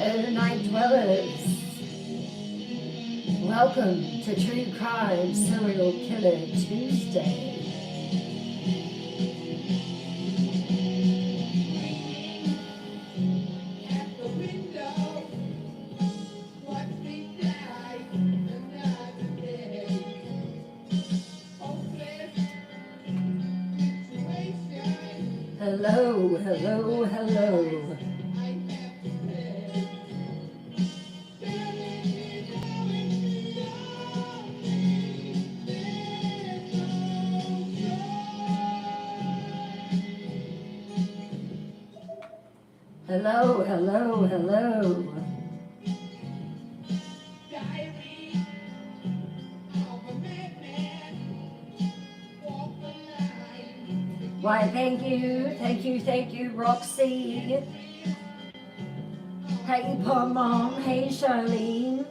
Hello, night dwellers. Welcome to True Crime Serial Killer Tuesday. Hello, hello, hello. Hello, hello, hello. Why, thank you, Roxy. Hey, Pom Mom, hey, Charlene.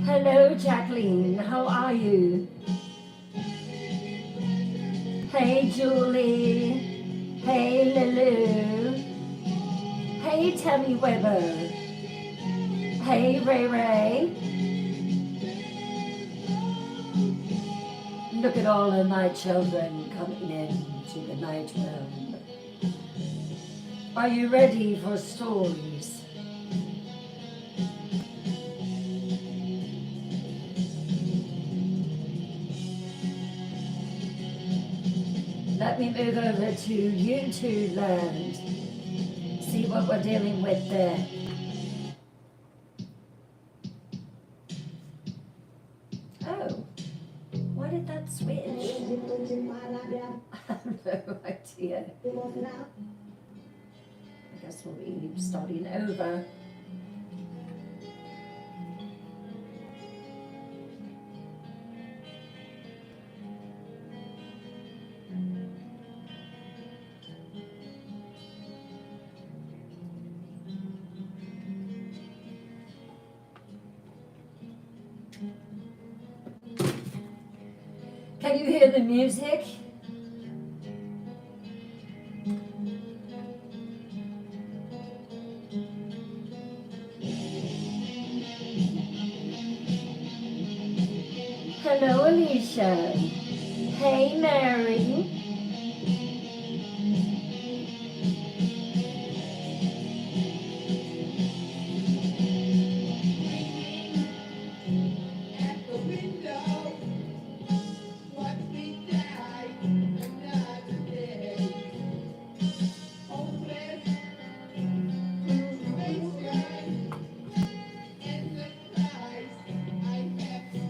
Hello, Jacqueline, how are you? Hey, Julie. Hey, Lulu. Hey, Tammy Weber. Hey, Ray Ray. Look at all of my children coming in to the night realm. Are you ready for stories? Let me move over to YouTube land. See what we're dealing with there. Oh, why did that switch? I have no idea. I guess we'll be starting over. Can you hear the music? Hello, Alicia. Hey, Mary.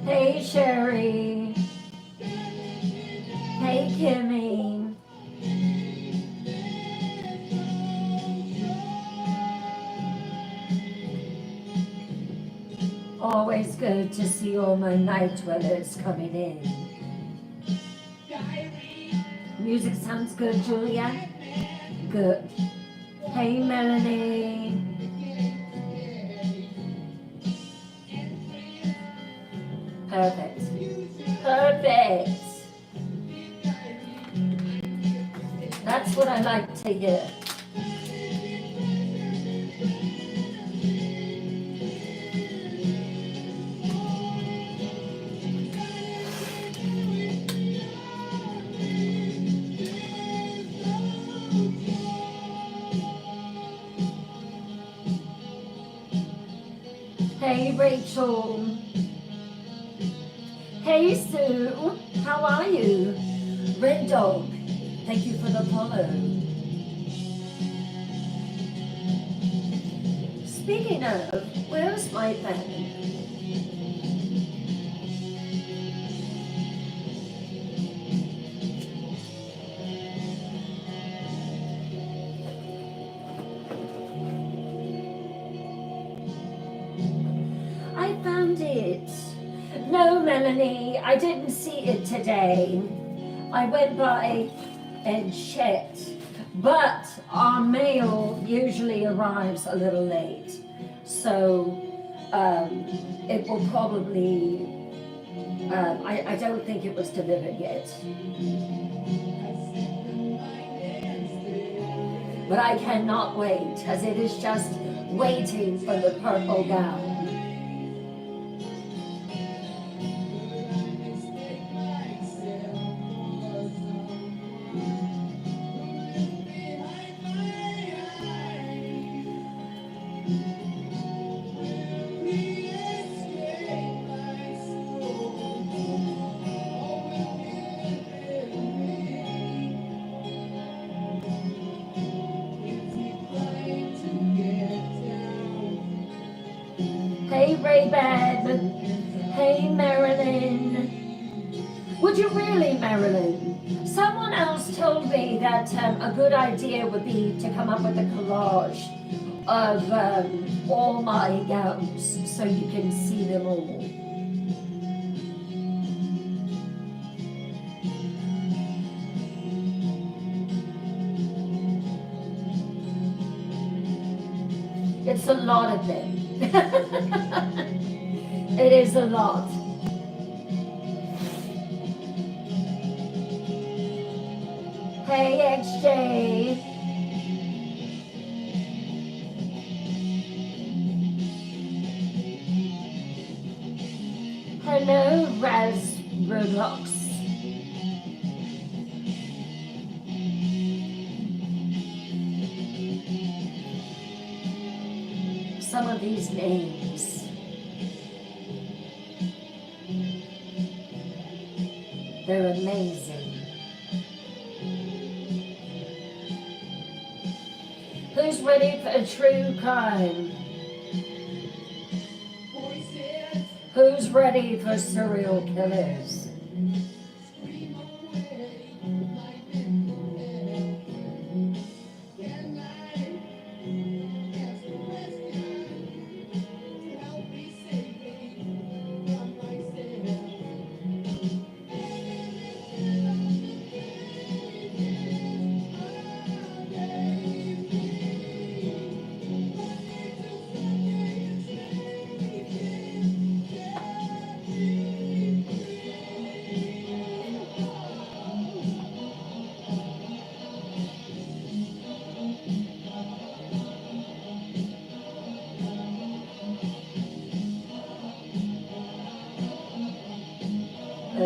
Hey, Sherry. Hey, Kimmy. Always good to see all my night dwellers coming in. Music sounds good, Julia? Good. Hey, Melanie. Perfect. Perfect. That's what I like to hear. Hey, Rachel. Hey, Sue. How are you? Red Dog, thank you for the follow. Speaking of, where's my pen? I found it. No, Melanie, I didn't see it today. I went by and checked, but our mail usually arrives a little late, so it will probably, I don't think it was delivered yet. But I cannot wait, as it is just waiting for the purple gown. Hey Ray-Ban, hey Marilyn. Would you really, Marilyn? Someone else told me that a good idea would be to come up with a collage of all my gowns so you can see them all. It's a lot of them. It is a lot. Hey XJ. Hello Raz Roblox. Some of these names. They're amazing. Who's ready for a true crime? Who's ready for serial killers?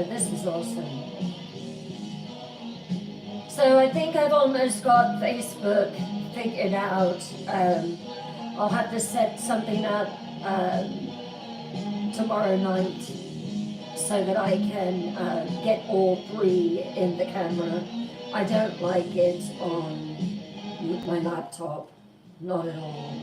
This is awesome. So I think I've almost got Facebook figured out. I'll have to set something up tomorrow night so that I can get all three in the camera. I don't like it on my laptop, not at all.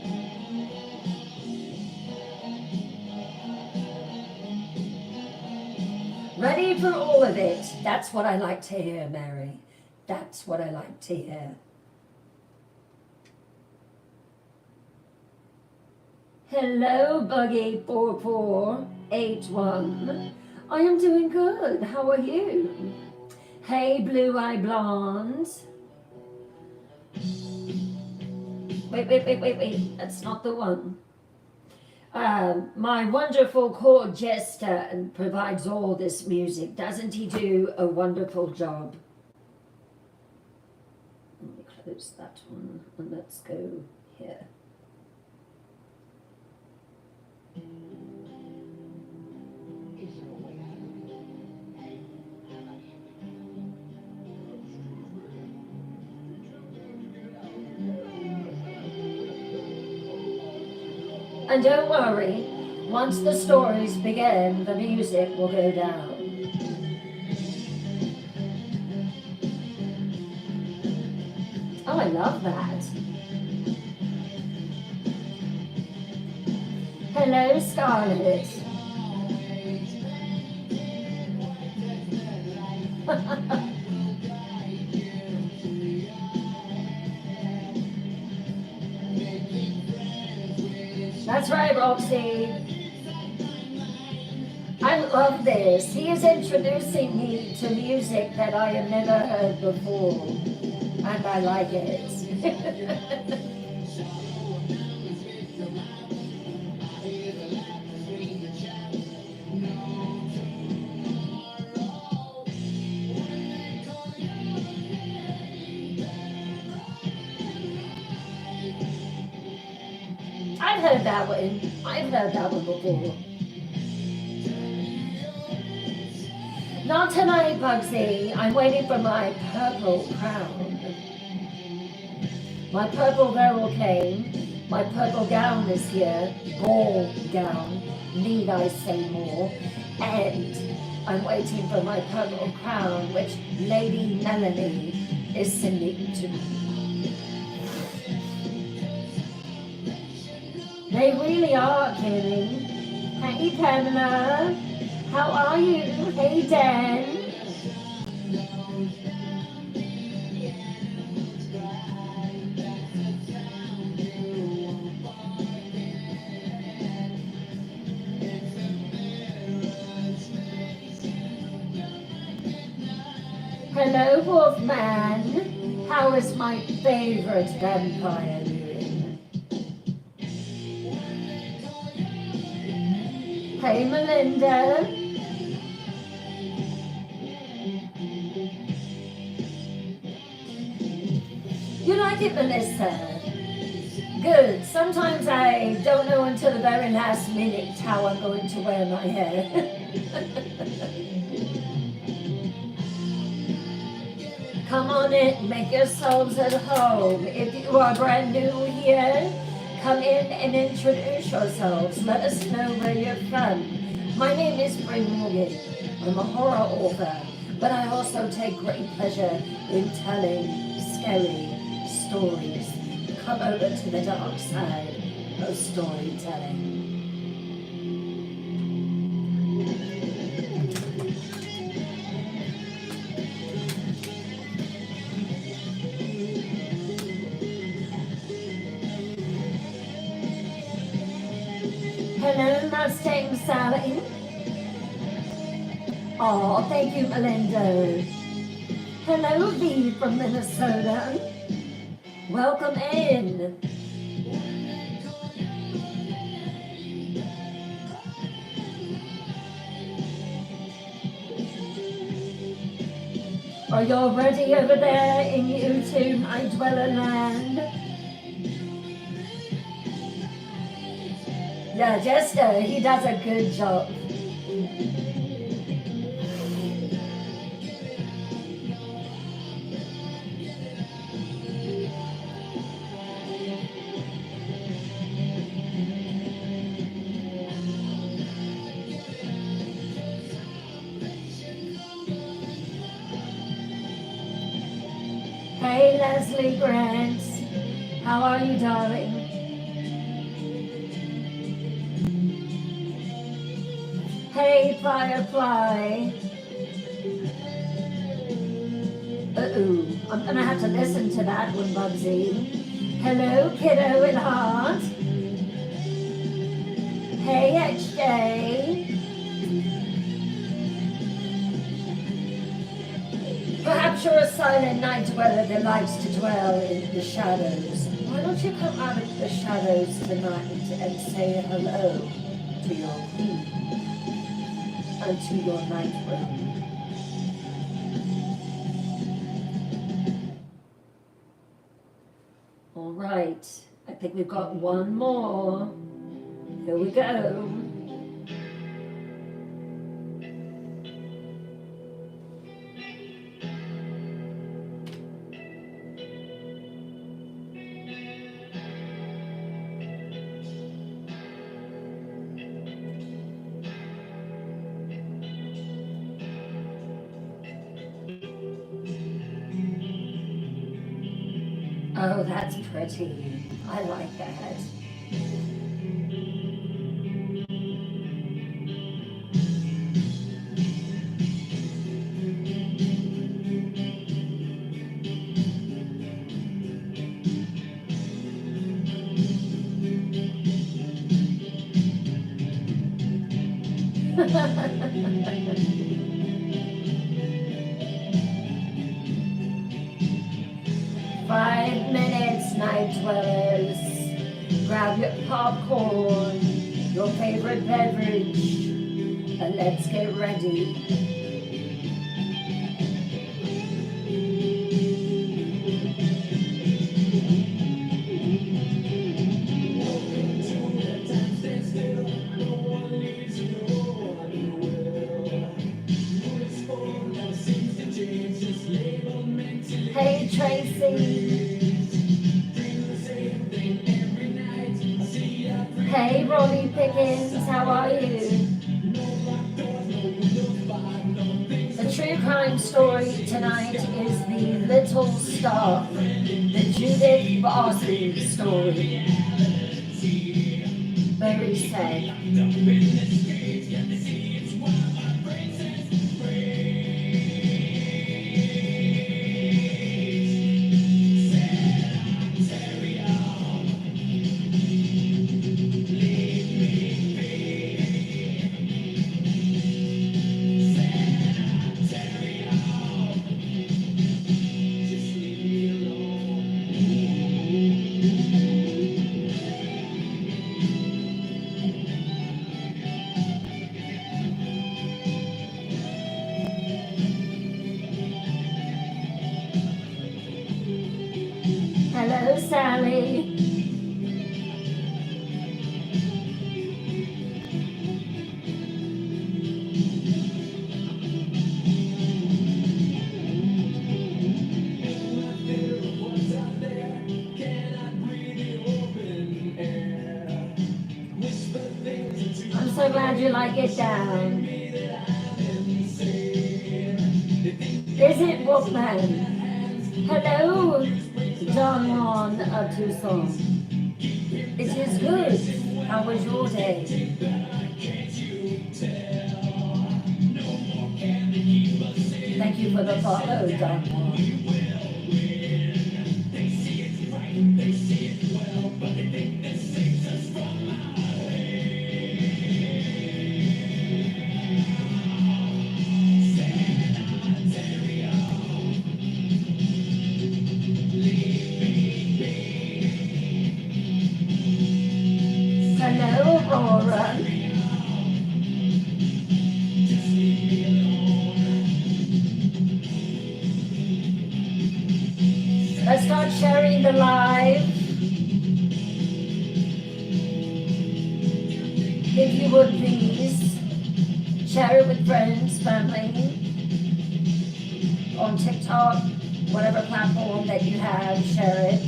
Ready for all of it. That's what I like to hear, Mary. That's what I like to hear. Hello, Buggy4481. I am doing good. How are you? Hey, Blue Eye Blonde. Wait. That's not the one. My wonderful chord jester provides all this music. Doesn't he do a wonderful job? Let me close that one and let's go here. And don't worry, once the stories begin, the music will go down. Oh, I love that. Hello, Scarlett. That's right, Roxy. I love this. He is introducing me to music that I have never heard before, and I like it. heard that one. I've heard that one before. Not tonight, Bugsy. I'm waiting for my purple crown. My purple barrel came. My purple gown is here. Ball gown. Need I say more? And I'm waiting for my purple crown, which Lady Melanie is sending to me. They really are, Kenny. Hey, Pamela. How are you? Hey, Dan. Hello, Wolfman. How is my favorite vampire doing? Hey, Melinda. You like it, Melissa? Good. Sometimes I don't know until the very last minute how I'm going to wear my hair. Come on in, make yourselves at home. If you are brand new here, come in and introduce yourselves. Let us know where you're from. My name is Bryn Morgan. I'm a horror author, but I also take great pleasure in telling scary stories. Come over to the dark side of storytelling. Hello, Mustang Sally. Oh, thank you, Melinda. Hello, V from Minnesota. Welcome in. Are y'all ready over there in YouTube, My Dweller Land? Yeah, Jester, he does a good job. Hey, Leslie Grant. How are you, darling? Hey, Firefly. Uh-oh. I'm going to have to listen to that one, Bugsy. Hello, Kiddo at Heart. Hey, XJ. Perhaps you're a silent night dweller that likes to dwell in the shadows. Why don't you come out of the shadows tonight and say hello to your queen and to your night realm? All right, I think we've got one more. Here we go. Oh, that's pretty. I like that. Five minutes, night dwellers. Grab your popcorn, your favorite beverage, and let's get ready. Hey Tracy. Hey Ronnie Pickens, how are you? The true crime story tonight is the Little Star, the Judith Barton story. Very sad. Hello, Sally. I'm so glad you like it down. Is it Wolfman? Hello, Don Juan of Tucson. It is good. How was your day? Thank you for the follow, Don Juan. Hello, Aurora. Let's start sharing the live. If you would please, share it with friends, family, on TikTok, whatever platform that you have, share it.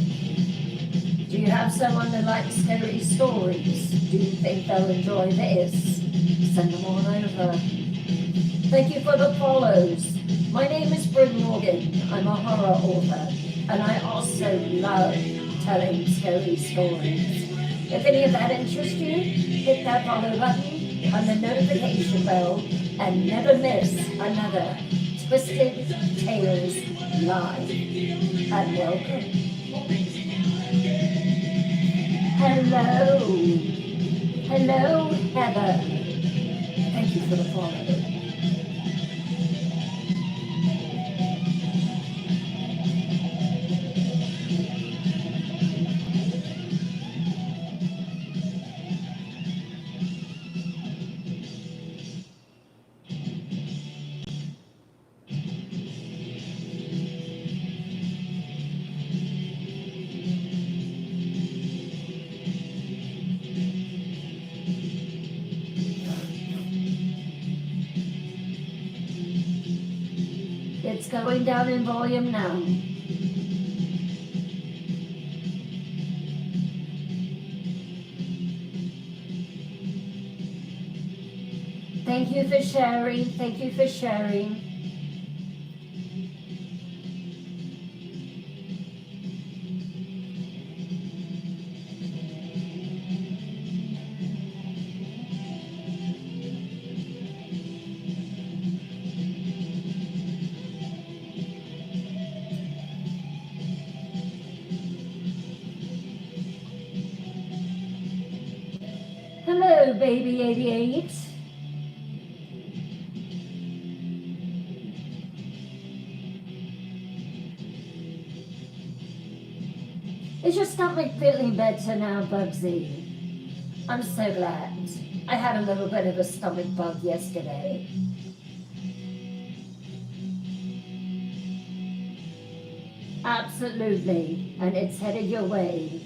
Do you have someone that likes scary stories? Do you think they'll enjoy this? Send them on over. Thank you for the follows. My name is Bryn Morgan. I'm a horror author, and I also love telling scary stories. If any of that interests you, hit that follow button and the notification bell and never miss another Twisted Tales Live. And welcome. Hello. Hello, Heather. Thank you for the follow. It's going down in volume now. Thank you for sharing. Thank you for sharing. Hello, baby 88. Is your stomach feeling better now, Bugsy? I'm so glad. I had a little bit of a stomach bug yesterday. Absolutely, and it's headed your way.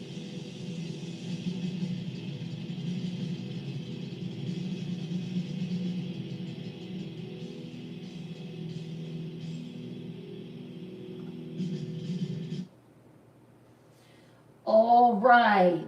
right.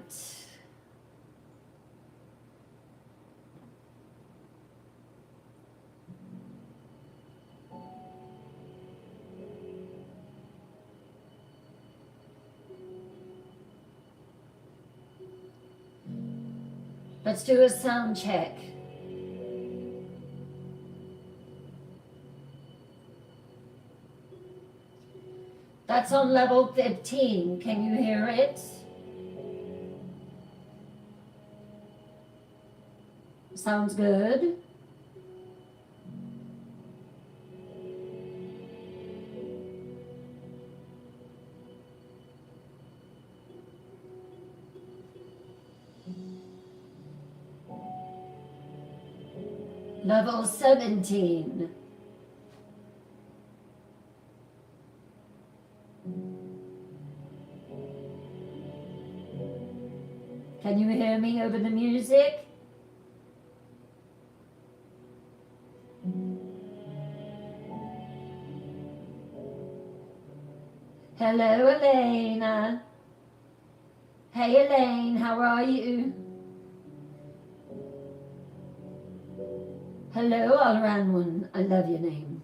Let's do a sound check. That's on level 15. Can you hear it? Sounds good. Level 17. Can you hear me over the music? Hello, Elena. Hey, Elaine, how are you? Hello, Alranwan. I love your name.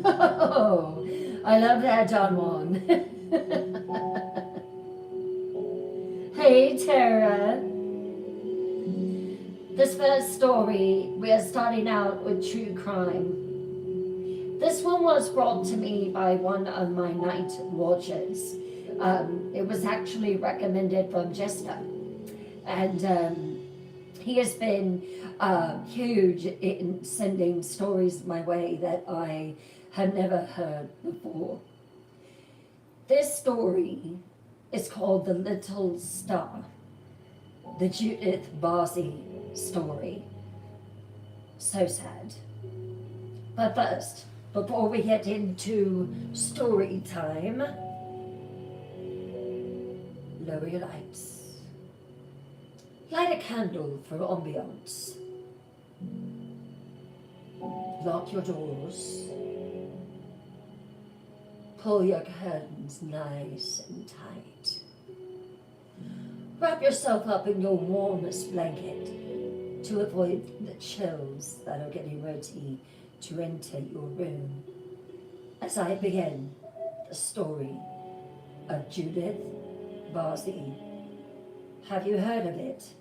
Oh, I love that, John Wong. Hey, Tara. This first story, we are starting out with true crime. This one was brought to me by one of my night watchers. It was actually recommended from Jester. And he has been huge in sending stories my way that I had never heard before. This story is called The Little Star, the Judith Barzi story. So sad. But first, before we get into story time, lower your lights. Light a candle for ambiance. Lock your doors. Pull your curtains nice and tight. Wrap yourself up in your warmest blanket to avoid the chills that are getting ready to enter your room as I begin the story of Judith Barzi. Have you heard of it?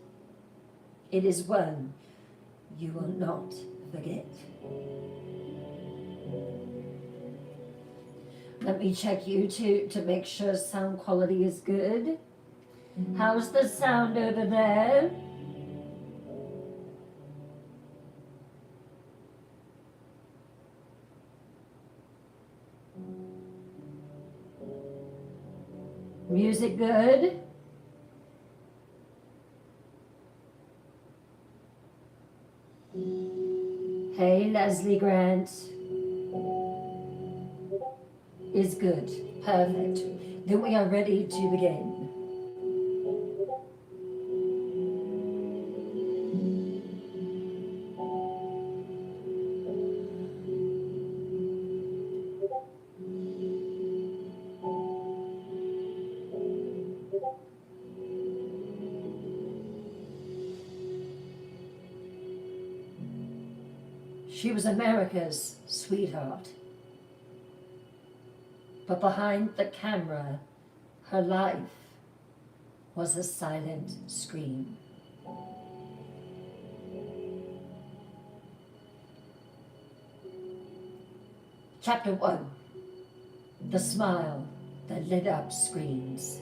It is one you will not forget. Let me check YouTube to make sure sound quality is good. How's the sound over there? Music good? Hey, Leslie Grant. Is good. Perfect. Then we are ready to begin. She was America's sweetheart. But behind the camera, her life was a silent scream. Chapter 1. The smile that lit up screens.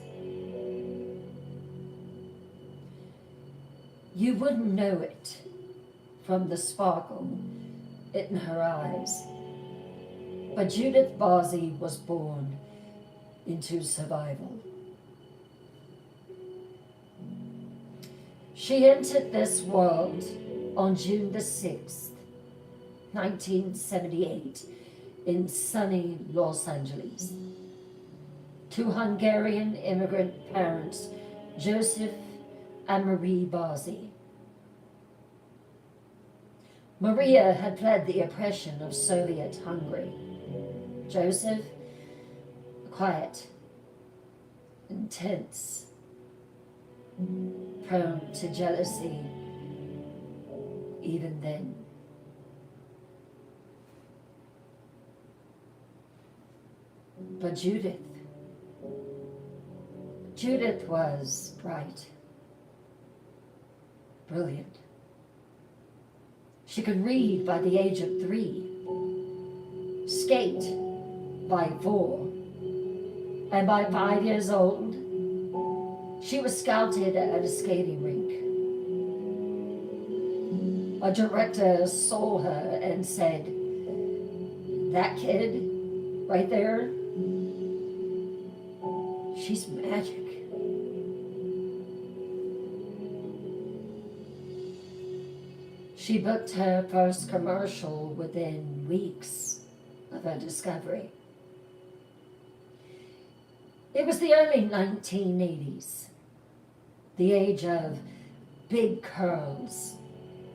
You wouldn't know it from the sparkle in her eyes. But Judith Barzi was born into survival. She entered this world on June the 6th, 1978, in sunny Los Angeles, to Hungarian immigrant parents, Joseph and Marie Barzi. Maria had fled the oppression of Soviet Hungary. Joseph, quiet, intense, prone to jealousy even then. But Judith was bright, brilliant. She could read by the age of 3, skate by 4, and by 5 years old, she was scouted at a skating rink. A director saw her and said, "That kid right there, she's magic." She booked her first commercial within weeks of her discovery. It was the early 1980s, the age of big curls,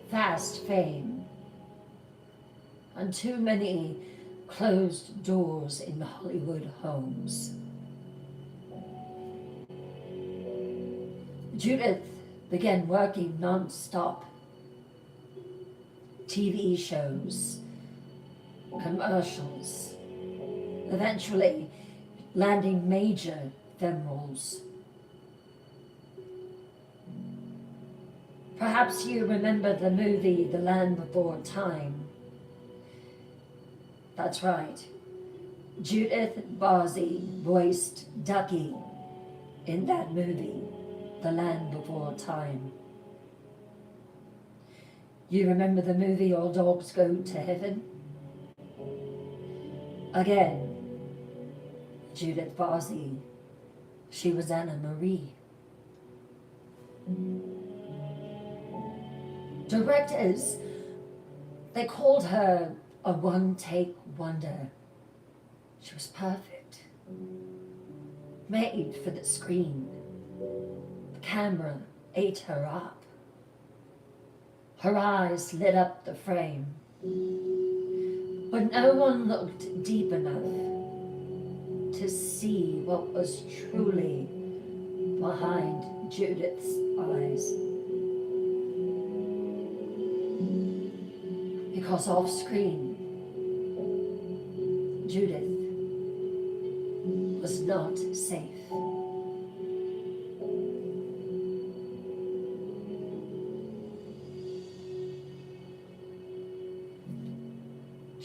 fast fame, and too many closed doors in Hollywood homes. Judith began working non-stop. TV shows, commercials, eventually landing major film roles. Perhaps you remember the movie The Land Before Time. That's right. Judith Barzey voiced Ducky in that movie, The Land Before Time. You remember the movie All Dogs Go to Heaven? Again, Judith Barzey. She was Anna Marie. Directors, they called her a one-take wonder. She was perfect, made for the screen. The camera ate her up. Her eyes lit up the frame, but no one looked deep enough to see what was truly behind Judith's eyes. Because off screen, Judith was not safe.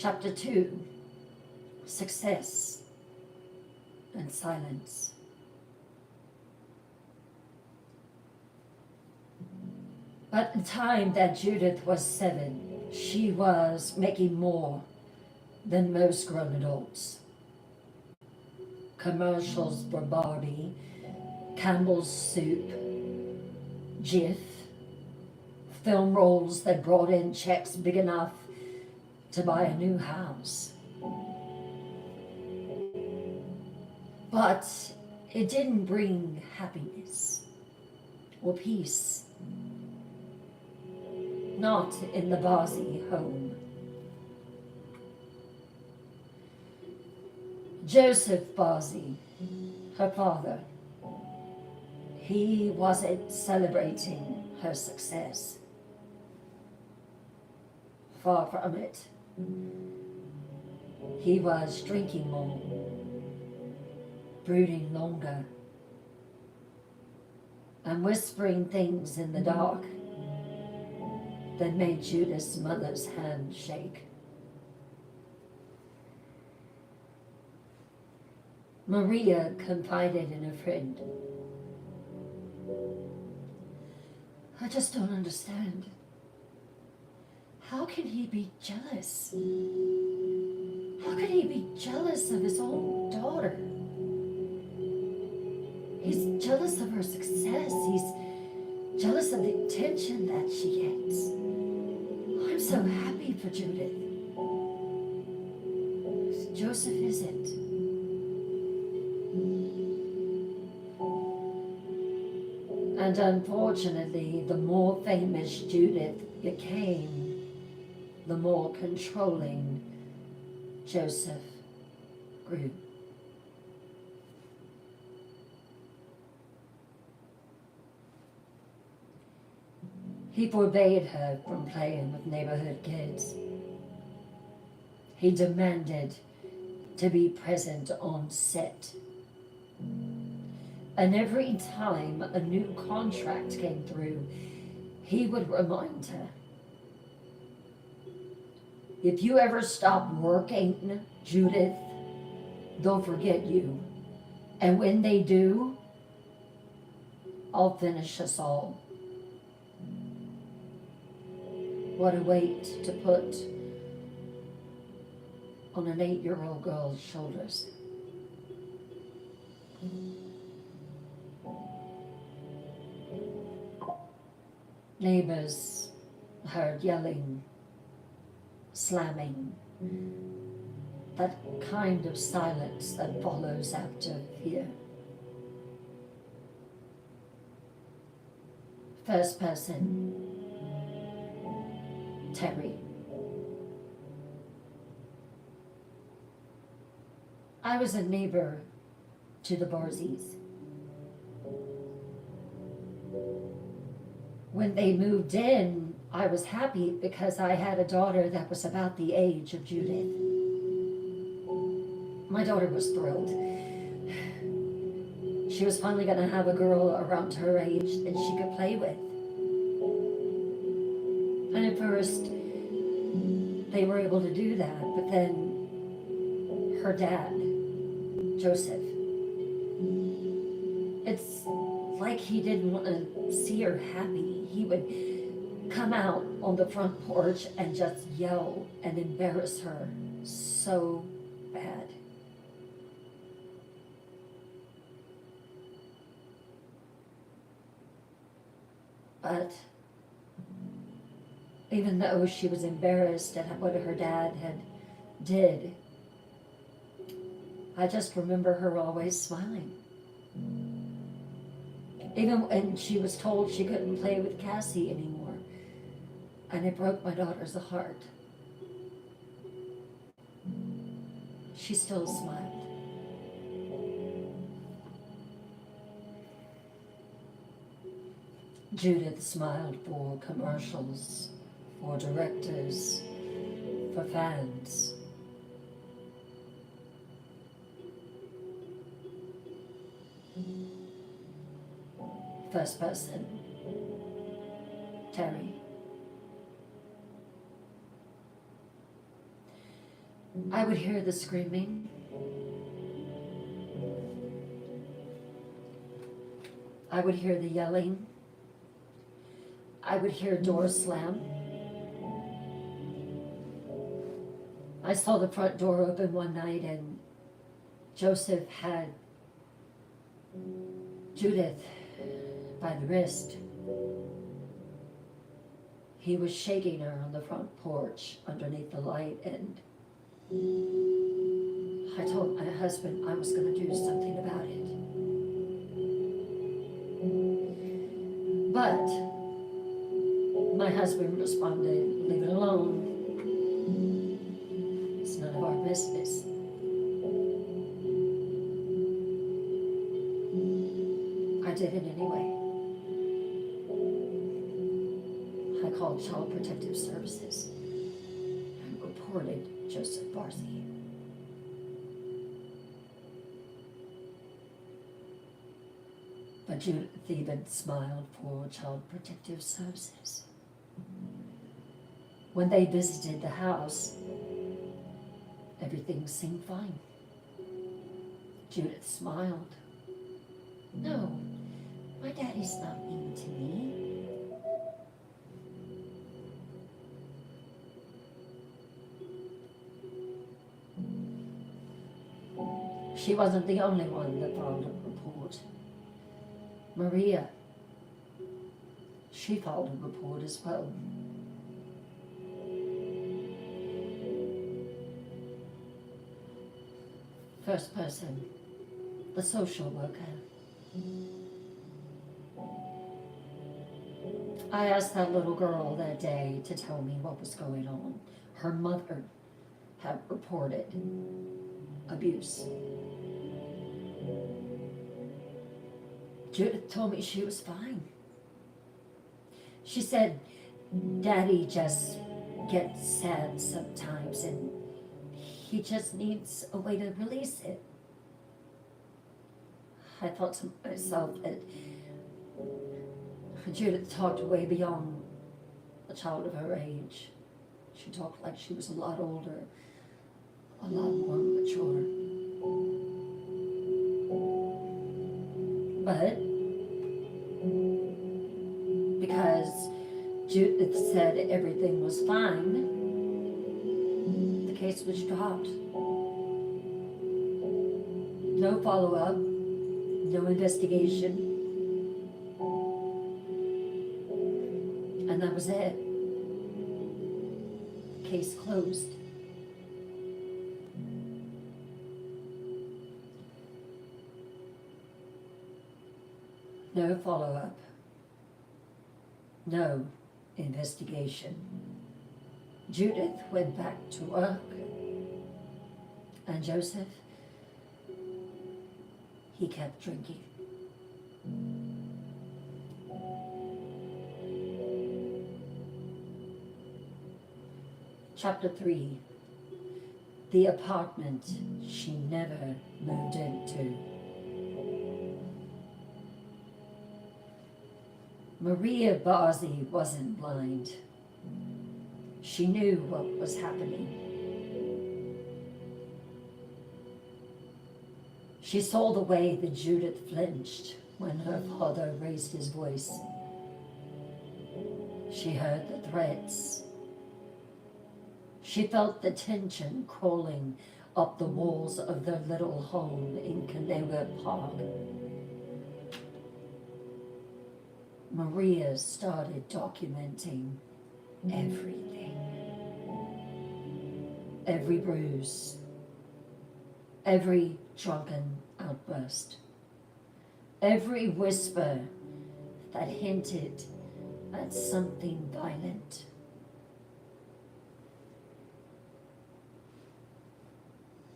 Chapter 2, Success and Silence. At the time that Judith was 7, she was making more than most grown adults. Commercials for Barbie, Campbell's Soup, Jif, film roles that brought in checks big enough to buy a new house. But it didn't bring happiness or peace. Not in the Barzey home. Joseph Barzey, her father, he wasn't celebrating her success. Far from it. He was drinking more, brooding longer, and whispering things in the dark that made Judith's mother's hand shake. Maria confided in a friend. "I just don't understand. How can he be jealous? How can he be jealous of his own daughter? He's jealous of her success. He's jealous of the attention that she gets. I'm so happy for Judith. Joseph isn't." And unfortunately, the more famous Judith became, the more controlling Joseph grew. He forbade her from playing with neighborhood kids. He demanded to be present on set. And every time a new contract came through, he would remind her, if you ever stop working, Judith, they'll forget you. And when they do, I'll finish us all. What a weight to put on an 8-year-old girl's shoulders. Neighbors heard yelling, slamming, that kind of silence that follows after fear. First person, Terry. I was a neighbor to the Barzies. When they moved in, I was happy because I had a daughter that was about the age of Judith. My daughter was thrilled. She was finally going to have a girl around her age that she could play with. And at first, they were able to do that, but then her dad, Joseph, it's like he didn't want to see her happy. He would come out on the front porch and just yell and embarrass her so bad. But even though she was embarrassed at what her dad did, I just remember her always smiling. Even when she was told she couldn't play with Cassie anymore. And it broke my daughter's heart. She still smiled. Judith smiled for commercials, for directors, for fans. First person, Terry. I would hear the screaming. I would hear the yelling. I would hear doors slam. I saw the front door open one night and Joseph had Judith by the wrist. He was shaking her on the front porch underneath the light, and I told my husband I was going to do something about it. But my husband responded, leave it alone. It's none of our business. I did it anyway. I called Child Protective Services and reported Joseph Barzi. But Judith even smiled for Child Protective Services. When they visited the house, everything seemed fine. Judith smiled. No, my daddy's not mean to me. She wasn't the only one that filed a report. Maria, she filed a report as well. First person, the social worker. I asked that little girl that day to tell me what was going on, her mother had reported abuse. Judith told me she was fine. She said, Daddy just gets sad sometimes and he just needs a way to release it. I thought to myself that Judith talked way beyond a child of her age. She talked like she was a lot older, a lot more mature. But because Judith said everything was fine, the case was dropped. No follow-up, no investigation. And that was it. Case closed. No follow-up. No investigation. Judith went back to work. And Joseph, he kept drinking. Chapter 3, the apartment she never moved into. Maria Barzi wasn't blind. She knew what was happening. She saw the way that Judith flinched when her father raised his voice. She heard the threats. She felt the tension crawling up the walls of their little home in Canoga Park. Maria started documenting everything. Every bruise, every drunken outburst, every whisper that hinted at something violent.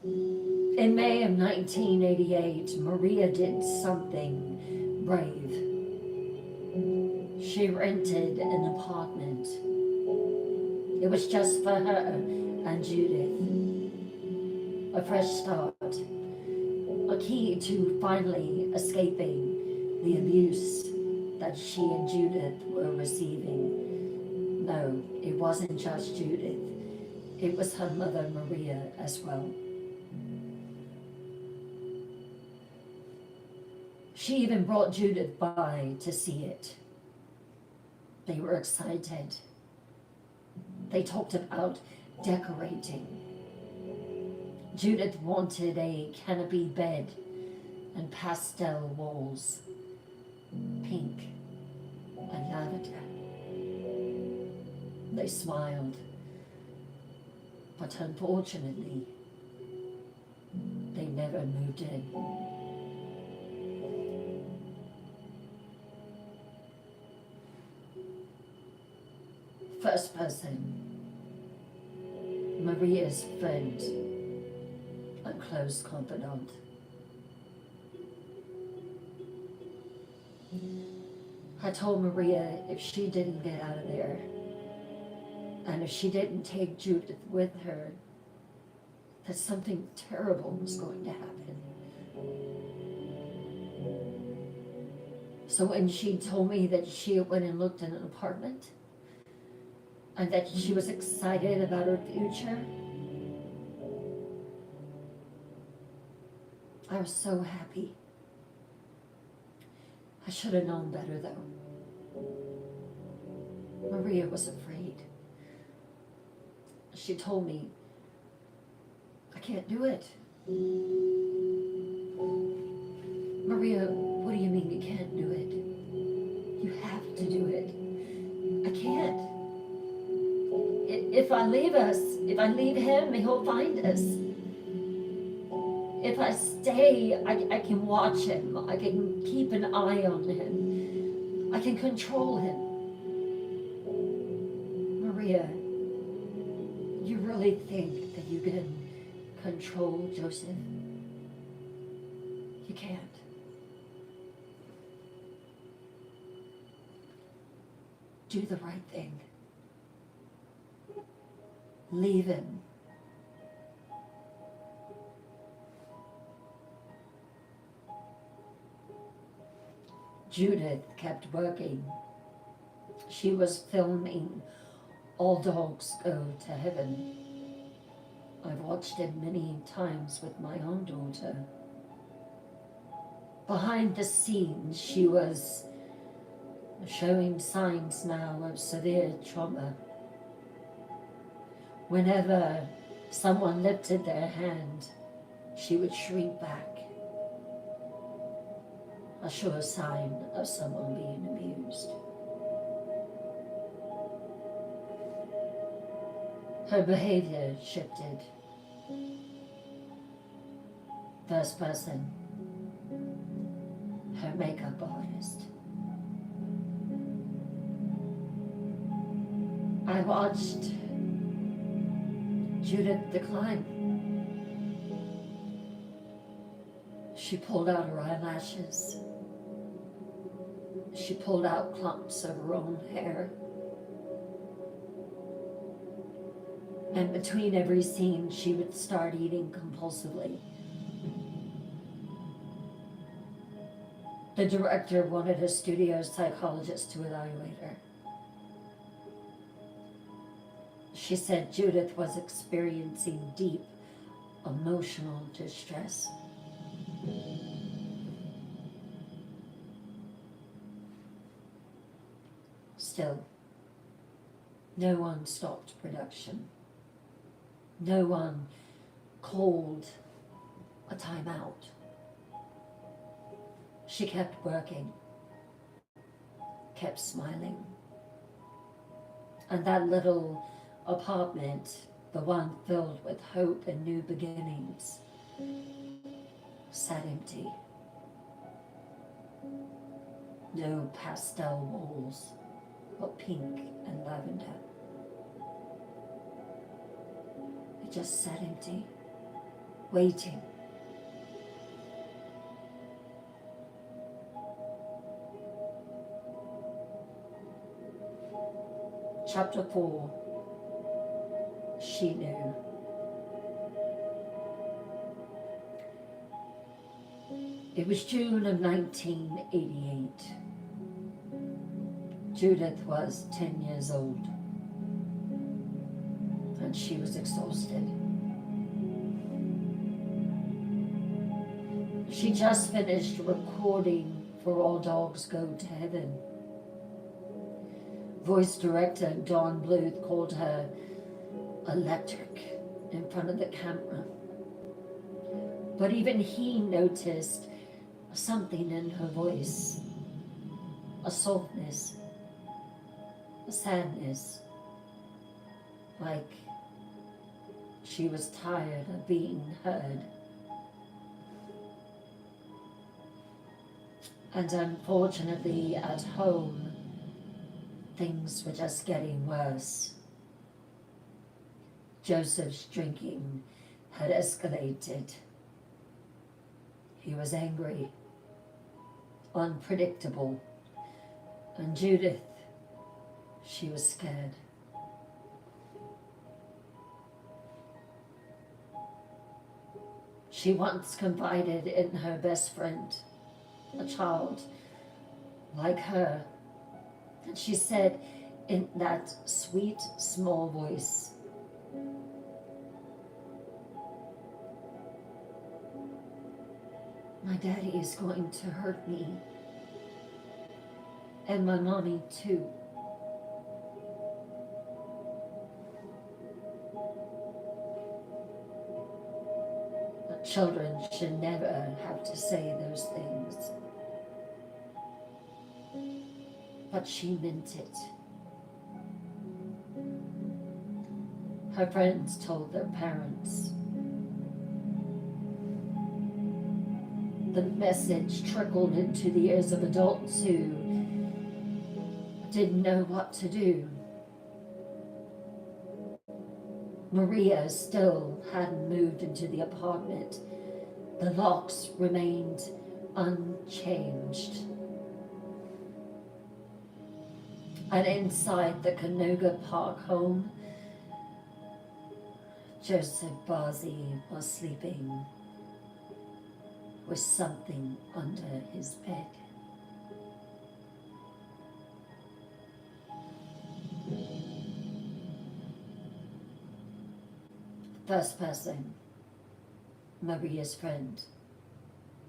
In May of 1988, Maria did something brave. She rented an apartment. It was just for her and Judith. A fresh start. A key to finally escaping the abuse that she and Judith were receiving. No, it wasn't just Judith. It was her mother, Maria, as well. She even brought Judith by to see it. They were excited. They talked about decorating. Judith wanted a canopy bed and pastel walls, pink and lavender. They smiled, but unfortunately, they never moved in. First person, Maria's friend and close confidant. I told Maria if she didn't get out of there, and if she didn't take Judith with her, that something terrible was going to happen. So when she told me that she went and looked in an apartment, and that she was excited about her future, I was so happy. I should have known better, though. Maria was afraid. She told me, I can't do it. Maria, what do you mean you can't do it? You have to do it. I can't. If I leave him, he'll find us. If I stay, I can watch him. I can keep an eye on him. I can control him. Maria, you really think that you can control Joseph? You can't. Do the right thing. Leave him. Judith kept working. She was filming All Dogs Go to Heaven. I've watched it many times with my own daughter. Behind the scenes, she was showing signs now of severe trauma. Whenever someone lifted their hand, she would shrink back. A sure sign of someone being abused. Her behavior shifted. First person, her makeup artist. I watched Judith decline. She pulled out her eyelashes. She pulled out clumps of her own hair. And between every scene, she would start eating compulsively. The director wanted a studio psychologist to evaluate her. She said Judith was experiencing deep emotional distress. Still, no one stopped production. No one called a timeout. She kept working, kept smiling. And that little apartment, the one filled with hope and new beginnings, sat empty. No pastel walls, but pink and lavender. It just sat empty, waiting. Chapter 4, she knew. It was June of 1988. Judith was 10 years old, and she was exhausted. She just finished recording for All Dogs Go to Heaven. Voice director Don Bluth called her electric in front of the camera. But even he noticed something in her voice, a softness, a sadness, like she was tired of being heard. And unfortunately, at home, things were just getting worse. Joseph's drinking had escalated. He was angry, unpredictable, and Judith, she was scared. She once confided in her best friend, a child like her, and she said in that sweet, small voice, "My daddy is going to hurt me, and my mommy too." But children should never have to say those things. But she meant it. Her friends told their parents. The message trickled into the ears of adults who didn't know what to do. Maria still hadn't moved into the apartment. The locks remained unchanged. And inside the Canoga Park home, Joseph Barzy was sleeping with something under his bed. First person, Maria's friend,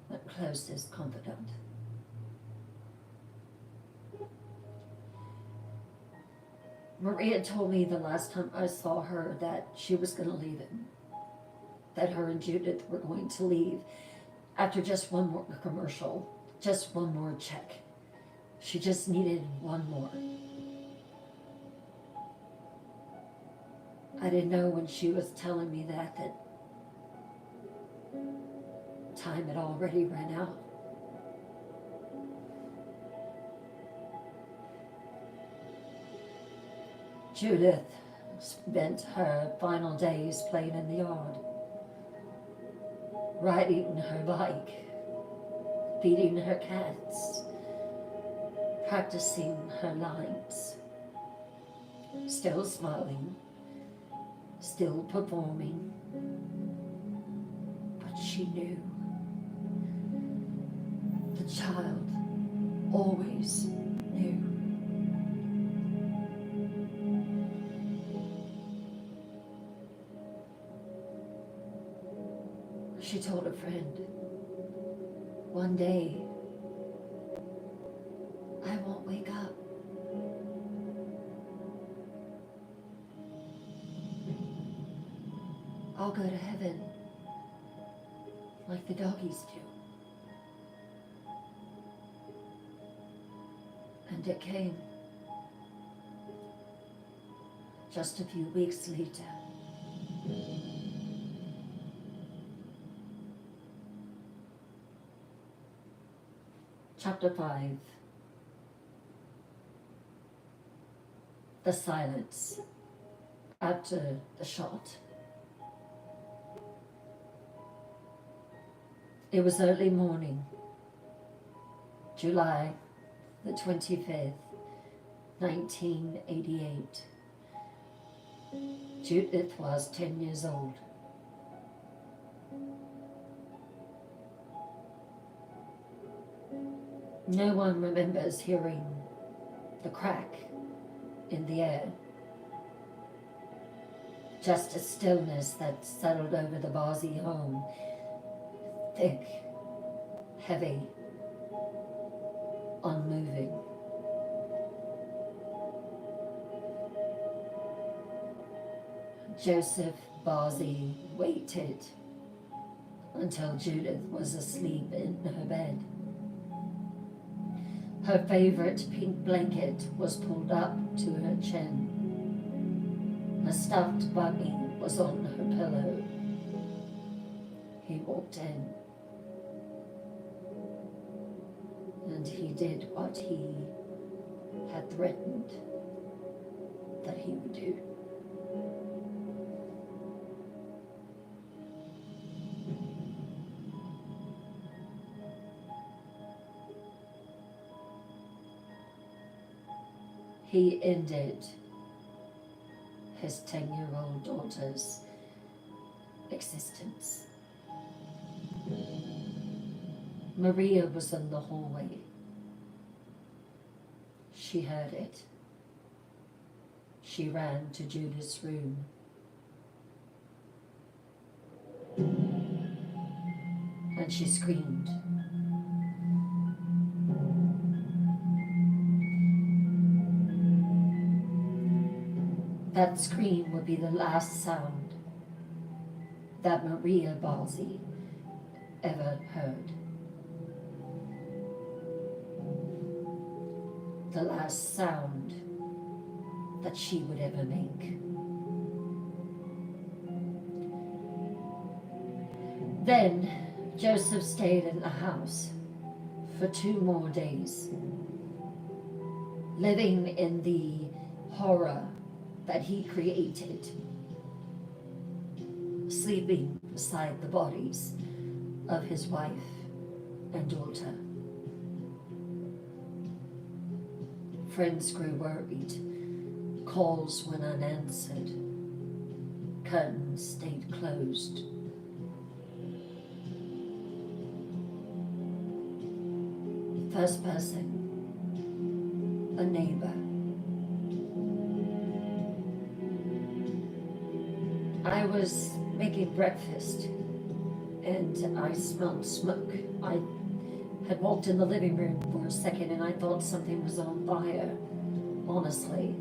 but closest confidant. Maria told me the last time I saw her that she was going to leave him, that her and Judith were going to leave after just one more commercial, just one more check. She just needed one more. I didn't know when she was telling me that time had already ran out. Judith spent her final days playing in the yard, riding her bike, feeding her cats, practicing her lines, still smiling, still performing, but she knew the child always knew. She told a friend, one day I won't wake up. I'll go to heaven like the doggies do. And it came just a few weeks later. Chapter 5. The silence after the shot. It was early morning, July the 25th, 1988. Judith was 10 years old. No one remembers hearing the crack in the air. Just a stillness that settled over the Barzy home, thick, heavy, unmoving. Joseph Barzy waited until Judith was asleep in her bed. Her favorite pink blanket was pulled up to her chin. A stuffed bunny was on her pillow. He walked in, and he did what he had threatened that he would do. He ended his 10-year-old daughter's existence. Maria was in the hallway. She heard it. She ran to Judith's room. And she screamed. That scream would be the last sound that Maria Barzy ever heard. The last sound that she would ever make. Then Joseph stayed in the house for 2 more days, living in the horror that he created sleeping beside the bodies of his wife and daughter. Friends grew worried. Calls went unanswered. Curtains stayed closed. First person, a neighbor. I was making breakfast and I smelled smoke. I had walked in the living room for a second and I thought something was on fire, honestly.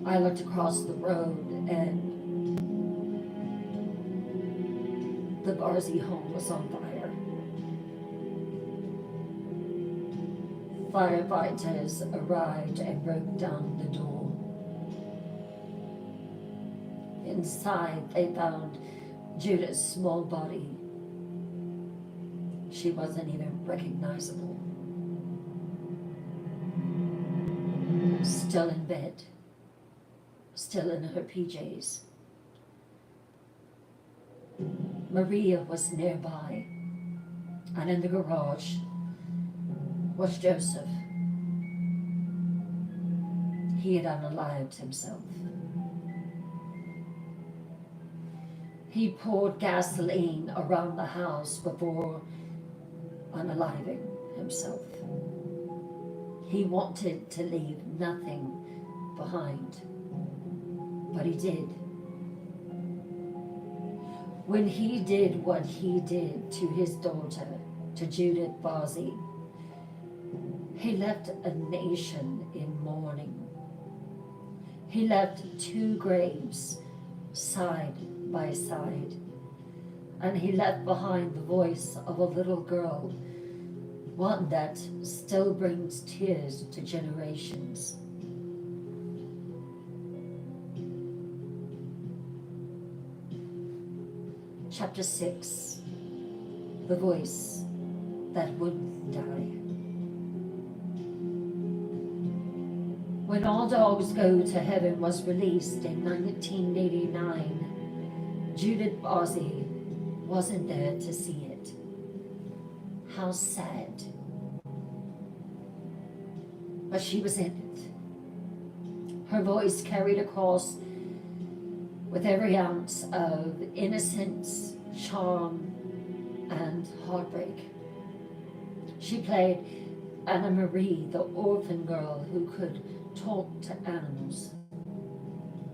I looked across the road and the Barzee home was on fire. Firefighters arrived and broke down the door. Inside, they found Judith's small body. She wasn't even recognizable. Still in bed, still in her PJs. Maria was nearby, and in the garage was Joseph. He had unalived himself. He poured gasoline around the house before unaliving himself. He wanted to leave nothing behind, but he did. When he did what he did to his daughter, to Judith Barzee, he left a nation in mourning. He left two graves side by side, and he left behind the voice of a little girl, one that still brings tears to generations. Chapter 6, The Voice That Wouldn't Die. When All Dogs Go to Heaven was released in 1989, Judith Barzee wasn't there to see it. How sad. But she was in it. Her voice carried across with every ounce of innocence, charm, and heartbreak. She played Anna Marie, the orphan girl who could talk to animals.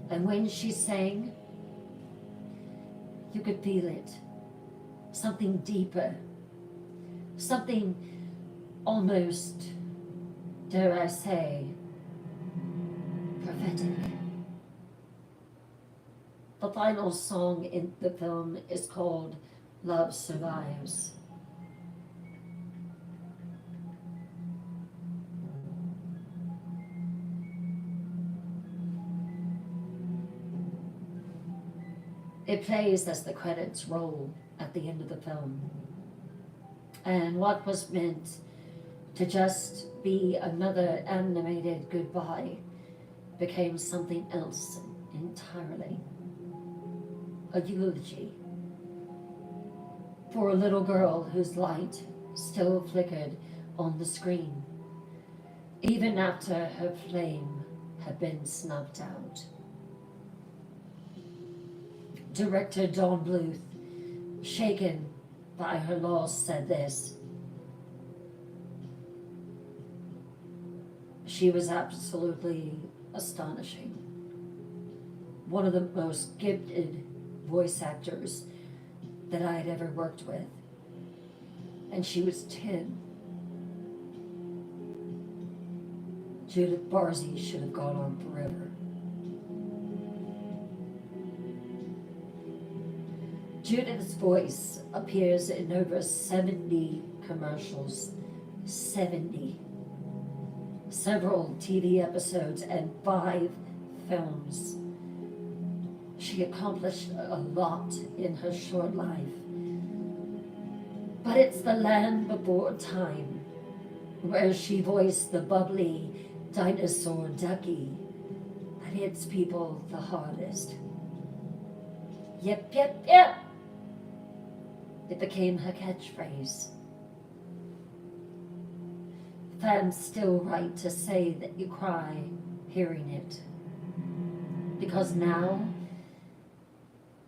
And when she sang, you could feel it. Something deeper. Something almost, dare I say, prophetic. The final song in the film is called Love Survives. It plays as the credits roll at the end of the film. And what was meant to just be another animated goodbye became something else entirely. A eulogy for a little girl whose light still flickered on the screen, even after her flame had been snuffed out. Director Dawn Bluth, shaken by her loss, said this: "She was absolutely astonishing. One of the most gifted voice actors that I had ever worked with. And she was 10. Judith Barzee should have gone on forever." Judith's voice appears in over 70 commercials, 70, several TV episodes, and 5 films. She accomplished a lot in her short life. But it's the Land Before Time, where she voiced the bubbly dinosaur Ducky, that hits people the hardest. Yep, yep, yep. It became her catchphrase. Fans still write to say that you cry hearing it. Because now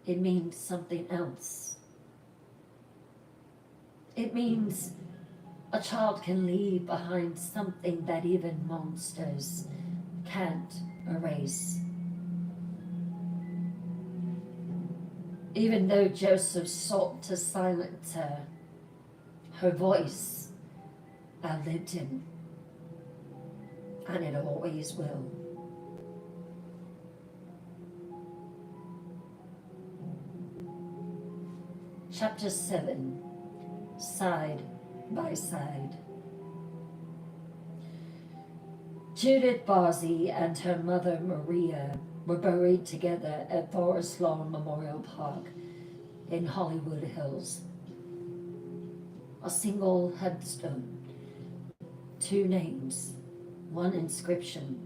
it means something else. It means a child can leave behind something that even monsters can't erase. Even though Joseph sought to silence her, her voice outlived him, and it always will. Chapter 7, Side by Side. Judith Barzee and her mother Maria were buried together at Forest Lawn Memorial Park in Hollywood Hills. A single headstone, 2 names, 1 inscription.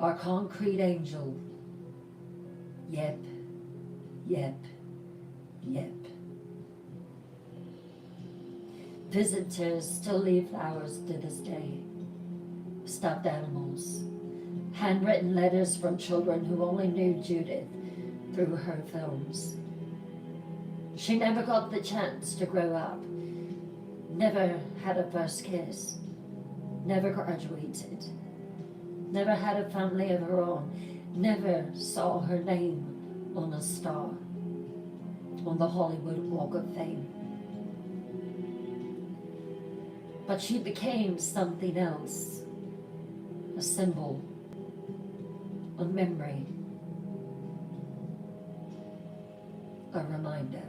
Our concrete angel, yep, yep, yep. Visitors still leave flowers to this day. Stuffed animals. Handwritten letters from children who only knew Judith through her films. She never got the chance to grow up. Never had a first kiss. Never graduated. Never had a family of her own. Never saw her name on a star on the Hollywood Walk of Fame. But she became something else, a symbol, a memory, a reminder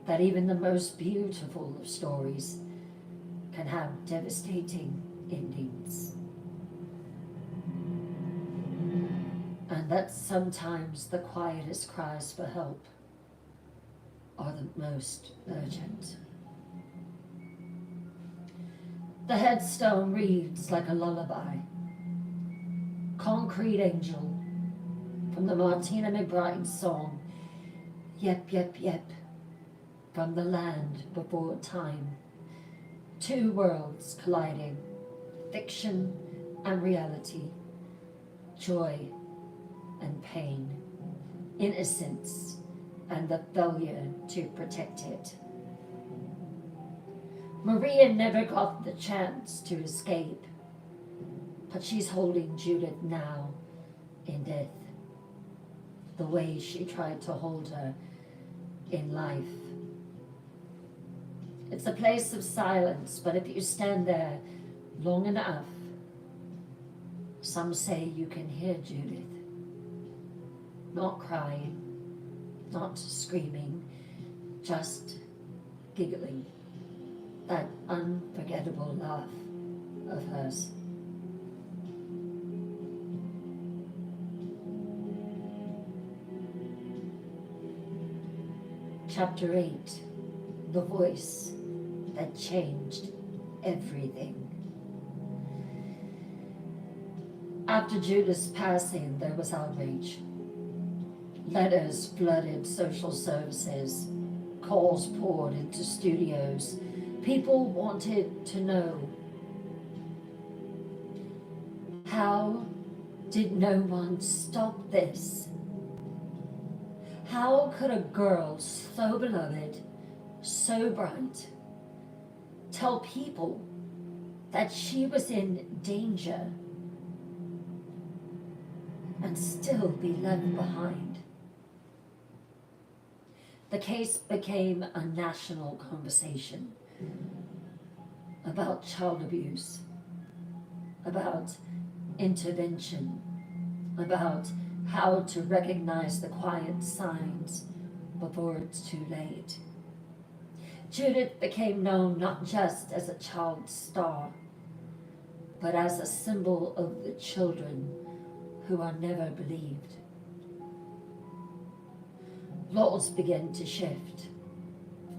that even the most beautiful of stories can have devastating endings. And that sometimes the quietest cries for help are the most urgent. The headstone reads like a lullaby. Concrete angel, from the Martina McBride song, Yep, Yep, Yep, from the land before time. 2 worlds colliding, fiction and reality, joy and pain, innocence and the failure to protect it. Maria never got the chance to escape, but she's holding Judith now in death, the way she tried to hold her in life. It's a place of silence, but if you stand there long enough, some say you can hear Judith. Not crying, not screaming, just giggling. That unforgettable laugh of hers. Chapter 8, The Voice That Changed Everything. After Judith's passing, there was outrage. Letters flooded social services. Calls poured into studios. People wanted to know, how did no one stop this? How could a girl so beloved, so bright, tell people that she was in danger and still be left behind? The case became a national conversation about child abuse, about intervention, about how to recognize the quiet signs before it's too late. Judith became known not just as a child star, but as a symbol of the children who are never believed. Laws began to shift.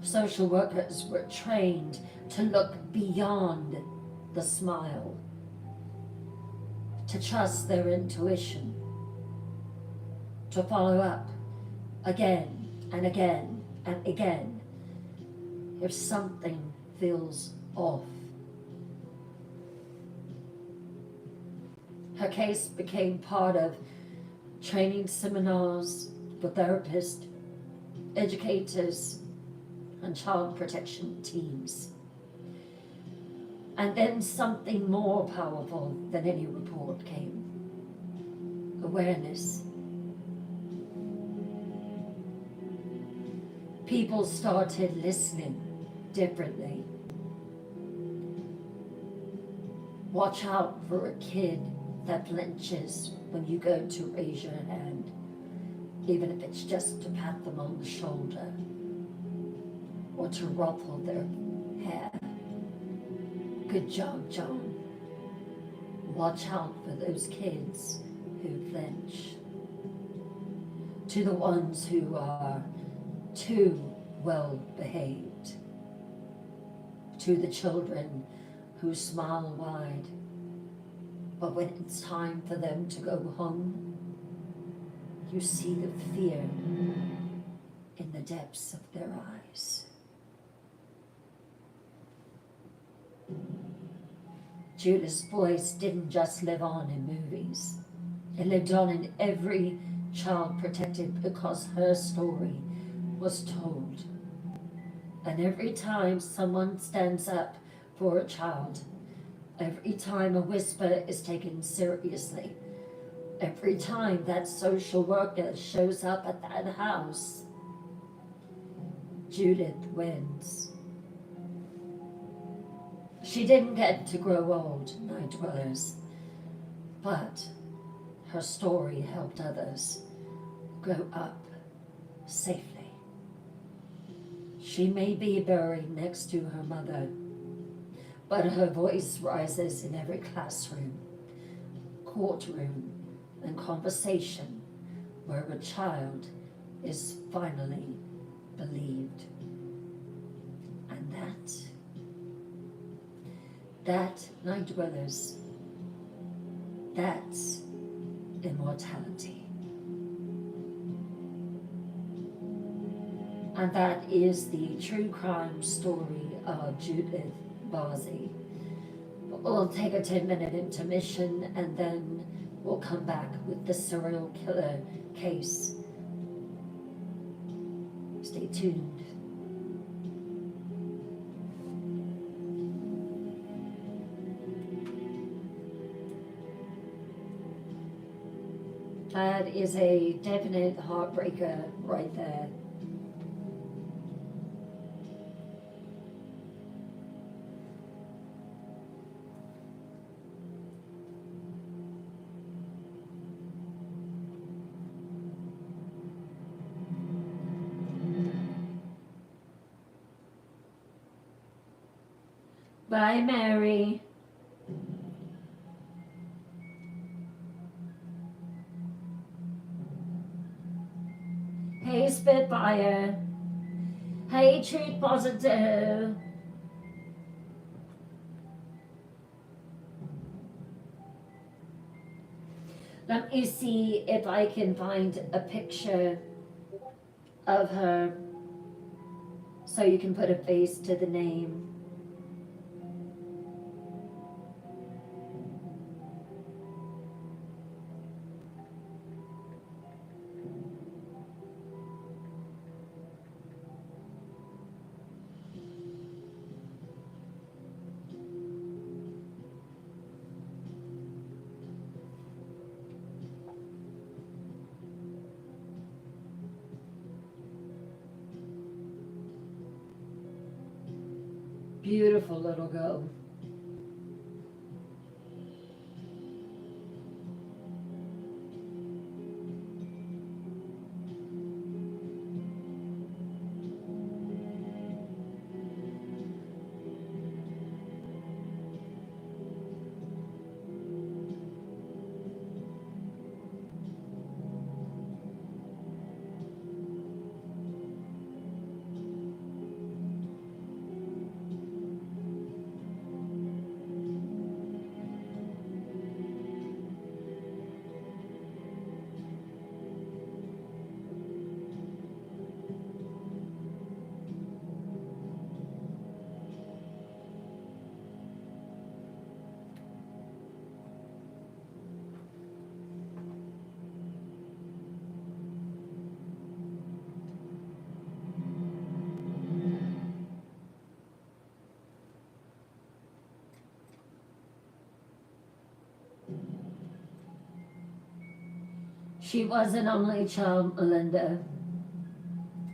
Social workers were trained to look beyond the smile, to trust their intuition, to follow up again and again and again if something feels off. Her case became part of training seminars for therapists, educators, and child protection teams. And then something more powerful than any report came. Awareness. People started listening differently. Watch out for a kid that flinches when you go to raise your hand, even if it's just to pat them on the shoulder or to ruffle their hair. Good job, John. Watch out for those kids who flinch. To the ones who are too well behaved. To the children who smile wide, but when it's time for them to go home, you see the fear in the depths of their eyes. Judith's voice didn't just live on in movies. It lived on in every child protected because her story was told. And every time someone stands up for a child, every time a whisper is taken seriously, every time that social worker shows up at that house, Judith wins. She didn't get to grow old, Night Dwellers, but her story helped others grow up safely. She may be buried next to her mother, but her voice rises in every classroom, courtroom, and conversation where a child is finally believed. And that, Night Dwellers, that's immortality. And that is the true crime story of Judith Bazzi. We'll take a 10-minute intermission and then we'll come back with the serial killer case. Stay tuned. That is a definite heartbreaker right there. Bye, Mary. Hey, Spitfire. Hey, Truth Positive. Let me see if I can find a picture of her so you can put a face to the name. Beautiful little girl. She was an only child, Melinda.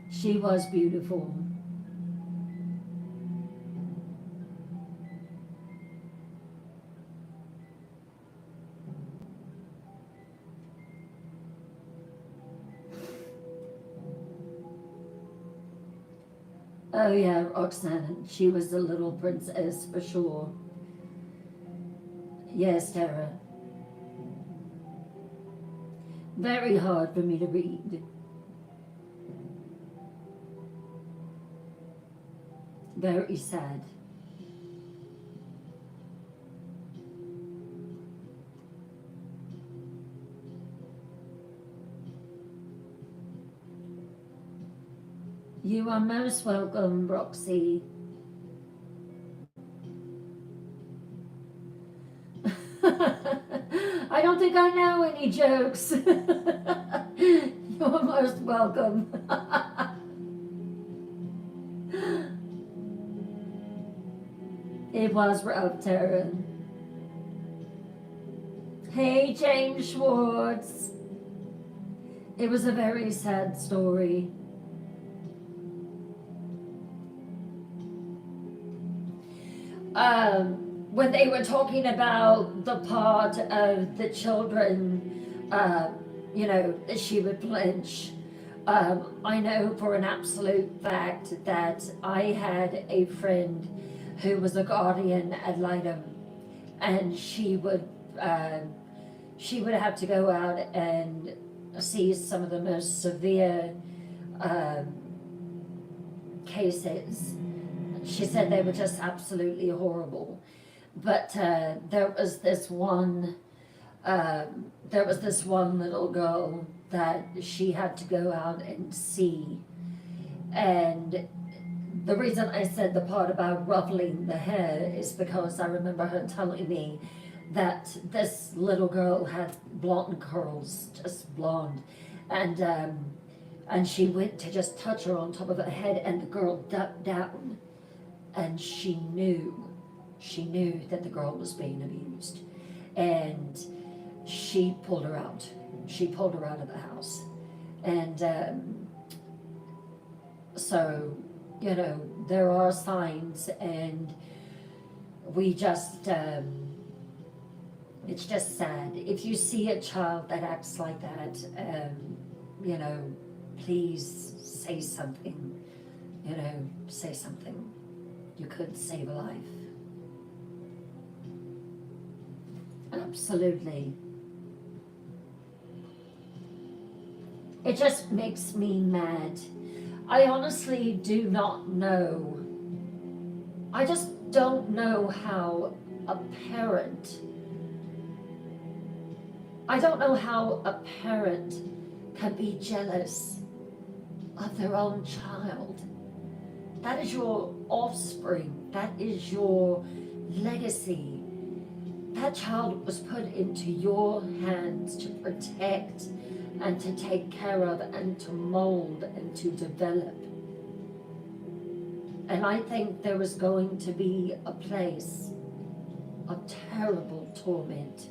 She was beautiful. Oh yeah, Roxanne. She was the little princess for sure. Yes, Tara. Very hard for me to read. Very sad. You are most welcome, Roxy. I don't think I know any jokes. You're most welcome. It was rough, Tara. Hey, James Schwartz. It was a very sad story. When they were talking about the part of the children, that she would flinch, I know for an absolute fact that I had a friend who was a guardian ad litem, and she would have to go out and see some of the most severe cases. She said they were just absolutely horrible. But there was this one little girl that she had to go out and see. And the reason I said the part about ruffling the hair is because I remember her telling me that this little girl had blonde curls, just blonde. And she went to just touch her on top of her head, and the girl ducked down. And she knew that the girl was being abused, and she pulled her out. She pulled her out of the house, and so there are signs, and we just it's just sad. If you see a child that acts like that, please say something. Say something. You could save a life. Absolutely. It just makes me mad. I honestly do not know. I just don't know how a parent can be jealous of their own child. That is your offspring. That is your legacy. That child was put into your hands to protect and to take care of and to mold and to develop. And I think there is going to be a place of terrible torment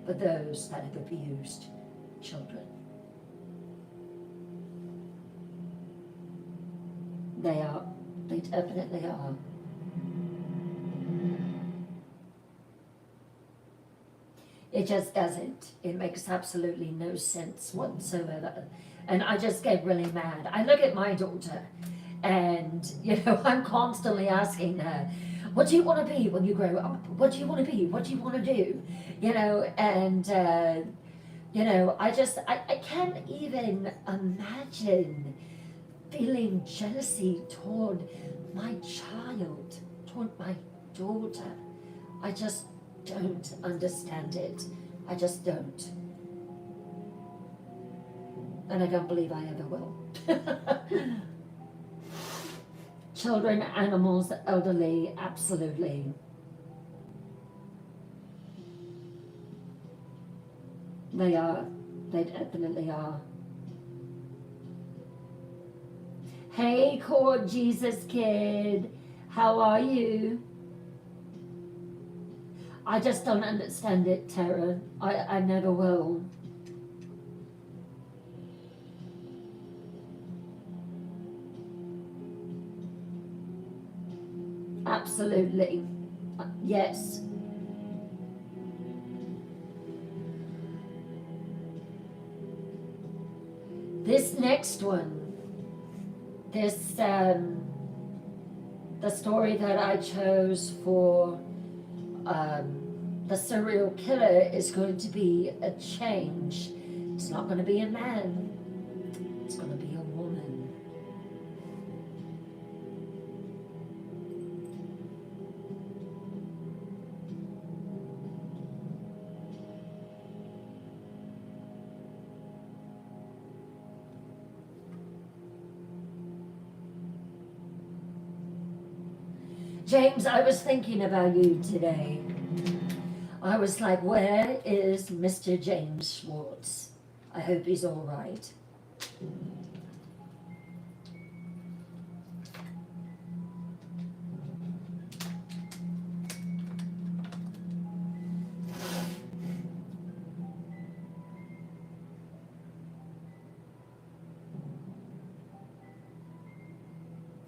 for those that have abused children. They are. They definitely are. It just doesn't. It makes absolutely no sense whatsoever. And I just get really mad. I look at my daughter, and I'm constantly asking her, what do you want to be when you grow up? What do you want to be? What do you want to do? And I can't even imagine feeling jealousy toward my child, toward my daughter. I just don't understand it. I just don't. And I don't believe I ever will. Children, animals, elderly, absolutely. They are. They definitely are. Hey, Court Jesus Kid. How are you? I just don't understand it, Tara. I never will. Absolutely. Yes. This next one, the story that I chose for the serial killer is going to be a change. It's not going to be a man, it's going to be a woman. James, I was thinking about you today. I was like, where is Mr. James Schwartz? I hope he's all right.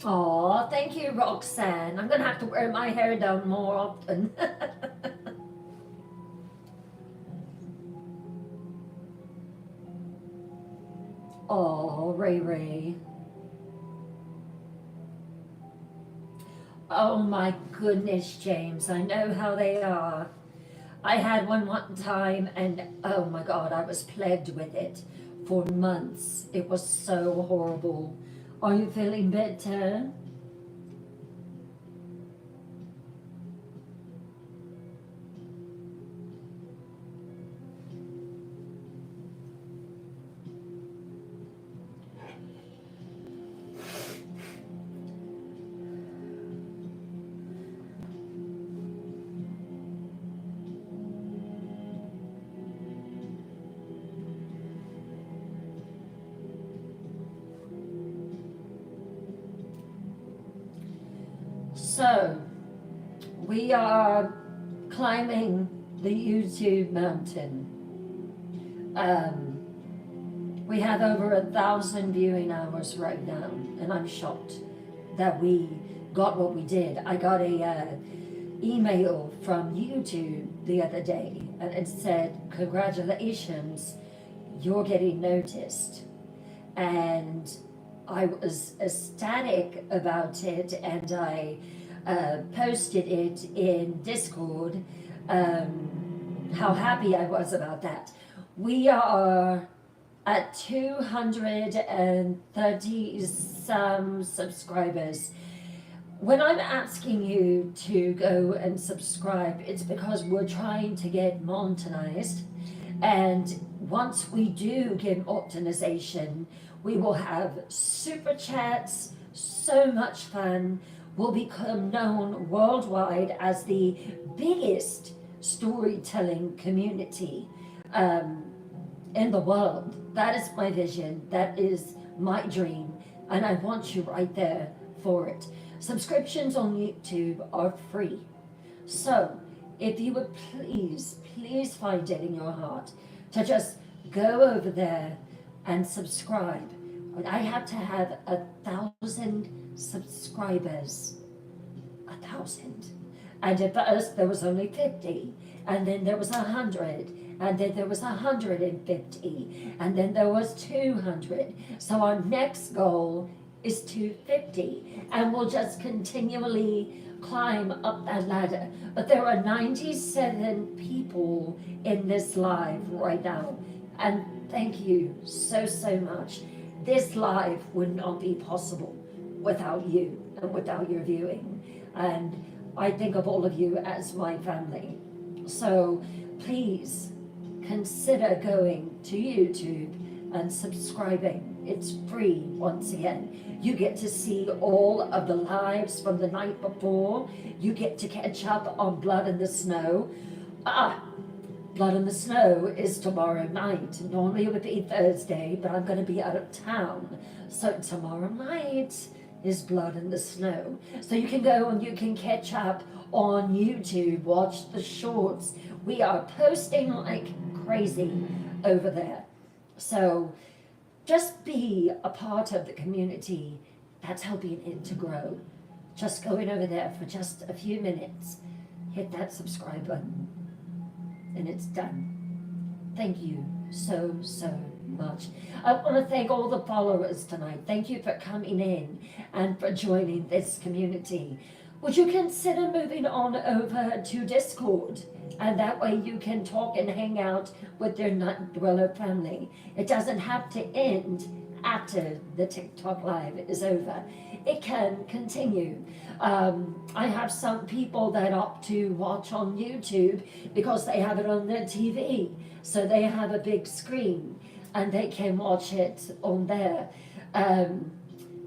Aw, thank you, Roxanne. I'm gonna have to wear my hair down more often. Oh, Ray Ray. Oh my goodness, James. I know how they are. I had one time and oh my God, I was plagued with it for months. It was so horrible. Are you feeling better? So, we are climbing the YouTube mountain. We have over 1,000 viewing hours right now, and I'm shocked that we got what we did. I got a email from YouTube the other day, and it said, "Congratulations, you're getting noticed." And I was ecstatic about it, and I posted it in Discord, how happy I was about that. We are at 230 some subscribers. When I'm asking you to go and subscribe, it's because we're trying to get monetized. And once we do get monetization, we will have super chats, so much fun. We'll become known worldwide as the biggest storytelling community in the world. That is my vision. That is my dream. And I want you right there for it. Subscriptions on YouTube are free. So if you would please find it in your heart to just go over there and subscribe. I have to have 1,000 subscribers. 1,000. And at first there was only 50, and then there was 100, and then there was 150, and then there was 200. So our next goal is 250, and we'll just continually climb up that ladder. But there are 97 people in this live right now, and thank you so much. This live would not be possible without you and without your viewing, and I think of all of you as my family. So please consider going to YouTube and subscribing. It's free. Once again, you get to see all of the lives from the night before. You get to catch up on Blood in the Snow. Blood in the Snow is tomorrow night. Normally it would be Thursday, but I'm going to be out of town. So tomorrow night is Blood in the Snow. So you can go and you can catch up on YouTube, watch the shorts. We are posting like crazy over there. So just be a part of the community that's helping it to grow. just going over there for just a few minutes, hit that subscribe button, and it's done. Thank you so, so much. I want to thank all the followers tonight. Thank you for coming in and for joining this community. Would you consider moving on over to Discord? And that way you can talk and hang out with your Night Dweller family. It doesn't have to end after the TikTok live is over. It can continue. I have some people that opt to watch on YouTube because they have it on their TV. So they have a big screen and they can watch it on there.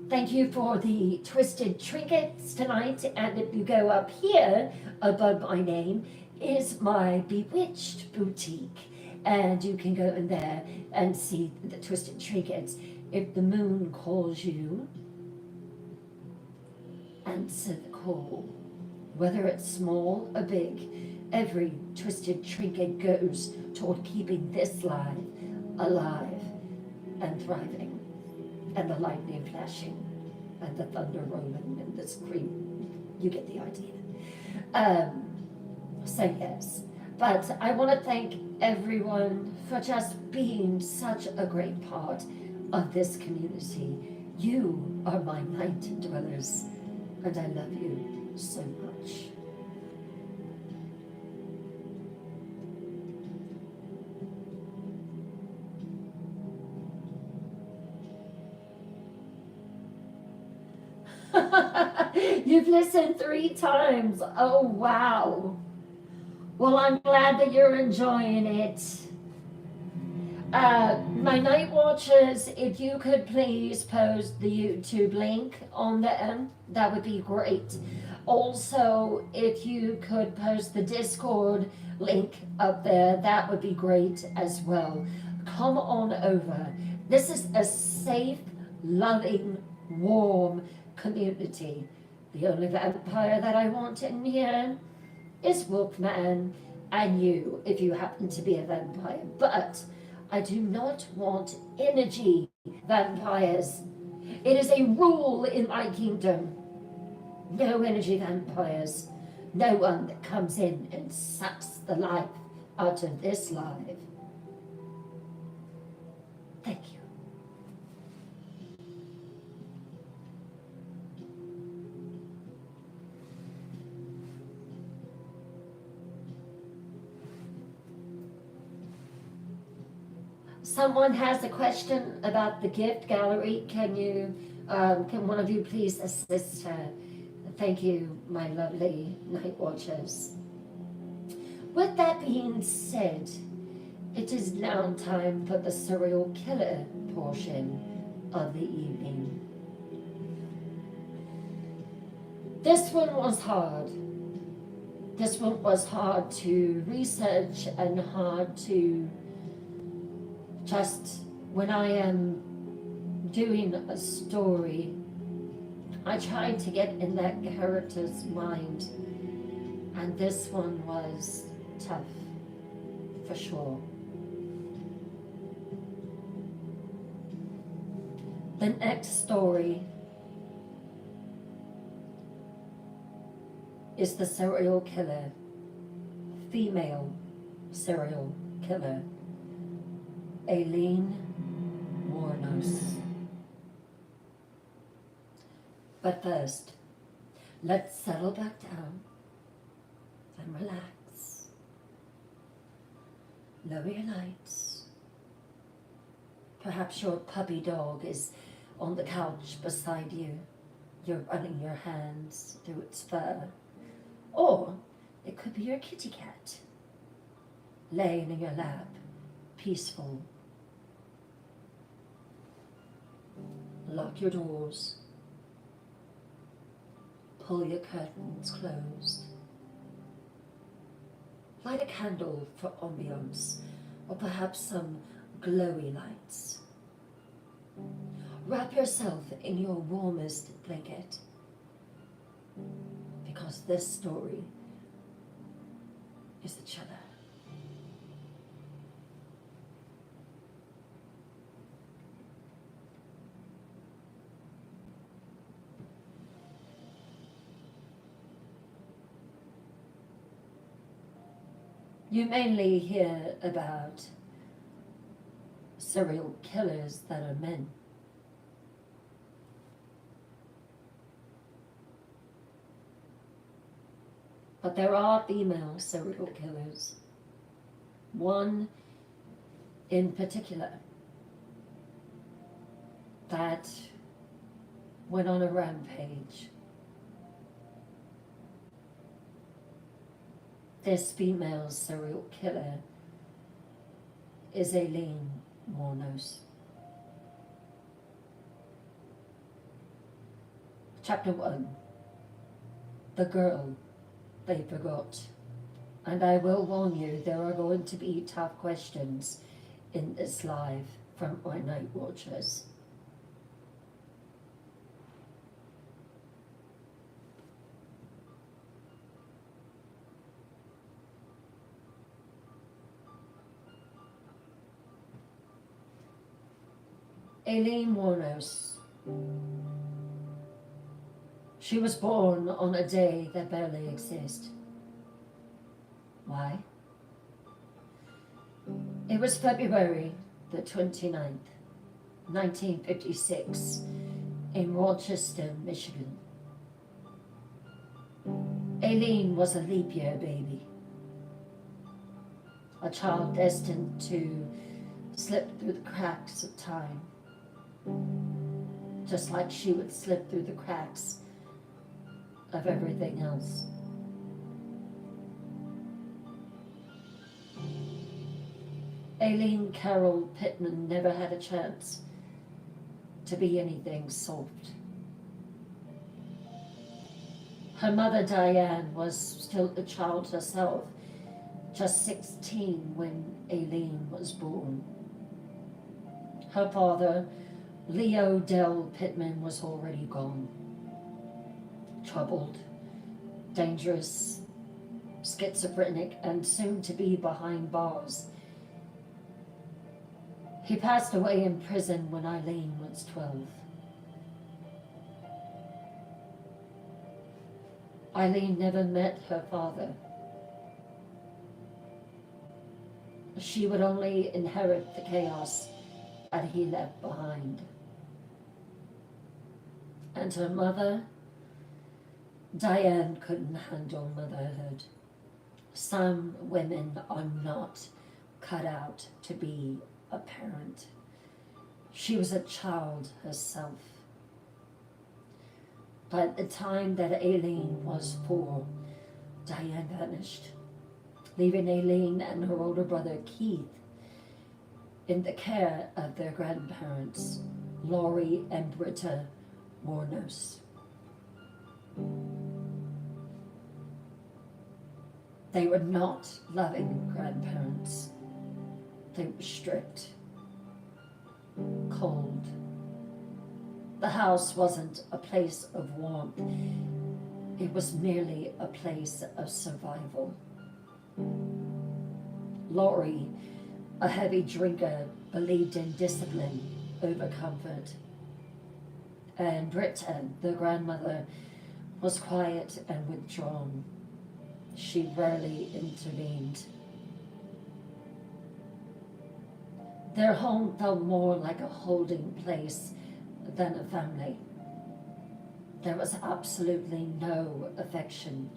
Thank you for the twisted trinkets tonight. And if you go up here above my name is my Bewitched boutique. And you can go in there and see the twisted trinkets. If the moon calls you, answer the call. Whether it's small or big, every twisted trinket goes toward keeping this life alive and thriving, and the lightning flashing, and the thunder rolling, and the scream. You get the idea. So yes, but I want to thank everyone for just being such a great part of this community. You are my Night Dwellers, and I love you so much. You've listened 3 times. Oh, wow. Well, I'm glad that you're enjoying it. My Night Watchers, if you could please post the YouTube link on there, that would be great. Also, if you could post the Discord link up there, that would be great as well. Come on over. This is a safe, loving, warm community. The only vampire that I want in here is Wolfman and you, if you happen to be a vampire. But I do not want energy vampires. It is a rule in my kingdom. No energy vampires. No one that comes in and sucks the life out of this life. Thank you. Someone has a question about the gift gallery. Can one of you please assist her? Thank you, my lovely Night Watchers. With that being said, it is now time for the serial killer portion of the evening. This one was hard. This one was hard to research and hard to just, when I am doing a story, I try to get in that character's mind, and this one was tough, for sure. The next story is the serial killer, female serial killer, Aileen Wuornos. But first, let's settle back down and relax. Lower your lights. Perhaps your puppy dog is on the couch beside you. You're running your hands through its fur. Or it could be your kitty cat, laying in your lap, peaceful. Lock your doors. Pull your curtains closed. Light a candle for ambiance, or perhaps some glowy lights. Wrap yourself in your warmest blanket, because this story is a chiller. You mainly hear about serial killers that are men. But there are female serial killers. One in particular that went on a rampage. This female serial killer is Aileen Wuornos. Chapter 1. The girl they forgot. And I will warn you, there are going to be tough questions in this live from my night watchers. Aileen Wuornos. She was born on a day that barely exists. Why? It was February the 29th, 1956, in Rochester, Michigan. Aileen was a leap year baby, a child destined to slip through the cracks of time, just like she would slip through the cracks of everything else. Aileen Carol Pittman never had a chance to be anything soft. Her mother Diane was still a child herself, just 16 when Aileen was born. Her father, Leo Dell Pittman, was already gone. Troubled, dangerous, schizophrenic, and soon to be behind bars. He passed away in prison when Aileen was 12. Aileen never met her father. She would only inherit the chaos that he left behind. And her mother, Diane, couldn't handle motherhood. Some women are not cut out to be a parent. She was a child herself. By the time that Aileen was 4, Diane vanished, leaving Aileen and her older brother Keith in the care of their grandparents, Laurie and Britta Wuornos. They were not loving grandparents. They were strict, cold. The house wasn't a place of warmth. It was merely a place of survival. Laurie, a heavy drinker, believed in discipline over comfort. And Britta, the grandmother, was quiet and withdrawn. She rarely intervened. Their home felt more like a holding place than a family. There was absolutely no affection,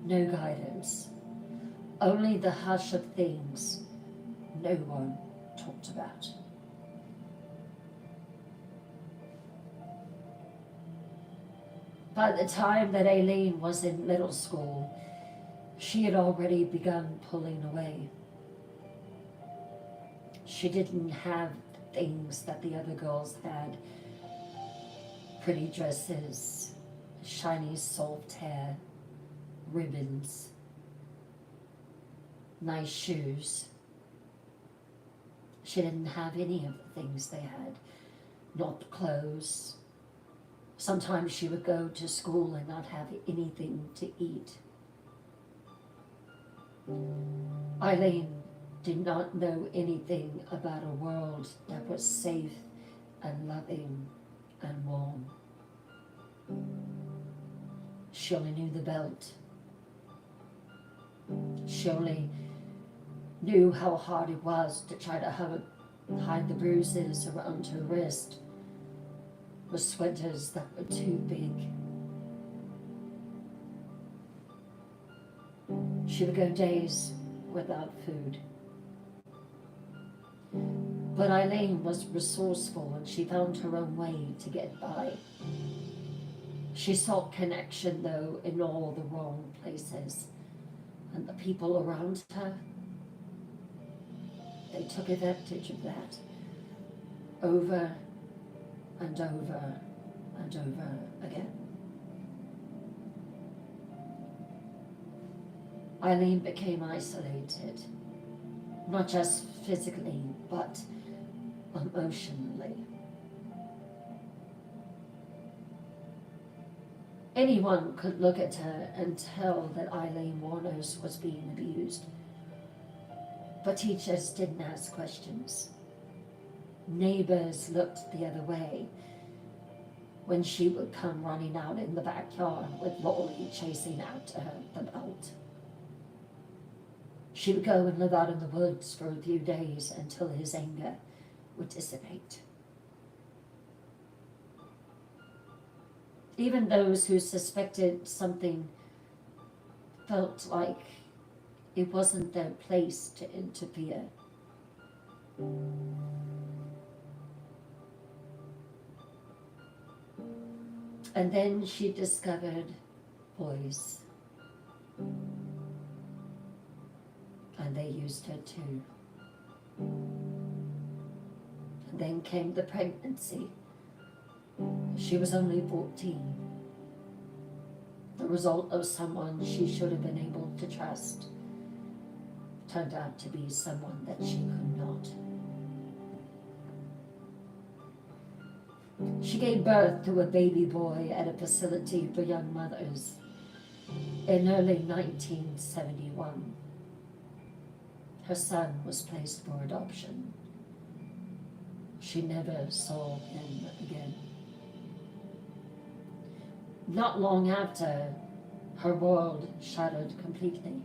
no guidance, only the hush of things no one talked about. By the time that Aileen was in middle school, she had already begun pulling away. She didn't have things that the other girls had. Pretty dresses, shiny soft hair, ribbons, nice shoes. She didn't have any of the things they had, not clothes. Sometimes she would go to school and not have anything to eat. Aileen did not know anything about a world that was safe and loving and warm. She only knew the belt. She only knew how hard it was to try to hide the bruises around her wrist with sweaters that were too big. She would go days without food. But Eileen was resourceful and she found her own way to get by. She sought connection, though, in all the wrong places. And the people around her, they took advantage of that over and over and over again. Eileen became isolated, not just physically, but emotionally. Anyone could look at her and tell that Eileen Warners was being abused. But teachers didn't ask questions. Neighbors looked the other way when she would come running out in the backyard with Lolly chasing after her the belt. She would go and live out in the woods for a few days until his anger would dissipate. Even those who suspected something felt like it wasn't their place to interfere. And then she discovered boys. And they used her too. And then came the pregnancy. She was only 14. The result of someone she should have been able to trust turned out to be someone that she could not. She gave birth to a baby boy at a facility for young mothers in early 1971. Her son was placed for adoption. She never saw him again. Not long after, her world shattered completely.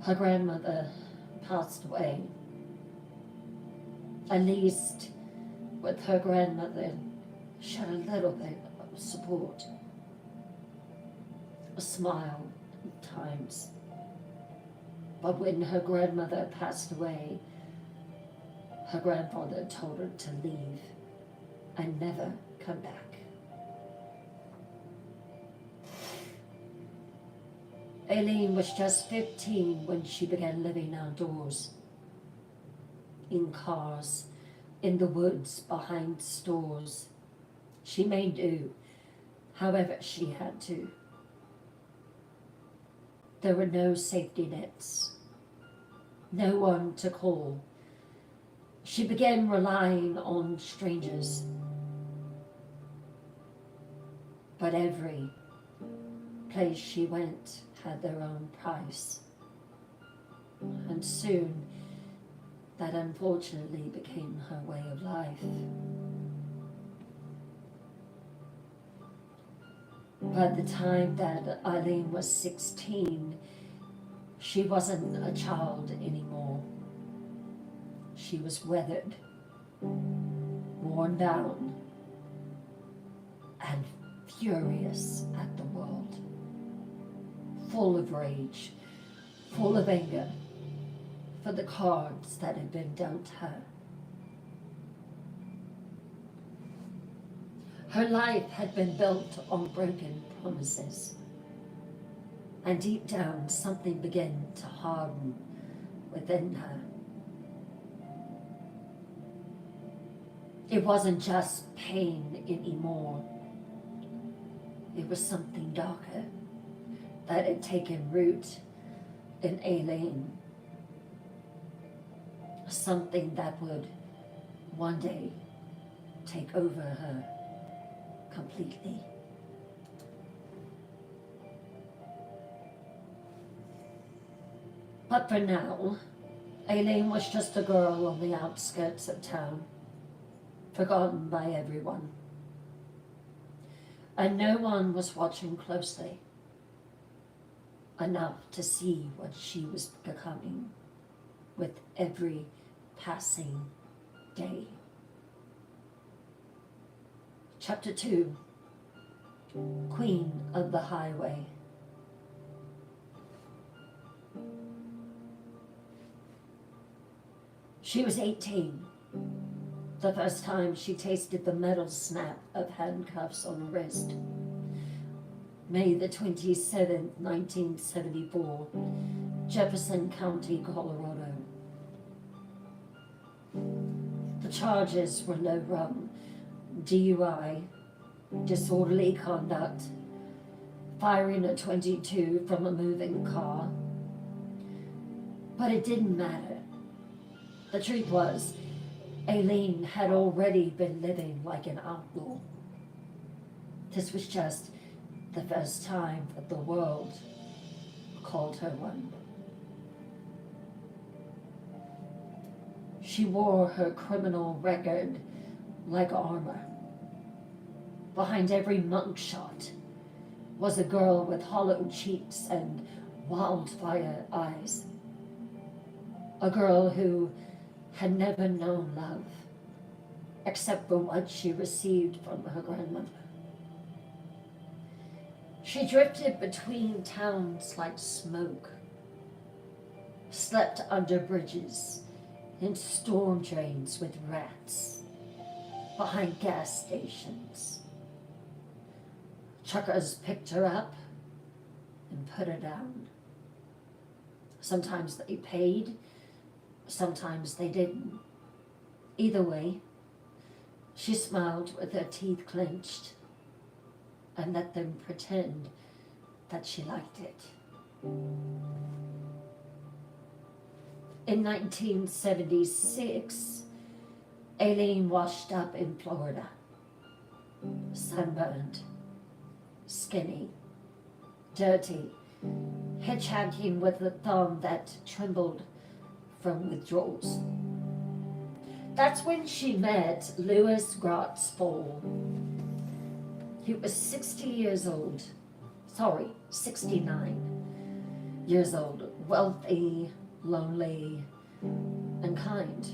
Her grandmother passed away. At least with her grandmother, she had a little bit of support. A smile at times. But when her grandmother passed away, her grandfather told her to leave and never come back. Eileen was just 15 when she began living outdoors, in cars, in the woods, behind stores. She made do, however she had to. There were no safety nets, no one to call. She began relying on strangers. But every place she went had their own price. And soon, that unfortunately became her way of life. By the time that Eileen was 16, she wasn't a child anymore. She was weathered, worn down, and furious at the world. Full of rage, full of anger for the cards that had been dealt her. Her life had been built on broken promises, and deep down something began to harden within her. It wasn't just pain anymore. It was something darker that had taken root in Eileen. Something that would one day take over her completely. But for now, Eileen was just a girl on the outskirts of town, forgotten by everyone. And no one was watching closely. enough to see what she was becoming with every passing day. Chapter 2, Queen of the Highway. She was 18, the first time she tasted the metal snap of handcuffs on her wrist. May the 27th, 1974, Jefferson County, Colorado. The charges were low run, DUI, disorderly conduct, firing a .22 from a moving car. But it didn't matter. The truth was, Aileen had already been living like an outlaw. This was just the first time that the world called her one. She wore her criminal record like armor. Behind every mugshot was a girl with hollow cheeks and wildfire eyes. A girl who had never known love, except for what she received from her grandmother. She drifted between towns like smoke, slept under bridges, in storm drains with rats, behind gas stations. Truckers picked her up and put her down. Sometimes they paid, sometimes they didn't. Either way, she smiled with her teeth clenched and let them pretend that she liked it. In 1976, Aileen washed up in Florida, sunburned, skinny, dirty, hitchhiking with a thumb that trembled from withdrawals. That's when she met Louis Gratz Paul. He was 69 years old, wealthy, lonely, and kind.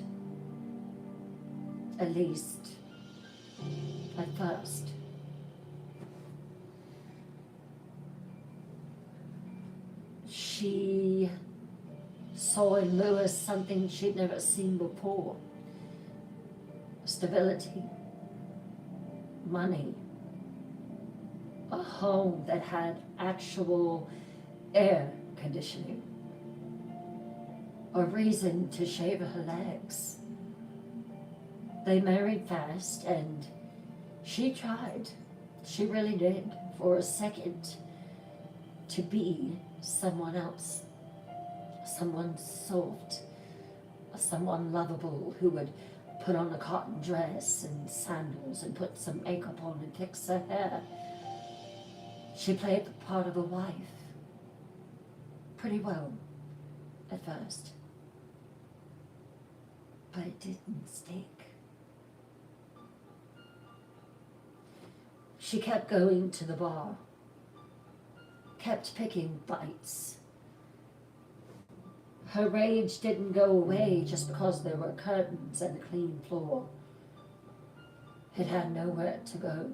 At least, at first. She saw in Louis something she'd never seen before. Stability, money, a home that had actual air conditioning, a reason to shave her legs. They married fast, and she tried, she really did, for a second, to be someone else, someone soft, someone lovable who would put on a cotton dress and sandals and put some makeup on and fix her hair. She played the part of a wife pretty well at first, but it didn't stick. She kept going to the bar, kept picking fights. Her rage didn't go away just because there were curtains and a clean floor. It had nowhere to go.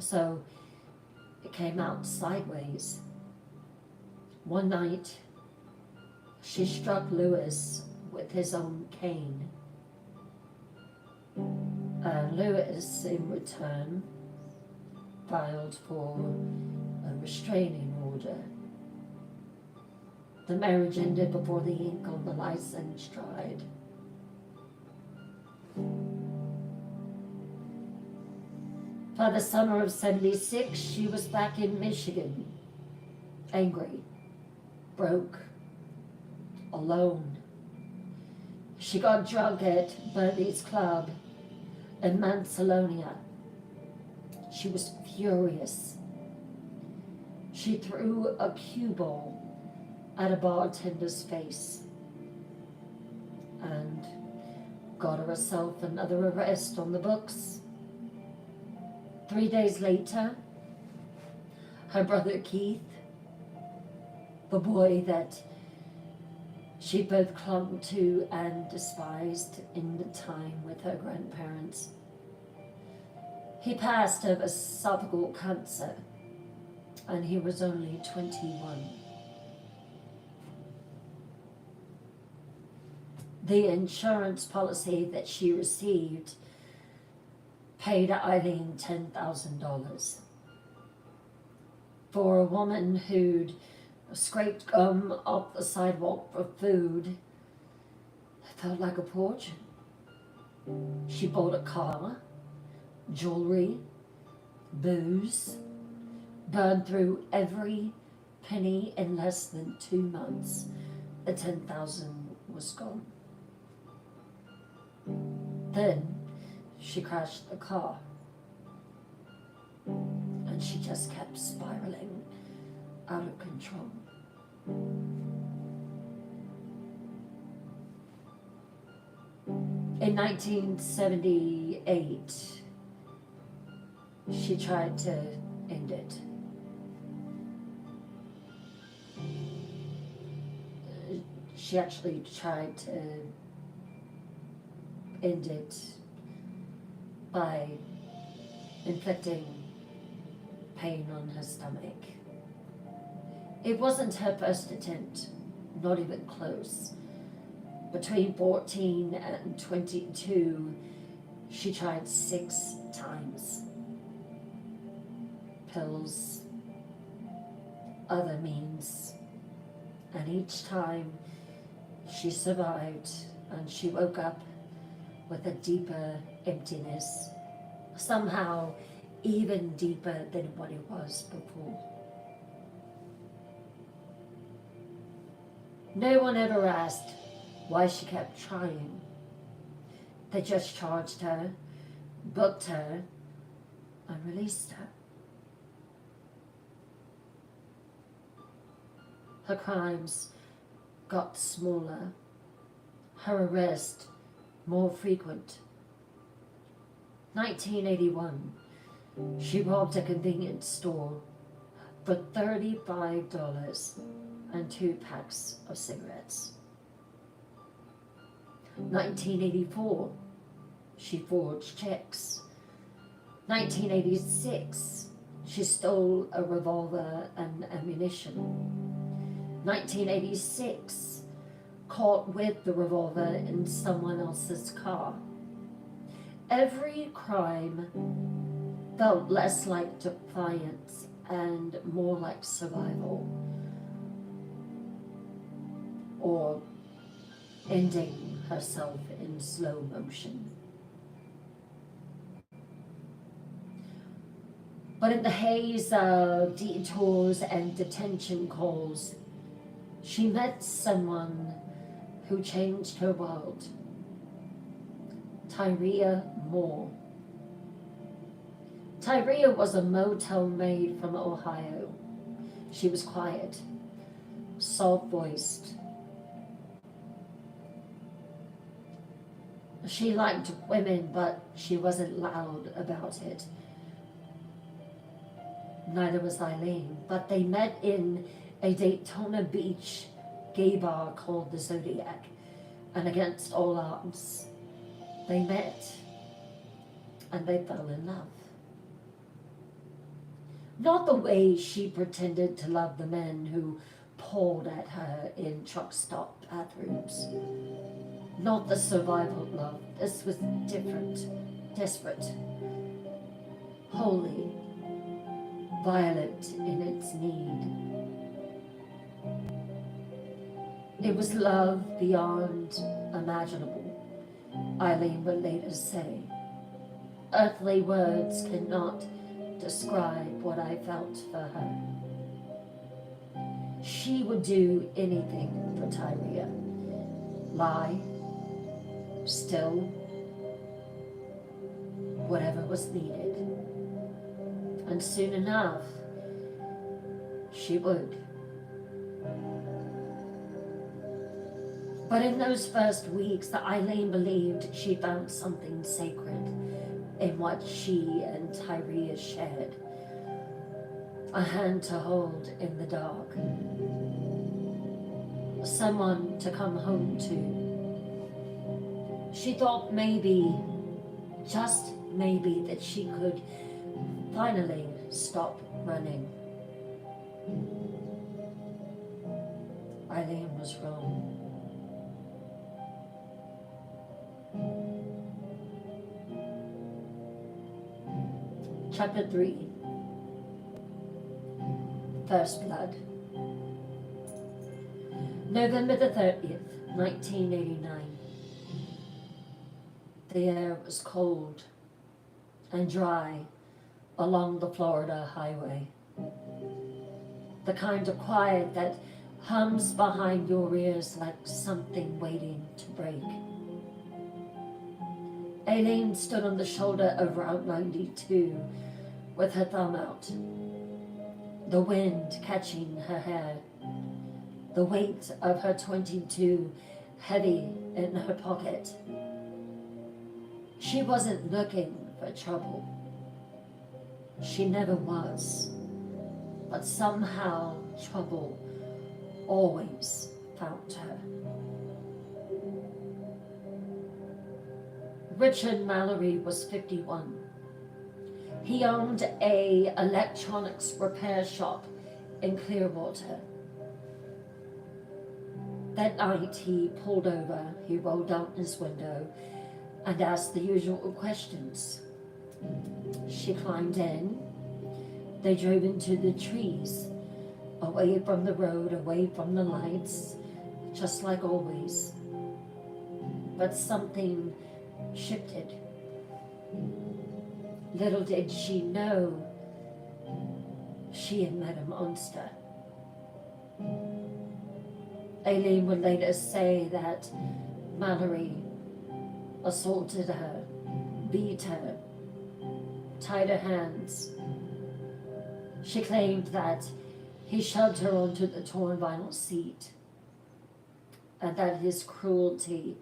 So it came out sideways. One night, she struck Louis with his own cane. Louis, in return, filed for a restraining order. The marriage ended before the ink on the license dried. By the summer of '76, she was back in Michigan, angry, broke, alone. She got drunk at Bernie's Club in Manzalonia. She was furious. She threw a cue ball at a bartender's face and got herself another arrest on the books. 3 days later, her brother Keith the boy that she both clung to and despised in the time with her grandparents. He passed of esophageal cancer, and he was only 21. The insurance policy that she received paid Eileen $10,000 for a woman who'd scraped gum off the sidewalk for food. It felt like a fortune. She bought a car, jewelry, booze, burned through every penny in less than 2 months. The $10,000 was gone. Then she crashed the car, and she just kept spiraling out of control. In 1978, she tried to end it. She actually tried to end it by inflicting pain on her stomach. It wasn't her first attempt, not even close. Between 14 and 22, she tried 6 times. Pills, other means, and each time she survived, and she woke up with a deeper emptiness, somehow even deeper than what it was before. No one ever asked why she kept trying. They just charged her, booked her, and released her. Her crimes got smaller, her arrest more frequent. 1981, she robbed a convenience store for $35 and 2 packs of cigarettes. 1984, she forged checks. 1986, she stole a revolver and ammunition. 1986, caught with the revolver in someone else's car. Every crime felt less like defiance and more like survival, or ending herself in slow motion. But in the haze of detours and detention calls, she met someone who changed her world. Tyria Moore. Tyria was a motel maid from Ohio. She was quiet, soft-voiced. She liked women, but she wasn't loud about it. Neither was Eileen, but they met in a Daytona Beach gay bar called the Zodiac, and against all odds, they met and they fell in love. Not the way she pretended to love the men who pulled at her in truck stop bathrooms. Not the survival love. This was different, desperate, holy, violent in its need. It was love beyond imaginable, Eileen would later say. Earthly words cannot describe what I felt for her. She would do anything for Tyria. Lie, steal, whatever was needed. And soon enough, she would. But in those first weeks, that Eileen believed she found something sacred in what she and Tyria shared. A hand to hold in the dark. someone to come home to. She thought maybe, just maybe, that she could finally stop running. Eileen was wrong. Chapter 3. First Blood. November the 30th, 1989. The air was cold and dry along the Florida highway. The kind of quiet that hums behind your ears like something waiting to break. Eileen stood on the shoulder of Route 92 with her thumb out, the wind catching her hair, the weight of her .22 heavy in her pocket. She wasn't looking for trouble. She never was. But somehow trouble always found her. Richard Mallory was 51. He owned an electronics repair shop in Clearwater. That night he pulled over, he rolled down his window and asked the usual questions. She climbed in. They drove into the trees, away from the road, away from the lights, just like always. But something shifted. Little did she know, she had met a monster. Eileen would later say that Mallory assaulted her, beat her, tied her hands. She claimed that he shoved her onto the torn vinyl seat and that his cruelty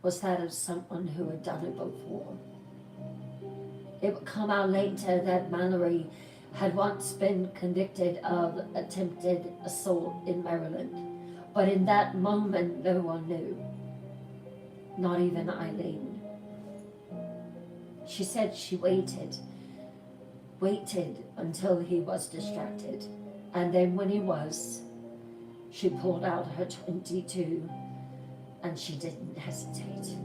was that of someone who had done it before. It would come out later that Mallory had once been convicted of attempted assault in Maryland, but in that moment no one knew, not even Eileen. She said she waited until he was distracted, and then when he was, she pulled out her .22 and she didn't hesitate.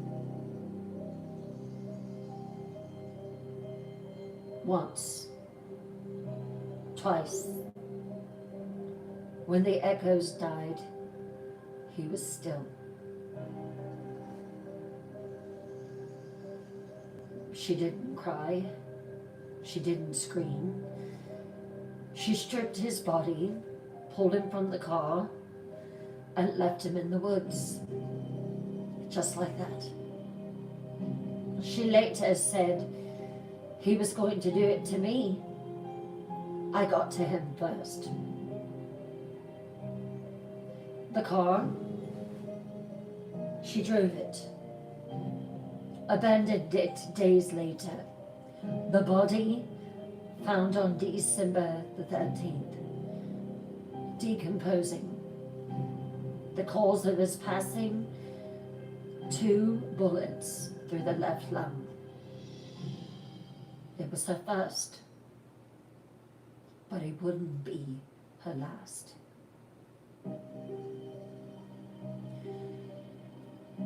Once, twice. When the echoes died, he was still. She didn't cry. She didn't scream. She stripped his body, pulled him from the car, and left him in the woods. Just like that. She later said, he was going to do it to me. I got to him first. The car, she drove it, abandoned it days later. The body found on December the 13th, decomposing. The cause of his passing, 2 bullets through the left lung. It was her first, but it wouldn't be her last.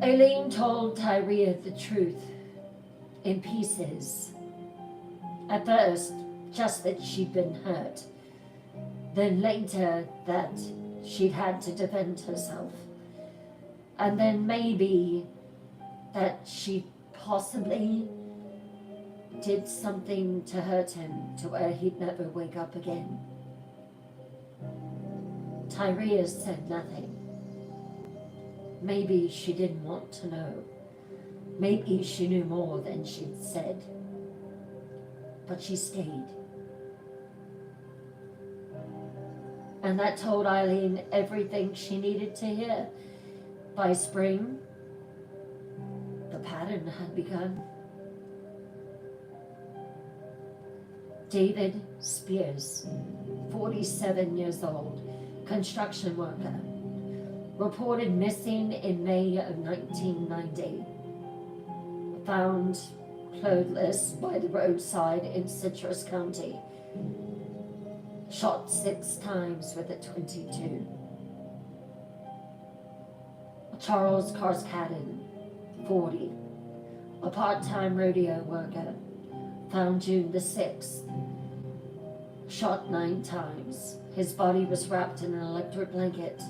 Eileen told Tyria the truth in pieces. At first, just that she'd been hurt. Then later that she'd had to defend herself. And then maybe that she possibly did something to hurt him to where he'd never wake up again. Tyria said nothing. Maybe she didn't want to know. Maybe she knew more than she'd said. But she stayed. And that told Eileen everything she needed to hear. By spring, the pattern had begun. David Spears, 47 years old, construction worker, reported missing in May of 1990. Found clothless by the roadside in Citrus County. Shot 6 times with a .22. Charles Carskadden, 40, a part-time rodeo worker, found June the 6th, shot 9 times. His body was wrapped in an electric blanket,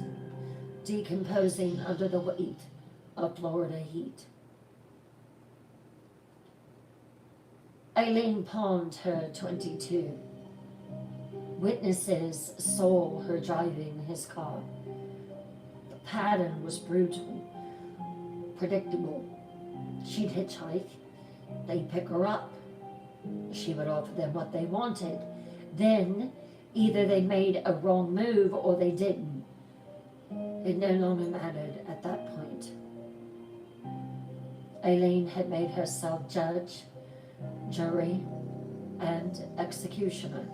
decomposing under the weight of Florida heat. Aileen pawned her .22. Witnesses saw her driving his car. The pattern was brutal, predictable. She'd hitchhike, they'd pick her up. She would offer them what they wanted. Then, either they made a wrong move or they didn't. It no longer mattered at that point. Aileen had made herself judge, jury, and executioner,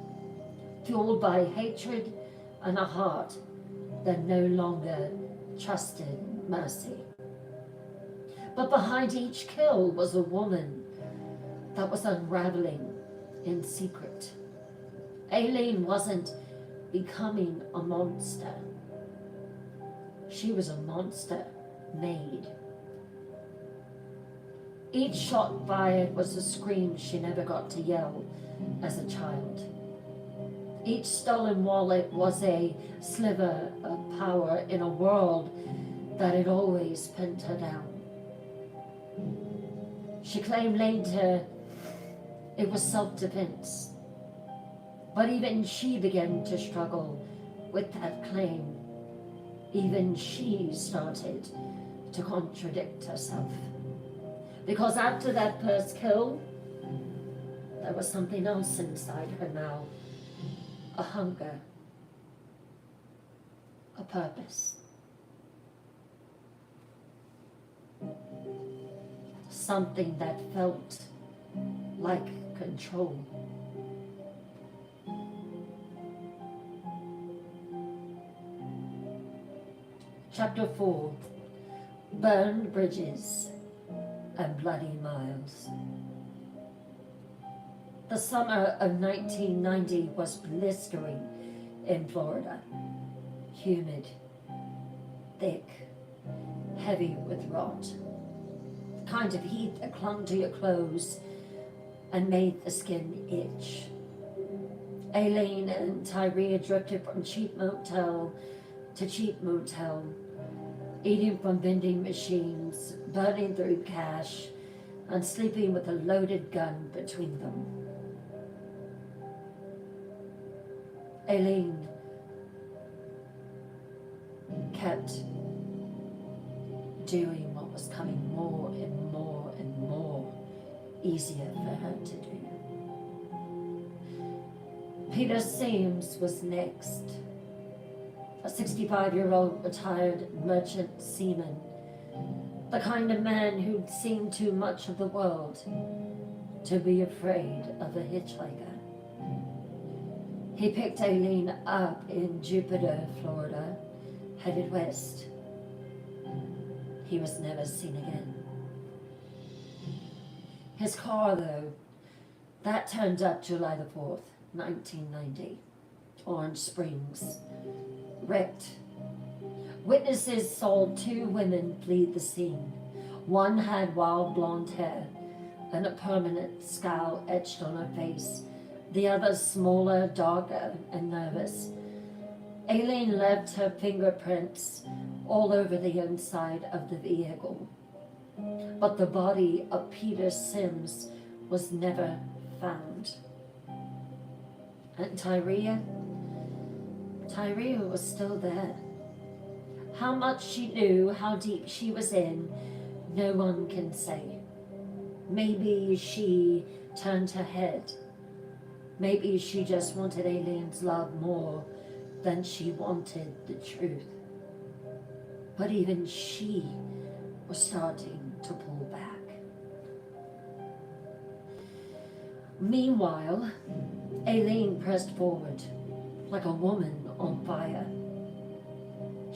fueled by hatred and a heart that no longer trusted mercy. But behind each kill was a woman that was unraveling in secret. Aileen wasn't becoming a monster. She was a monster made. Each shot fired was a scream she never got to yell as a child. Each stolen wallet was a sliver of power in a world that had always pinned her down. She claimed later it was self-defense. But even she began to struggle with that claim. Even she started to contradict herself. Because after that first kill, there was something else inside her now. A hunger, a purpose. Something that felt like control. Chapter 4, Burned Bridges and Bloody Miles. The summer of 1990 was blistering in Florida. Humid, thick, heavy with rot. The kind of heat that clung to your clothes and made the skin itch. Aileen and Tyria drifted from cheap motel to cheap motel, eating from vending machines, burning through cash, and sleeping with a loaded gun between them. Aileen kept doing what was coming more and more and more easier for her to do. Peter Sims was next. A 65-year-old retired merchant seaman, the kind of man who'd seen too much of the world to be afraid of a hitchhiker. He picked Aileen up in Jupiter, Florida, headed west. He was never seen again. His car, though, that turned up July the 4th, 1990, Orange Springs. Wrecked. Witnesses saw 2 women flee the scene. One had wild blonde hair and a permanent scowl etched on her face. The other smaller, darker, and nervous. Aileen left her fingerprints all over the inside of the vehicle. But the body of Peter Sims was never found. And Tyria was still there. How much she knew, how deep she was in, no one can say. Maybe she turned her head. Maybe she just wanted Aileen's love more than she wanted the truth. But even she was starting to pull back. Meanwhile, Aileen pressed forward like a woman on fire.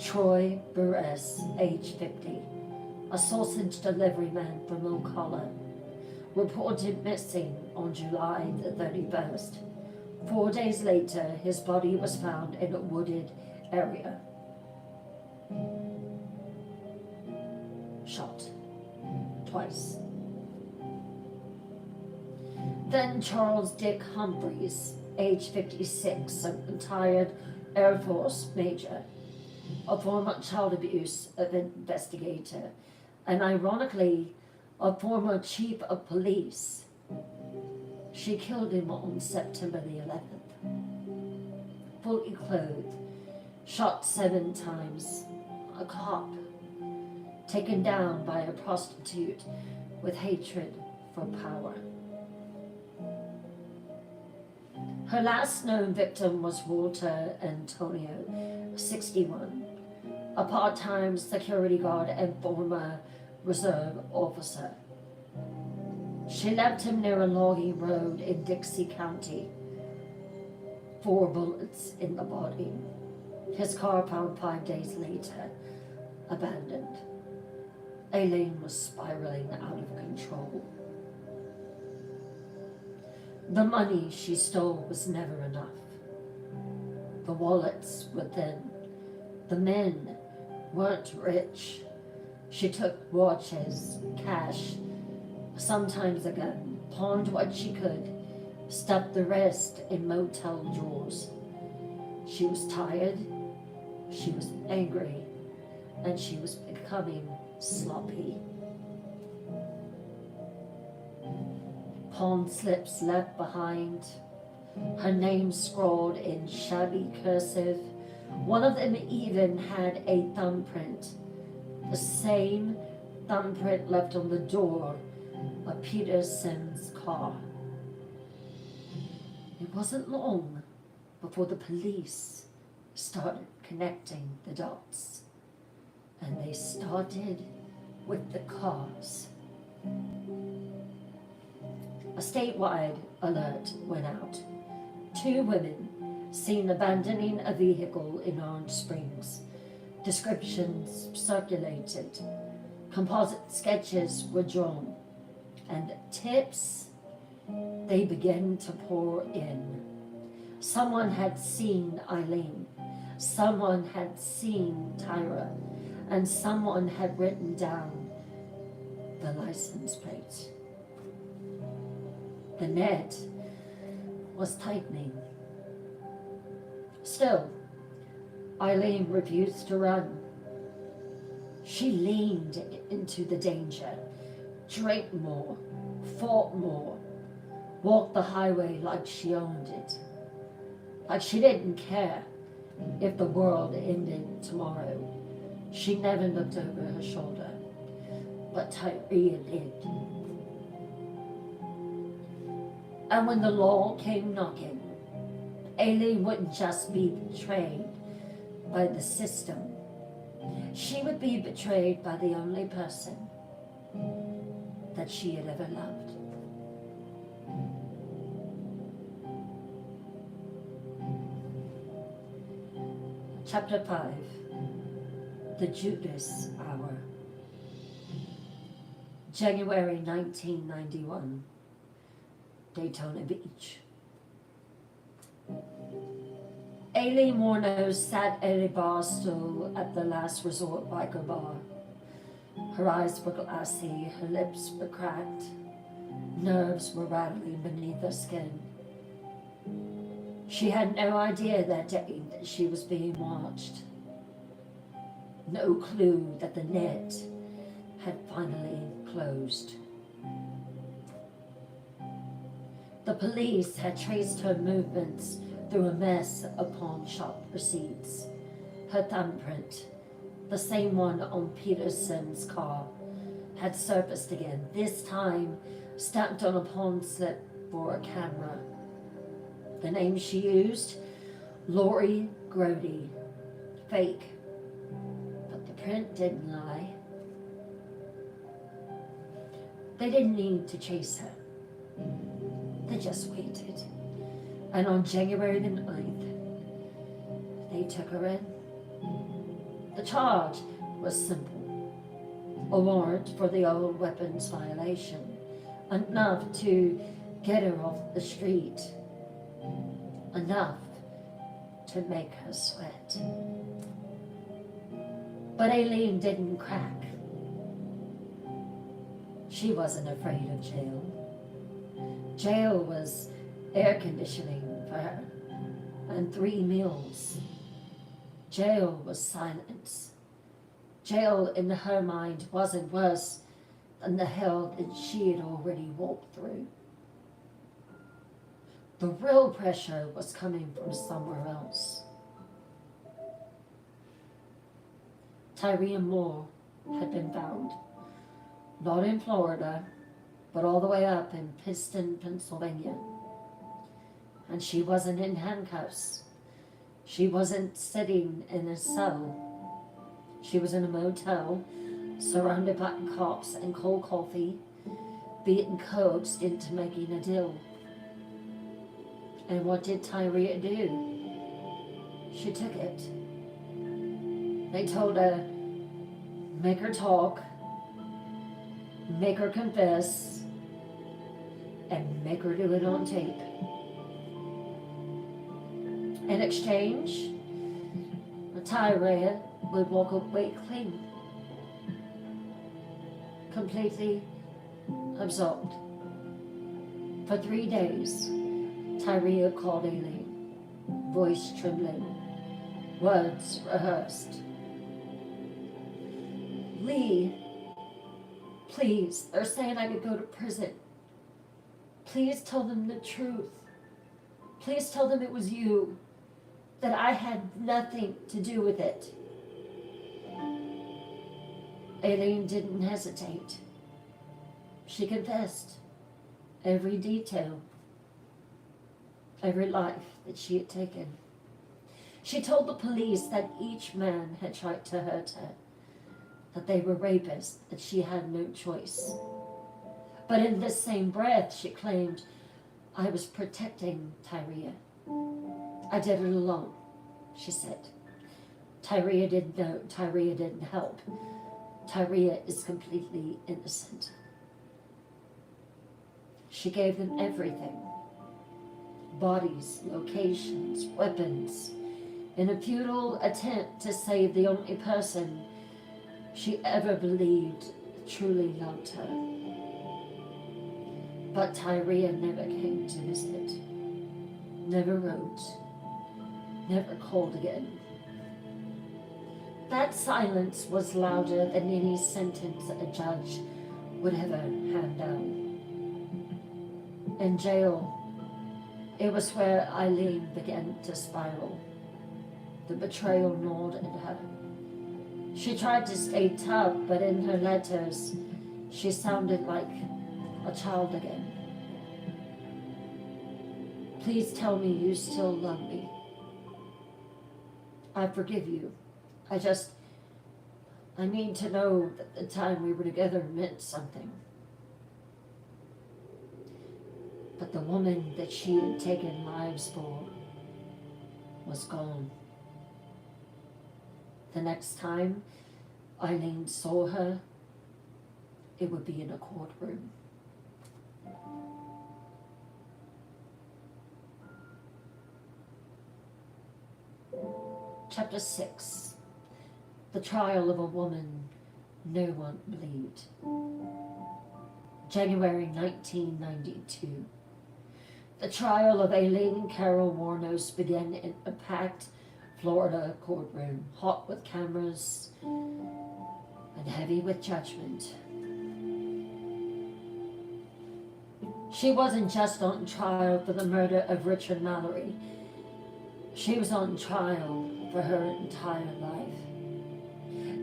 Troy Burress, age 50, a sausage delivery man from Ocala, reported missing on July the 31st. 4 days later, his body was found in a wooded area. Shot twice. Then Charles Dick Humphreys, age 56, a retired Air Force major, a former child abuse investigator, and ironically, a former chief of police. She killed him on September the 11th. Fully clothed, shot 7 times, a cop, taken down by a prostitute with hatred for power. Her last known victim was Walter Antonio, 61, a part-time security guard and former reserve officer. She left him near a logging road in Dixie County. 4 bullets in the body. His car found 5 days later, abandoned. Aileen was spiraling out of control. The money she stole was never enough. The wallets were thin. The men weren't rich. She took watches, cash, sometimes a gun, pawned what she could, stuffed the rest in motel drawers. She was tired, she was angry, and she was becoming sloppy. Pawn slips left behind, her name scrawled in shabby cursive. One of them even had a thumbprint, the same thumbprint left on the door of Peter Sims' car. It wasn't long before the police started connecting the dots, and they started with the cars. A statewide alert went out. 2 women seen abandoning a vehicle in Orange Springs. Descriptions circulated. Composite sketches were drawn. And tips, they began to pour in. Someone had seen Aileen. Someone had seen Tyra. And someone had written down the license plate. The net was tightening. Still, Aileen refused to run. She leaned into the danger, drank more, fought more, walked the highway like she owned it, like she didn't care if the world ended tomorrow. She never looked over her shoulder, but Tyria did. And when the law came knocking, Aileen wouldn't just be betrayed by the system. She would be betrayed by the only person that she had ever loved. Chapter 5, The Judas Hour. January 1991. Daytona Beach. Aileen Wuornos sat at a bar stool at the Last Resort Biker Bar. Her eyes were glassy, her lips were cracked, nerves were rattling beneath her skin. She had no idea that day that she was being watched. No clue that the net had finally closed. The police had traced her movements through a mess of pawn shop receipts. Her thumbprint, the same one on Peterson's car, had surfaced again, this time stamped on a pawn slip for a camera. The name she used, Lori Grody, fake, but the print didn't lie. They didn't need to chase her. They just waited. And on January the 9th, they took her in. charge was simple. A warrant for the old weapons violation, enough to get her off the street, enough to make her sweat. But Aileen didn't crack. She wasn't afraid of jail. Jail was air conditioning for her and 3 meals. Jail was silence. Jail in her mind wasn't worse than the hell that she had already walked through. The real pressure was coming from somewhere else. Tyria Moore had been found, not in Florida, but all the way up in Piston, Pennsylvania. And she wasn't in handcuffs. She wasn't sitting in a cell. She was in a motel, surrounded by cops and cold coffee, being coaxed into making a deal. And what did Tyria do? She took it. They told her, make her talk, make her confess, and make her do it on tape. In exchange, Tyria would walk away clean, completely absolved. For 3 days, Tyria called Aileen, voice trembling, words rehearsed. Lee, please, they're saying I could go to prison. Please tell them the truth. Please tell them it was you, that I had nothing to do with it. Aileen didn't hesitate. She confessed every detail, every life that she had taken. She told the police that each man had tried to hurt her, that they were rapists, that she had no choice. But in the same breath, she claimed, I was protecting Tyria. I did it alone, she said. Tyria didn't know, Tyria didn't help. Tyria is completely innocent. She gave them everything. Bodies, locations, weapons, in a futile attempt to save the only person she ever believed truly loved her. But Tyria never came to visit, never wrote, never called again. That silence was louder than any sentence a judge would ever hand down. In jail, it was where Aileen began to spiral. The betrayal gnawed at her. She tried to stay tough, but in her letters, she sounded like a child again. Please tell me you still love me. I forgive you. I need to know that the time we were together meant something. But the woman that she had taken lives for was gone. The next time Aileen saw her, it would be in a courtroom. Chapter 6. The trial of a woman no one believed. January 1992. The trial of Aileen Carol Wuornos began in a packed Florida courtroom, hot with cameras and heavy with judgment. She wasn't just on trial for the murder of Richard Mallory. She was on trial for her entire life.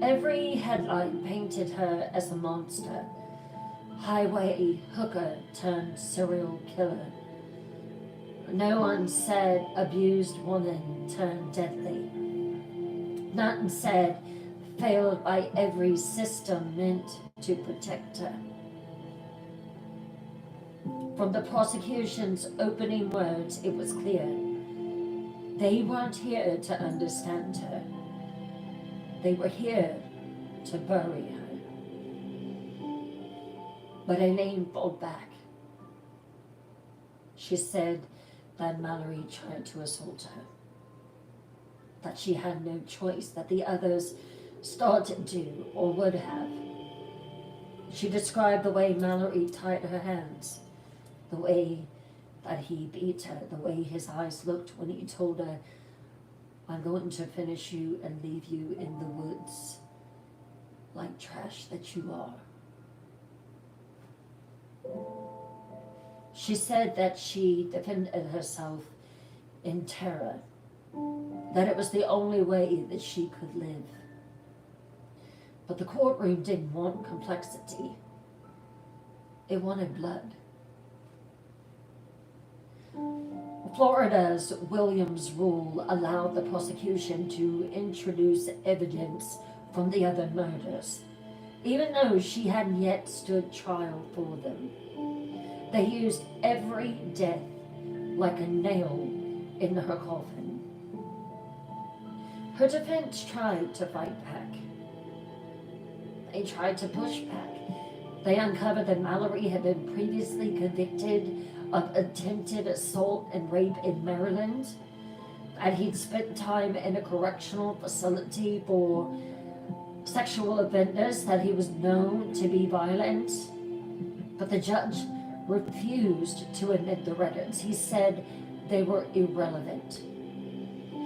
Every headline painted her as a monster, highway hooker turned serial killer. No one said abused woman turned deadly. None said failed by every system meant to protect her. From the prosecution's opening words, it was clear. They weren't here to understand her. They were here to bury her. But Elaine fought back. She said that Mallory tried to assault her, that she had no choice, that the others started to or would have. She described the way Mallory tied her hands, the way that he beat her, the way his eyes looked when he told her, "I'm going to finish you and leave you in the woods like trash that you are." She said that she defended herself in terror, that it was the only way that she could live. But the courtroom didn't want complexity. It wanted blood. Florida's Williams rule allowed the prosecution to introduce evidence from the other murders, even though she hadn't yet stood trial for them. They used every death like a nail in her coffin. Her defense tried to fight back. They tried to push back. They uncovered that Mallory had been previously convicted of attempted assault and rape in Maryland, and he'd spent time in a correctional facility for sexual offenders, that he was known to be violent. But the judge refused to admit the records. He said they were irrelevant.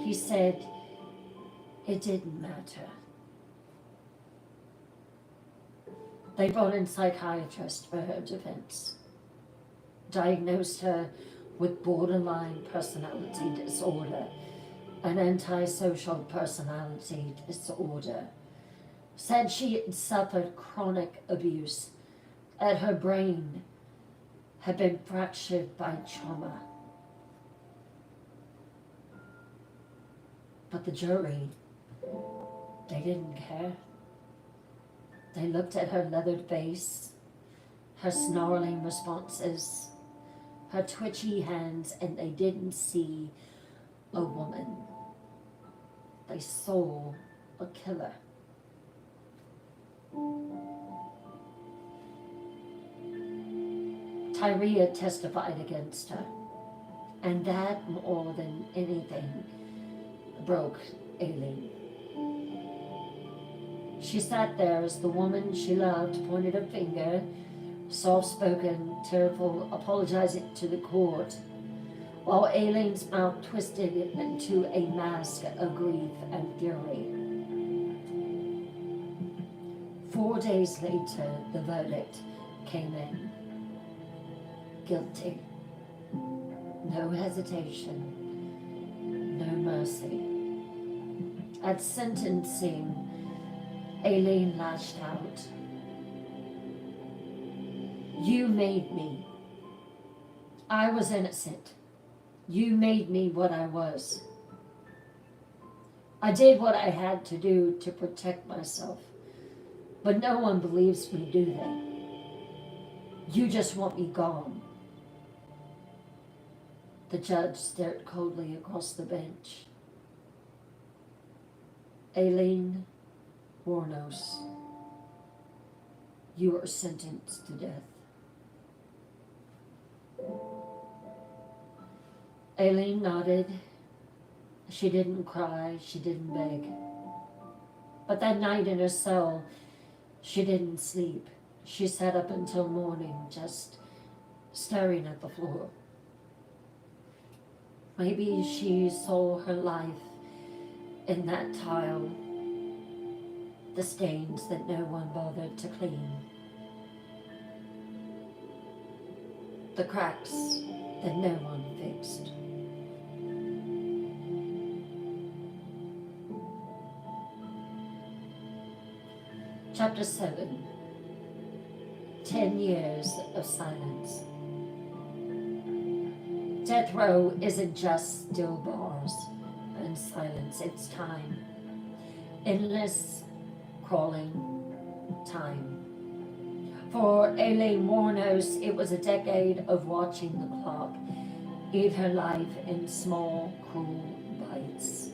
He said it didn't matter. They brought in psychiatrists for her defense, diagnosed her with borderline personality disorder, an antisocial personality disorder, said she had suffered chronic abuse, that her brain had been fractured by trauma. But the jury, they didn't care. They looked at her leathered face, her snarling responses, her twitchy hands, and they didn't see a woman. They saw a killer. Tyria testified against her, and that, more than anything, broke Aileen. She sat there as the woman she loved pointed a finger, soft-spoken, tearful, apologizing to the court, while Aileen's mouth twisted into a mask of grief and fury. 4 days later, the verdict came in. Guilty. No hesitation. No mercy. At sentencing, Aileen lashed out. "You made me. I was innocent. You made me what I was. I did what I had to do to protect myself. But no one believes me, do they? You just want me gone." The judge stared coldly across the bench. "Aileen Wuornos, you are sentenced to death." Aileen nodded. She didn't cry, she didn't beg. But that night in her cell, she didn't sleep. She sat up until morning, just staring at the floor. Maybe she saw her life in that tile, the stains that no one bothered to clean, the cracks that no one fixed. Chapter 7. 10 years of silence. Death row isn't just still bars and silence, it's time. Endless crawling time. For Aileen Wuornos, it was a decade of watching the clock eat her life in small, cruel bites.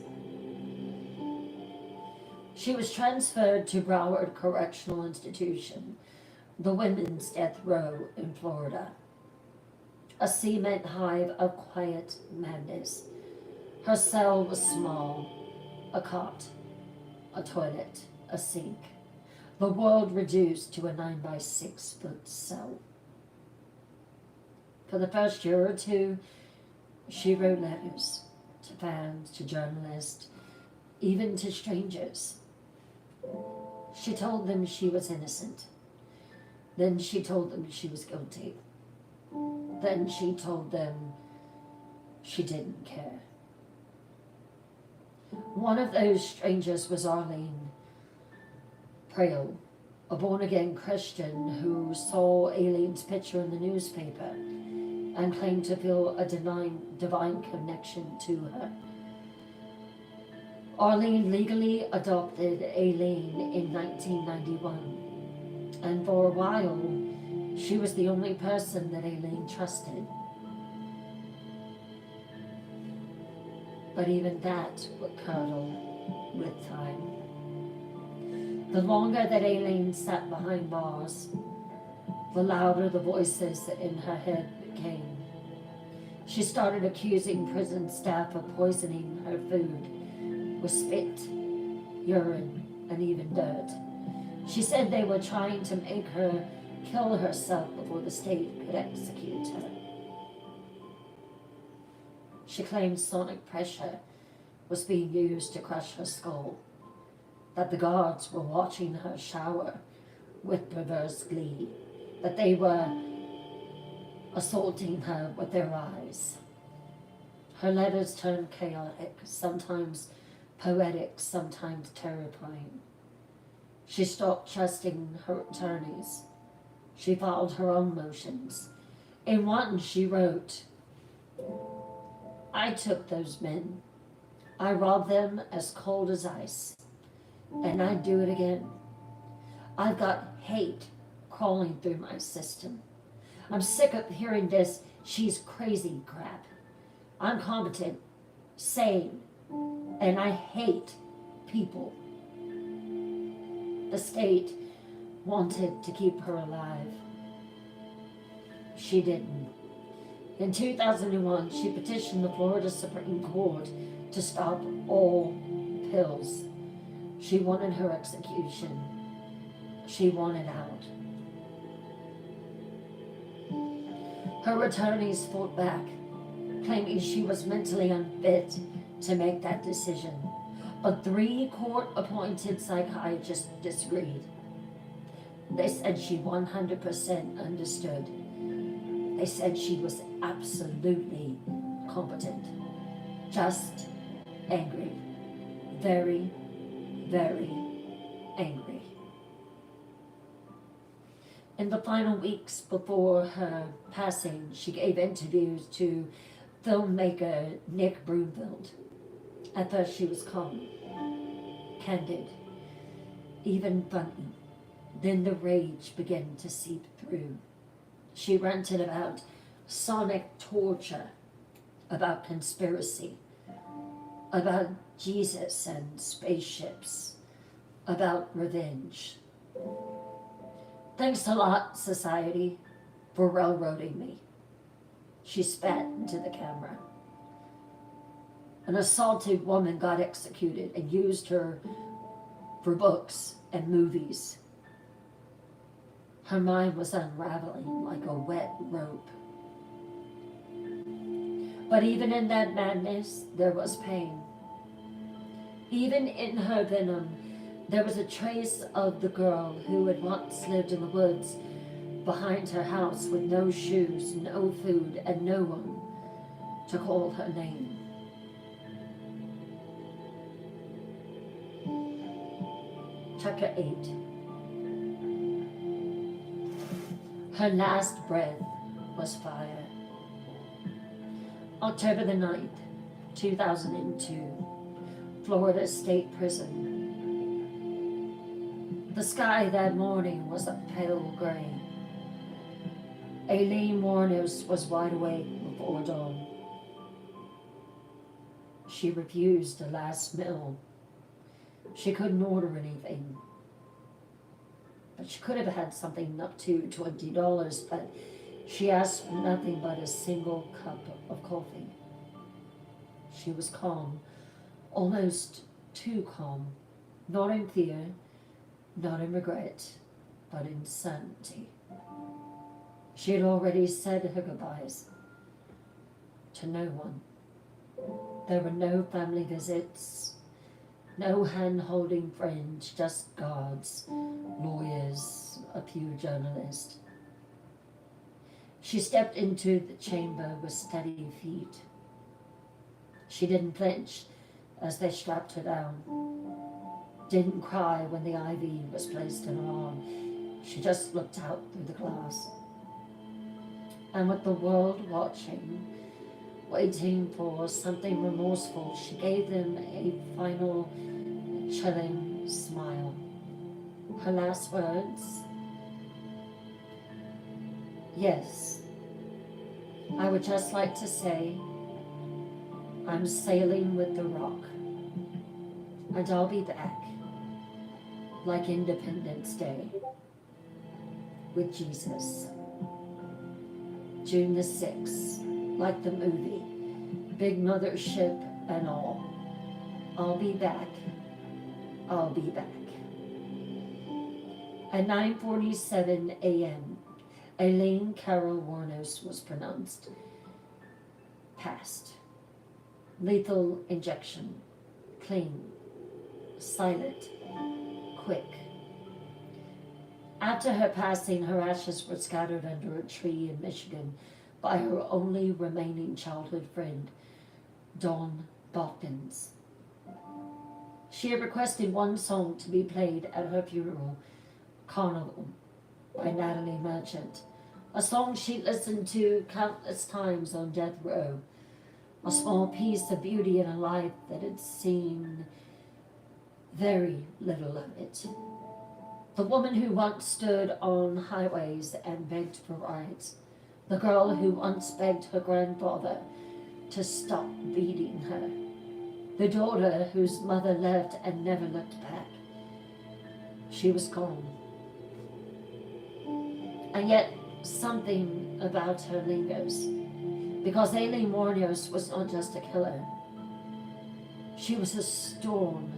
She was transferred to Broward Correctional Institution, the women's death row in Florida. A cement hive of quiet madness. Her cell was small, a cot, a toilet, a sink. The world reduced to a 9 by 6 foot cell. For the first year or two, she wrote letters to fans, to journalists, even to strangers. She told them she was innocent. Then she told them she was guilty. Then she told them she didn't care. One of those strangers was Arlene Prale, a born-again Christian who saw Aileen's picture in the newspaper and claimed to feel a divine connection to her. Arlene legally adopted Aileen in 1991, and for a while, she was the only person that Aileen trusted. But even that would curdle with time. The longer that Aileen sat behind bars, the louder the voices in her head became. She started accusing prison staff of poisoning her food with spit, urine, and even dirt. She said they were trying to make her kill herself before the state could execute her. She claimed sonic pressure was being used to crush her skull, that the guards were watching her shower with perverse glee, that they were assaulting her with their eyes. Her letters turned chaotic, sometimes poetic, sometimes terrifying. She stopped trusting her attorneys. She filed her own motions. In one, she wrote, "I took those men. I robbed them as cold as ice. And I'd do it again. I've got hate crawling through my system. I'm sick of hearing this 'she's crazy' crap. I'm competent, sane, and I hate people." The state wanted to keep her alive. She didn't. In 2001, she petitioned the Florida Supreme Court to stop all pills. She wanted her execution. She wanted out. Her attorneys fought back, claiming she was mentally unfit to make that decision. But 3 court-appointed psychiatrists disagreed. They said she 100% understood. They said she was absolutely competent, just angry, very, very angry. In the final weeks before her passing, she gave interviews to filmmaker Nick Broomfield. At first she was calm, candid, even funny. Then the rage began to seep through. She ranted about sonic torture, about conspiracy, about Jesus and spaceships, about revenge. "Thanks a lot, society, for railroading me," she spat into the camera. An assaulted woman got executed and used her for books and movies. Her mind was unraveling like a wet rope. But even in that madness, there was pain. Even in her venom, there was a trace of the girl who had once lived in the woods behind her house with no shoes, no food, and no one to call her name. Chapter 8. Her last breath was fire. October the 9th, 2002, Florida State Prison. The sky that morning was a pale gray. Aileen Wuornos was wide awake before dawn. She refused a last meal. She couldn't order anything, but she could have had something up to $20, but she asked for nothing but a single cup of coffee. She was calm, almost too calm, not in fear, not in regret, but in certainty. She had already said her goodbyes to no one. There were no family visits, no hand-holding friends, just guards, lawyers, a few journalists. She stepped into the chamber with steady feet. She didn't flinch as they strapped her down. Didn't cry when the IV was placed in her arm. She just looked out through the glass. And with the world watching, waiting for something remorseful, she gave them a final chilling smile. Her last words, "Yes, I would just like to say I'm sailing with the rock, and I'll be back, like Independence Day, with Jesus. June the 6th, like the movie, big mothership and all. I'll be back, I'll be back." At 9:47 a.m., Elaine Carol Wuornos was pronounced passed. Lethal injection, clean, silent, quick. After her passing, her ashes were scattered under a tree in Michigan by her only remaining childhood friend, Dawn Balkins. She had requested one song to be played at her funeral, Carnival, by Natalie Merchant, a song she listened to countless times on death row, a small piece of beauty in a life that had seen very little of it. The woman who once stood on highways and begged for rides, the girl who once begged her grandfather to stop beating her, the daughter whose mother left and never looked back. She was gone. And yet something about her lingers, because Aileen Wuornos was not just a killer. She was a storm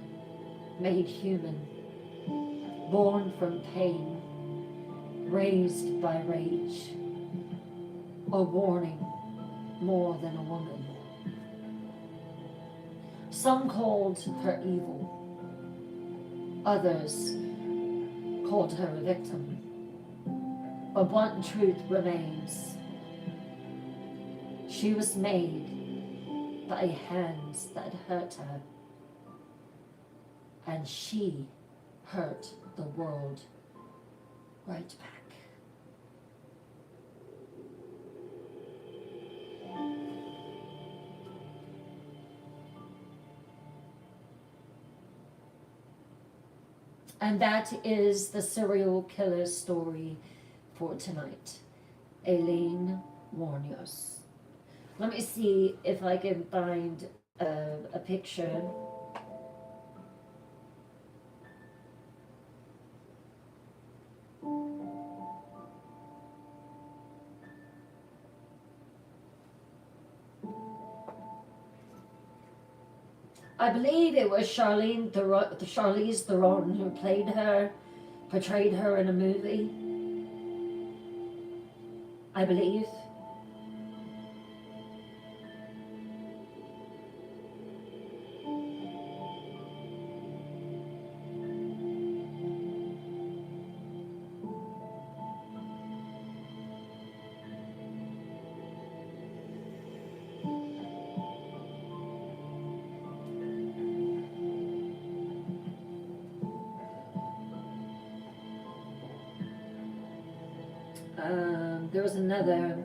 made human, born from pain, raised by rage, a warning more than a woman. Some called her evil, others called her a victim. But one truth remains. She was made by hands that hurt her, and she hurt the world right back. And that is the serial killer story for tonight, Aileen Wuornos. Let me see if I can find a picture. I believe it was Charlize Theron who portrayed her in a movie. I believe. There was another.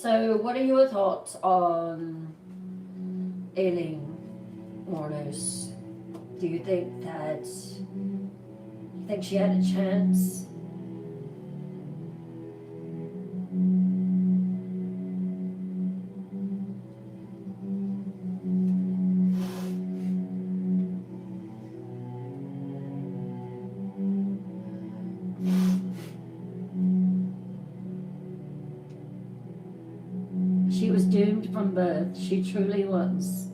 So, what are your thoughts on Aileen Wuornos? Do you think she had a chance? She was doomed from birth. She truly was.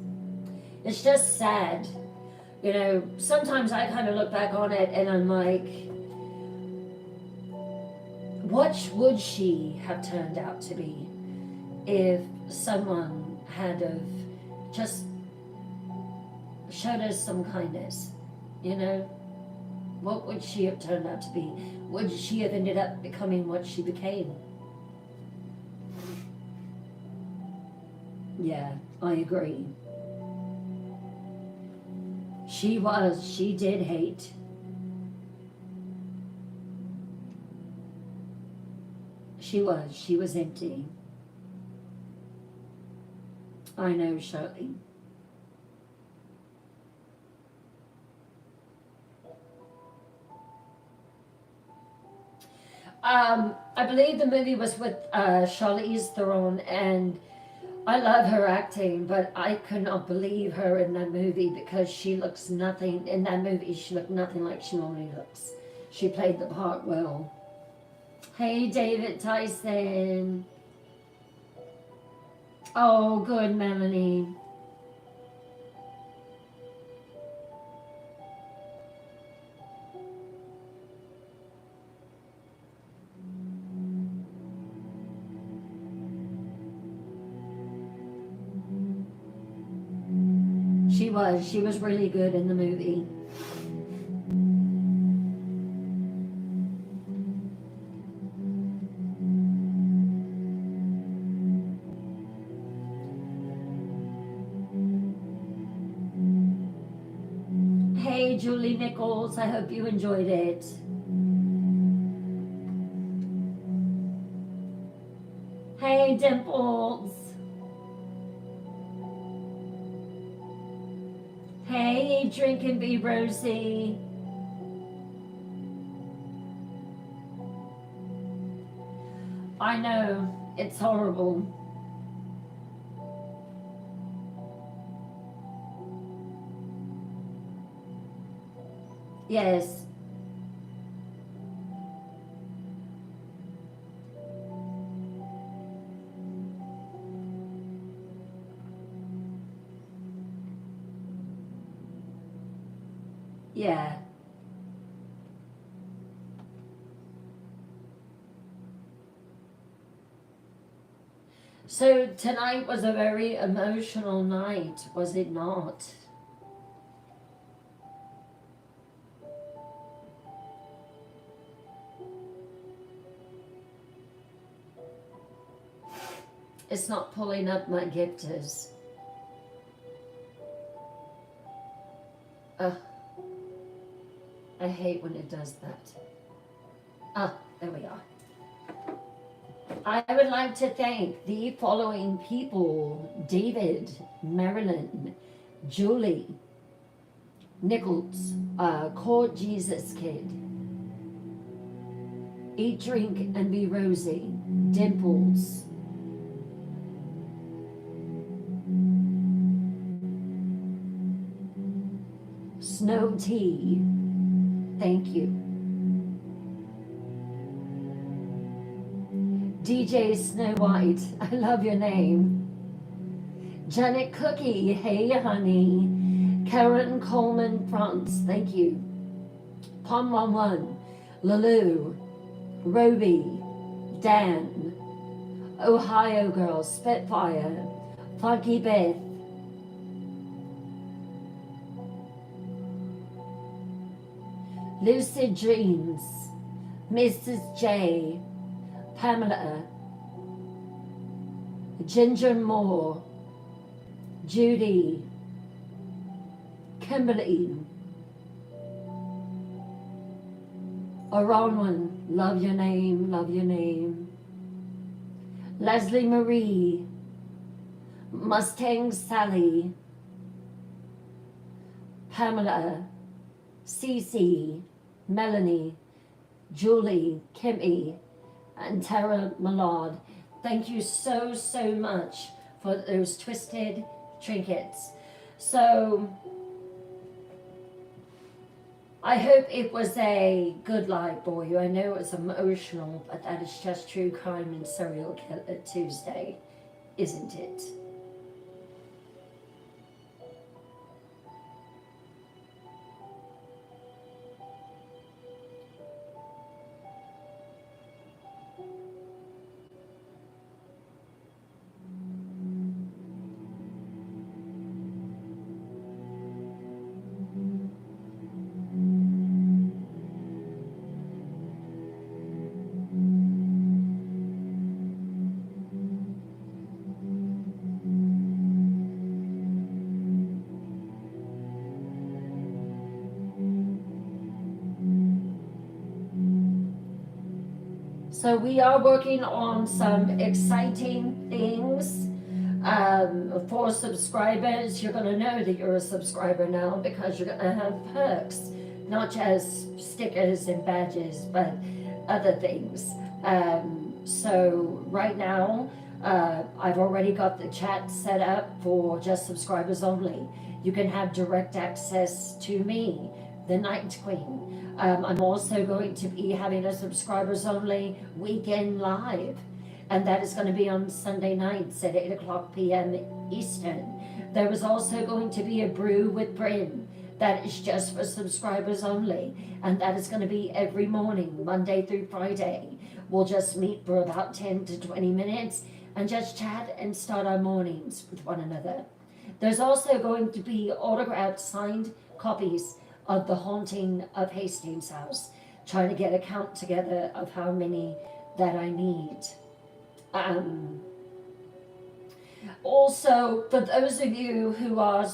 It's just sad. You know, sometimes I kind of look back on it and I'm like, what would she have turned out to be if someone had have just showed us some kindness? You know, what would she have turned out to be? Would she have ended up becoming what she became? Yeah, I agree. She did hate. She was empty. I know, Shirley. I believe the movie was with Charlize Theron, and I love her acting, but I could not believe her in that movie because she looks nothing, in that movie she looked nothing like she normally looks. She played the part well. Hey, David Tyson. Oh, good, Melanie. She was really good in the movie. Hey, Julie Nichols, I hope you enjoyed it. Hey, Dimples. Hey, Drink and Be Rosie. I know, it's horrible. Yes. Yeah. So tonight was a very emotional night, was it not? It's not pulling up my gifters. I hate when it does that. There we are. I would like to thank the following people: David, Marilyn, Julie, Nichols, Court Jesus Kid, Eat, Drink, and Be Rosie, Dimples, Snow Tea, thank you. DJ Snow White, I love your name. Janet Cookie, hey honey. Karen Coleman France, thank you. Pom 11, Lalou, Roby, Dan, Ohio Girl, Spitfire, Funky Beth, Lucid Dreams, Mrs. J, Pamela, Ginger Moore, Judy, Kimberly, Oronwin, love your name, love your name. Leslie Marie, Mustang Sally, Pamela, Cece, Melanie, Julie, Kimmy, and Tara Millard. Thank you so, so much for those twisted trinkets. So, I hope it was a good live for you. I know it's emotional, but that is just true crime and serial killer Tuesday, isn't it? So we are working on some exciting things for subscribers. You're going to know that you're a subscriber now because you're going to have perks, not just stickers and badges, but other things. So right now, I've already got the chat set up for just subscribers only. You can have direct access to me, the Night Queen. I'm also going to be having a subscribers only weekend live, and that is going to be on Sunday nights at 8 o'clock p.m. Eastern. There is also going to be a brew with Bryn that is just for subscribers only, and that is going to be every morning, Monday through Friday. We'll just meet for about 10 to 20 minutes and just chat and start our mornings with one another. There's also going to be autographed signed copies of The Haunting of Hastings House, trying to get a count together of how many that I need. Also, for those of you who are,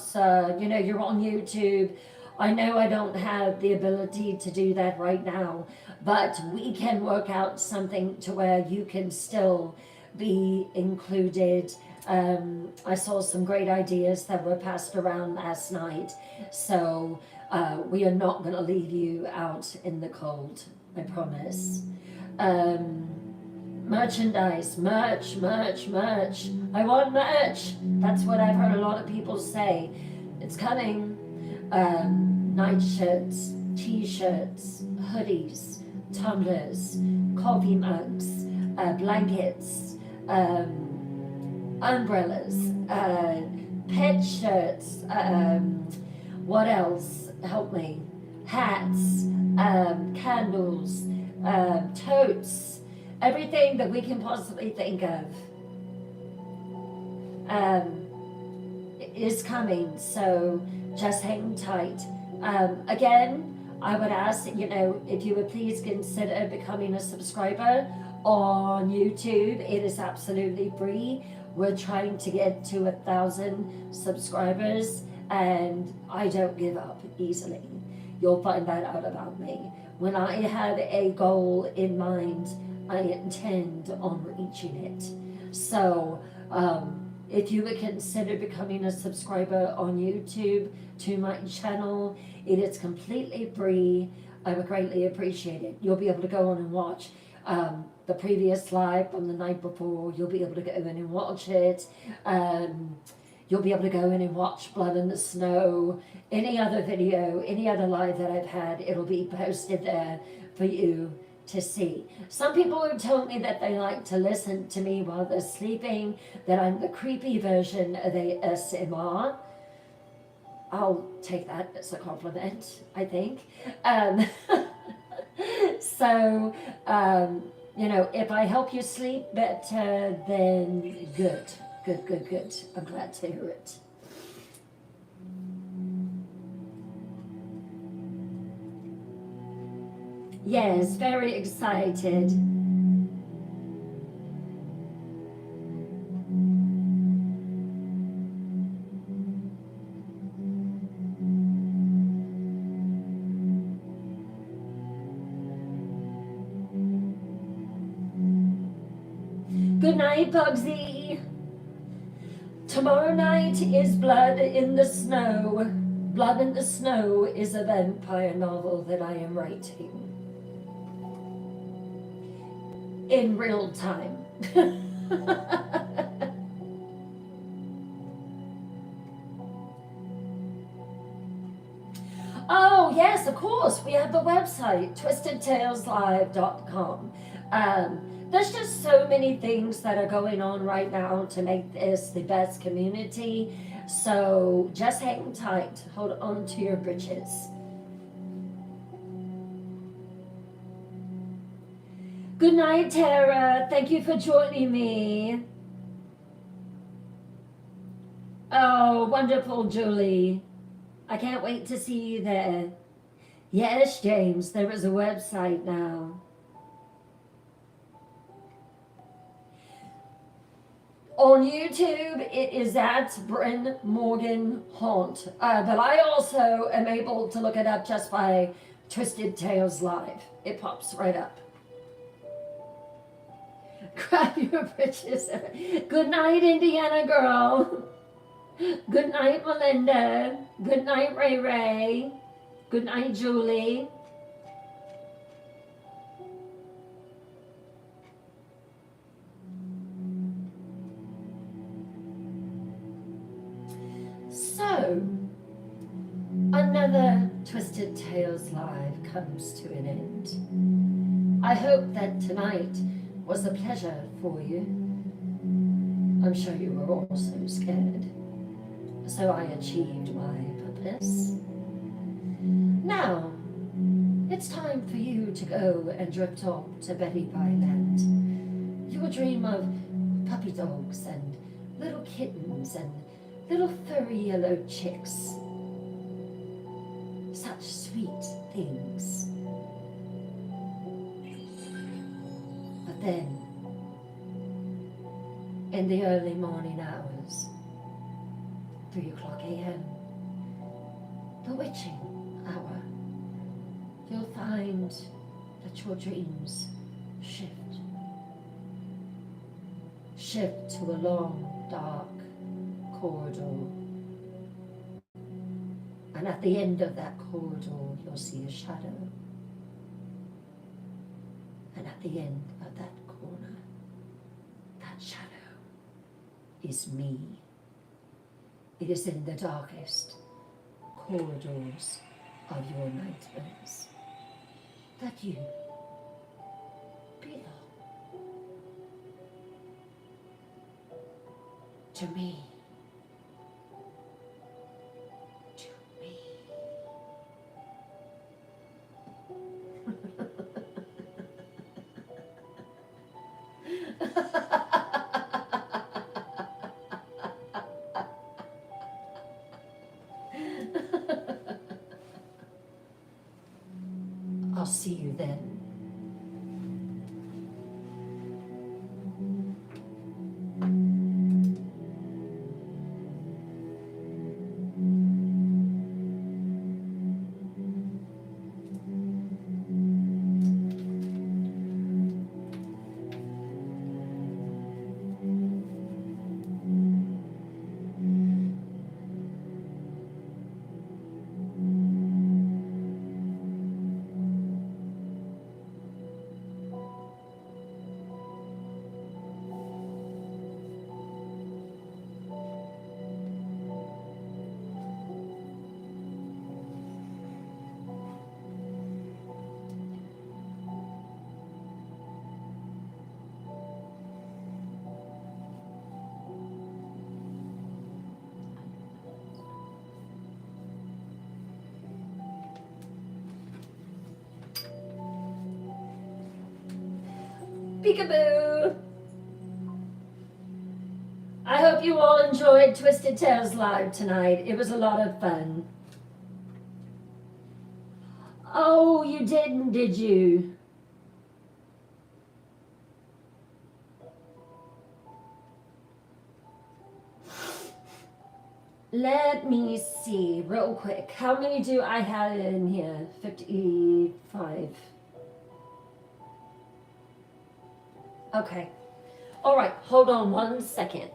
you're on YouTube, I know I don't have the ability to do that right now, but we can work out something to where you can still be included. I saw some great ideas that were passed around last night, so we are not going to leave you out in the cold, I promise. Merchandise, merch. I want merch. That's what I've heard a lot of people say. It's coming. Night shirts, t-shirts, hoodies, tumblers, coffee mugs, blankets, umbrellas, pet shirts, what else? Help me. Hats, candles, totes, everything that we can possibly think of is coming, so just hang tight. Again, I would ask that, if you would please consider becoming a subscriber on YouTube. It is absolutely free. We're trying to get to 1,000 subscribers, and I don't give up easily. You'll find that out about me. When I have a goal in mind, I intend on reaching it. So, if you would consider becoming a subscriber on YouTube to my channel, it is completely free. I would greatly appreciate it. You'll be able to go on and watch the previous live from the night before. You'll be able to go in and watch it. You'll be able to go in and watch Blood in the Snow. Any other video, any other live that I've had, it'll be posted there for you to see. Some people have told me that they like to listen to me while they're sleeping, that I'm the creepy version of ASMR. I'll take that as a compliment, I think. So, if I help you sleep better, then good. I'm glad to hear it. Yes, very excited. Good night, Bugsy. Tomorrow night is Blood in the Snow. Blood in the Snow is a vampire novel that I am writing in real time. Oh, yes, of course. We have the website, twistedtaleslive.com. There's just so many things that are going on right now to make this the best community. So just hang tight. Hold on to your britches. Good night, Tara. Thank you for joining me. Oh, wonderful, Julie. I can't wait to see you there. Yes, James, there is a website now. On YouTube, it is at Bryn Morgan Haunt. But I also am able to look it up just by Twisted Tales Live. It pops right up. Grab your britches. Good night, Indiana girl. Good night, Melinda. Good night, Ray Ray. Good night, Julie. So, another Twisted Tales Live comes to an end. I hope that tonight was a pleasure for you. I'm sure you were also scared. So I achieved my purpose. Now, it's time for you to go and drift off to Betty by Land. You will dream of puppy dogs and little kittens and little furry yellow chicks. Such sweet things. But then, in the early morning hours, 3 o'clock a.m., the witching hour, you'll find that your dreams shift to a long, dark corridor. And at the end of that corridor, you'll see a shadow. And at the end of that corner, that shadow is me. It is in the darkest corridors of your nightmares that you belong to me. To me. I'll see you then. Peekaboo! I hope you all enjoyed Twisted Tales Live tonight. It was a lot of fun. Oh, you didn't, did you? Let me see real quick. How many do I have in here? 55. Okay. All right, hold on 1 second.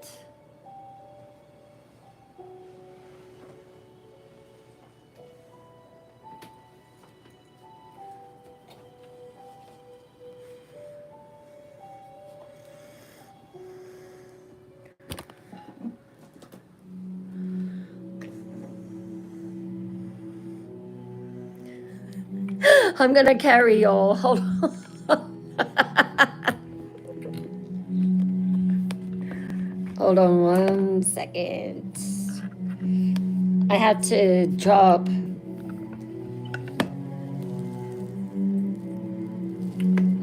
I'm gonna carry y'all. Hold on. Hold on 1 second. I had to drop.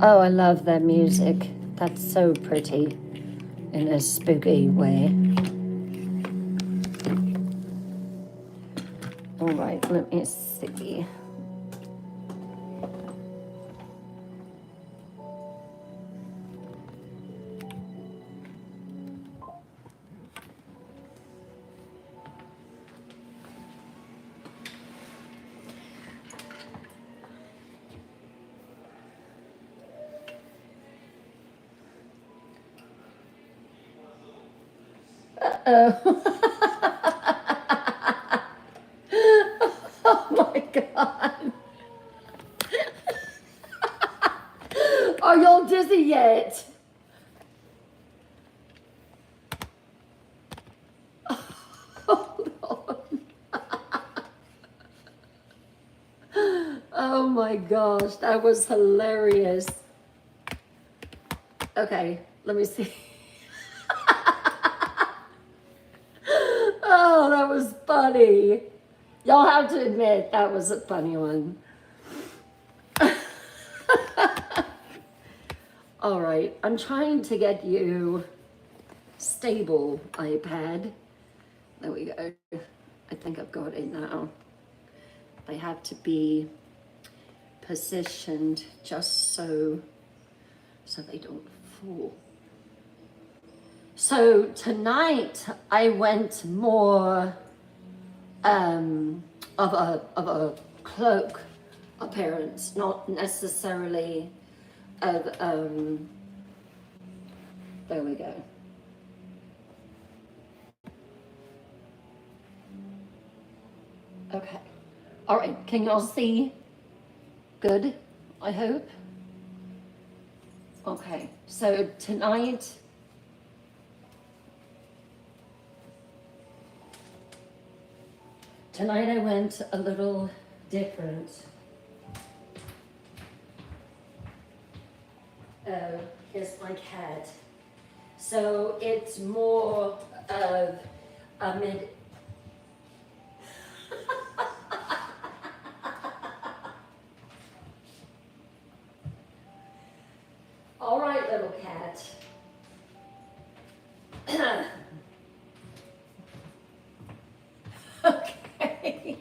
Oh, I love that music. That's so pretty in a spooky way. All right, let me see. Uh-oh. Oh my God. Are y'all dizzy yet? Hold on. Oh my gosh, that was hilarious. Okay, let me see. Oh, that was funny. Y'all have to admit that was a funny one. All right, I'm trying to get you stable, iPad. There we go. I think I've got it now. They have to be positioned just so they don't fall. So tonight I went more of a cloak appearance, not necessarily of there we go. Okay. All right, can y'all see? Good, I hope. Okay, so tonight I went a little different. Oh, here's my cat. So it's more of a mid. All right, little cat. Okay.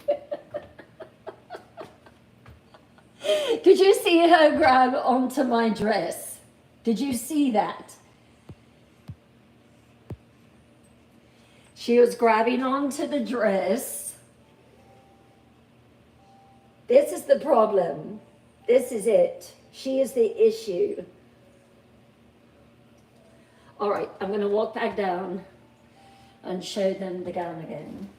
Did you see her grab onto my dress? Did you see that? She was grabbing onto the dress. This is the problem. This is it. She is the issue. All right, I'm going to walk back down and show them the gown again.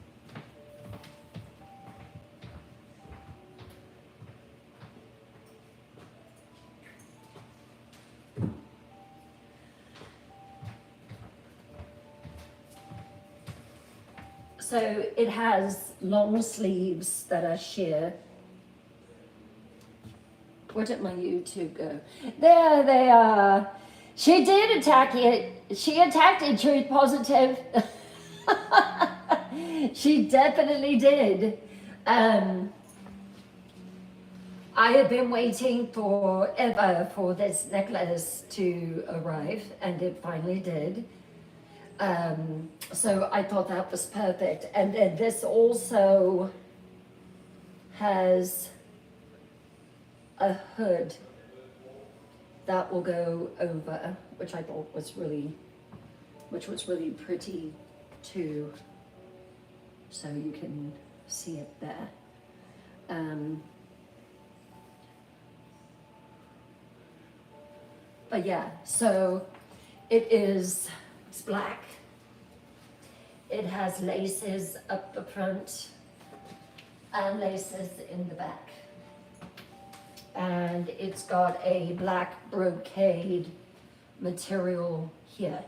So it has long sleeves that are sheer. Where did my YouTube go? There they are. She did attack it. She attacked it, Truth Positive. She definitely did. I have been waiting forever for this necklace to arrive, and it finally did. So I thought that was perfect. And then this also has a hood that will go over, which I thought was really pretty too. So you can see it there. But yeah, so It's black. It has laces up the front and laces in the back. And it's got a black brocade material here.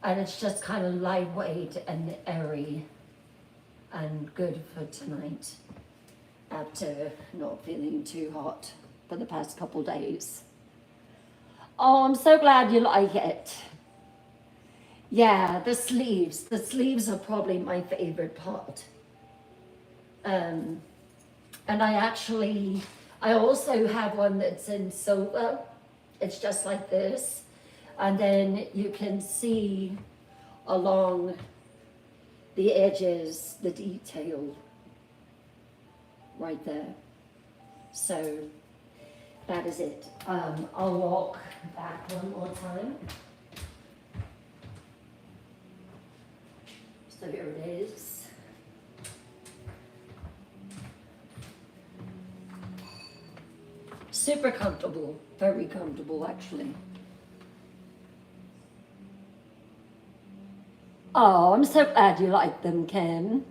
And it's just kind of lightweight and airy and good for tonight after not feeling too hot for the past couple days. Oh, I'm so glad you like it. Yeah, the sleeves are probably my favorite part. And I also have one that's in silver. It's just like this. And then you can see along the edges, the detail right there. So that is it. I'll walk back one more time. So here it is. Super comfortable, very comfortable actually. Oh, I'm so glad you like them, Ken.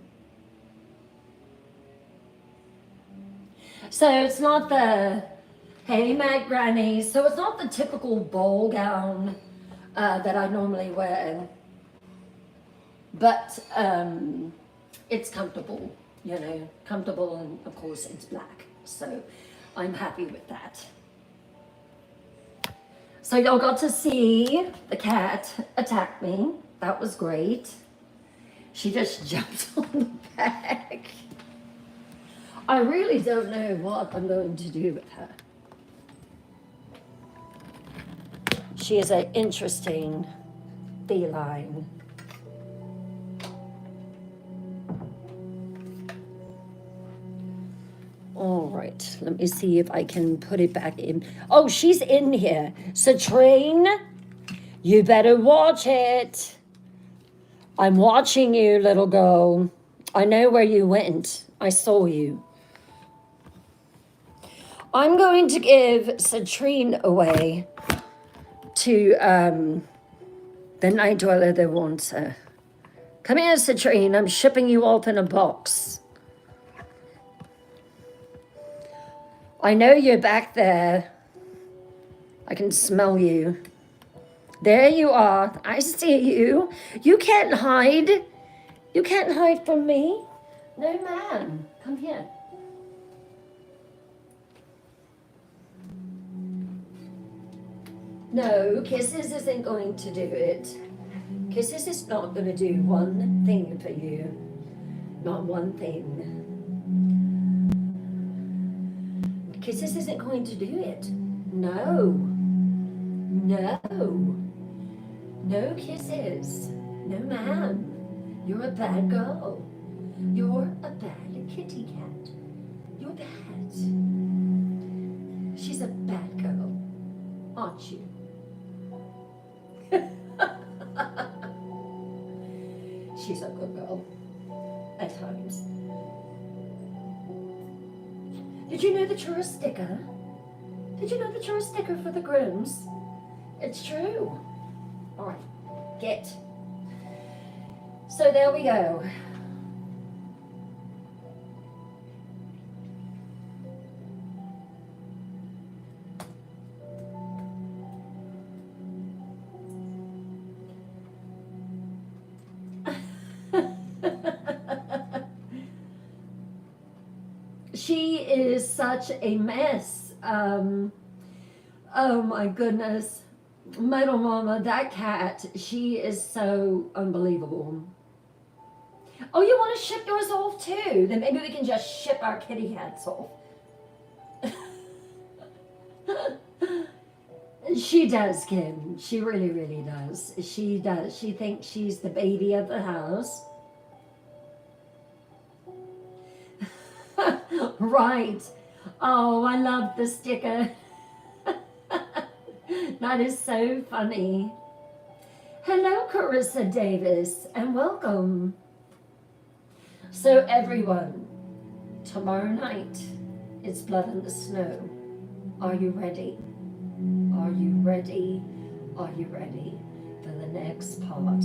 So it's not the, hey Matt Granny, so it's not the typical ball gown that I normally wear. But it's comfortable, you know, comfortable, and of course it's black. So I'm happy with that. So y'all got to see the cat attack me. That was great. She just jumped on the back. I really don't know what I'm going to do with her. She is an interesting feline. All right, let me see if I can put it back in. Oh, she's in here. Citrine, you better watch it. I'm watching you, little girl. I know where you went. I saw you. I'm going to give Citrine away to the night dweller that wants her. Come here, Citrine. I'm shipping you off in a box. I know you're back there. I can smell you. There you are. I see you. You can't hide. You can't hide from me. No, man. Come here. No, Kisses isn't going to do it. Kisses is not going to do one thing for you. Not one thing. Kisses isn't going to do it. No. No. No Kisses. No, ma'am. You're a bad girl. You're a bad kitty cat. You're bad. She's a bad girl, aren't you? She's a good girl at times. Did you know that you're a sticker? Did you know that you're a sticker for the grooms? It's true. All right, get. So there we go. She is such a mess. Oh my goodness. Metal Mama, that cat, she is so unbelievable. Oh, you want to ship yours off too? Then maybe we can just ship our kitty cats off. She does, Kim. She really, really does. She does. She thinks she's the baby of the house. Right. Oh, I love the sticker. That is so funny. Hello, Carissa Davis, and welcome. So everyone, tomorrow night, it's Blood in the Snow. Are you ready? Are you ready? Are you ready for the next part?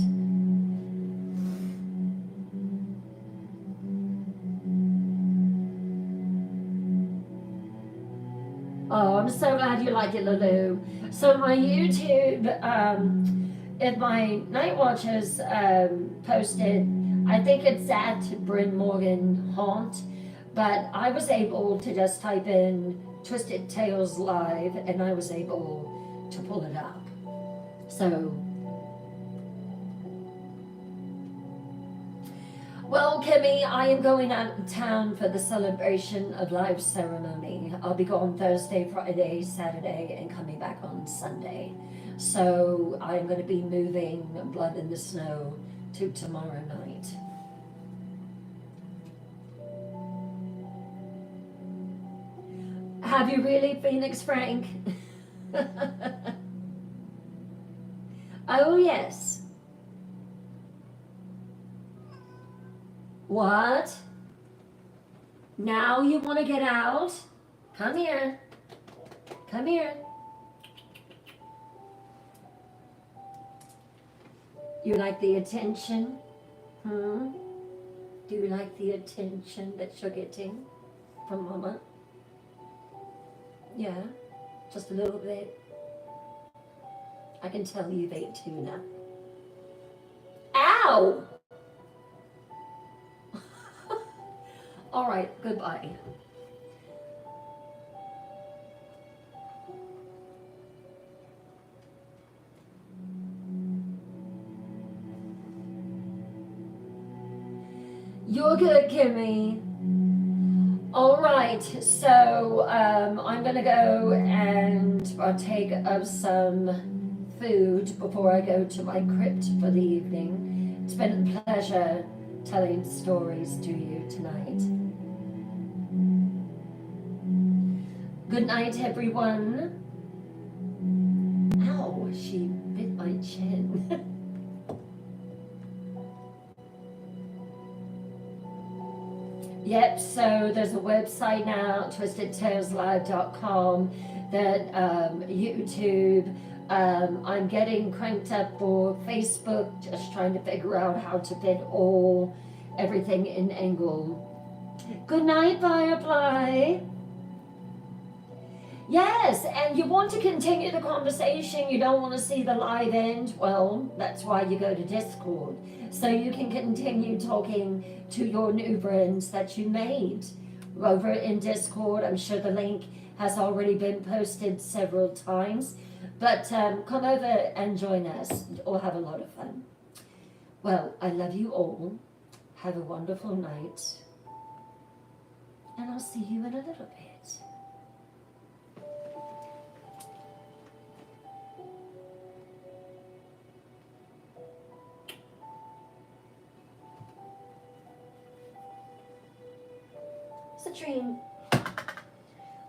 Oh, I'm so glad you like it, Lulu. So my YouTube, if my night watchers posted, I think it's at Bryn Morgan Haunt, but I was able to just type in Twisted Tales Live and I was able to pull it up. So, well, Kimmy, I am going out of town for the Celebration of Life ceremony. I'll be gone Thursday, Friday, Saturday, and coming back on Sunday. So I'm going to be moving Blood in the Snow to tomorrow night. Have you really, Phoenix Frank? Oh, yes. What? Now you want to get out? Come here. Come here. You like the attention? Do you like the attention that you're getting from Mama? Yeah, just a little bit. I can tell you've ate tuna. Ow! All right, goodbye. You're good, Kimmy. All right, so I'm gonna go and partake of some food before I go to my crypt for the evening. It's been a pleasure telling stories to you tonight. Good night, everyone. Ow, she bit my chin. Yep, so there's a website now, twistedtaleslive.com, that YouTube, I'm getting cranked up for Facebook, just trying to figure out how to fit everything in Angle. Good night, Firefly. Yes, and you want to continue the conversation, you don't want to see the live end, well, that's why you go to Discord. So you can continue talking to your new friends that you made over in Discord. I'm sure the link has already been posted several times, but come over and join us. We'll have a lot of fun. Well, I love you all. Have a wonderful night, and I'll see you in a little bit. Citrine,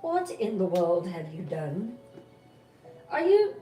what in the world have you done? Are you...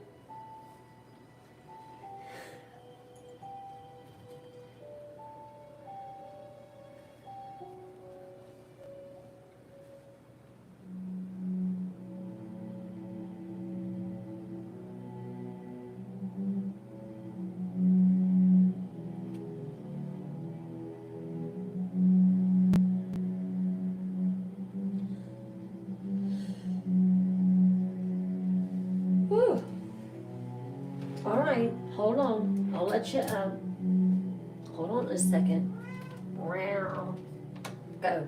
All right, hold on. I'll let you out. Hold on a second. Go.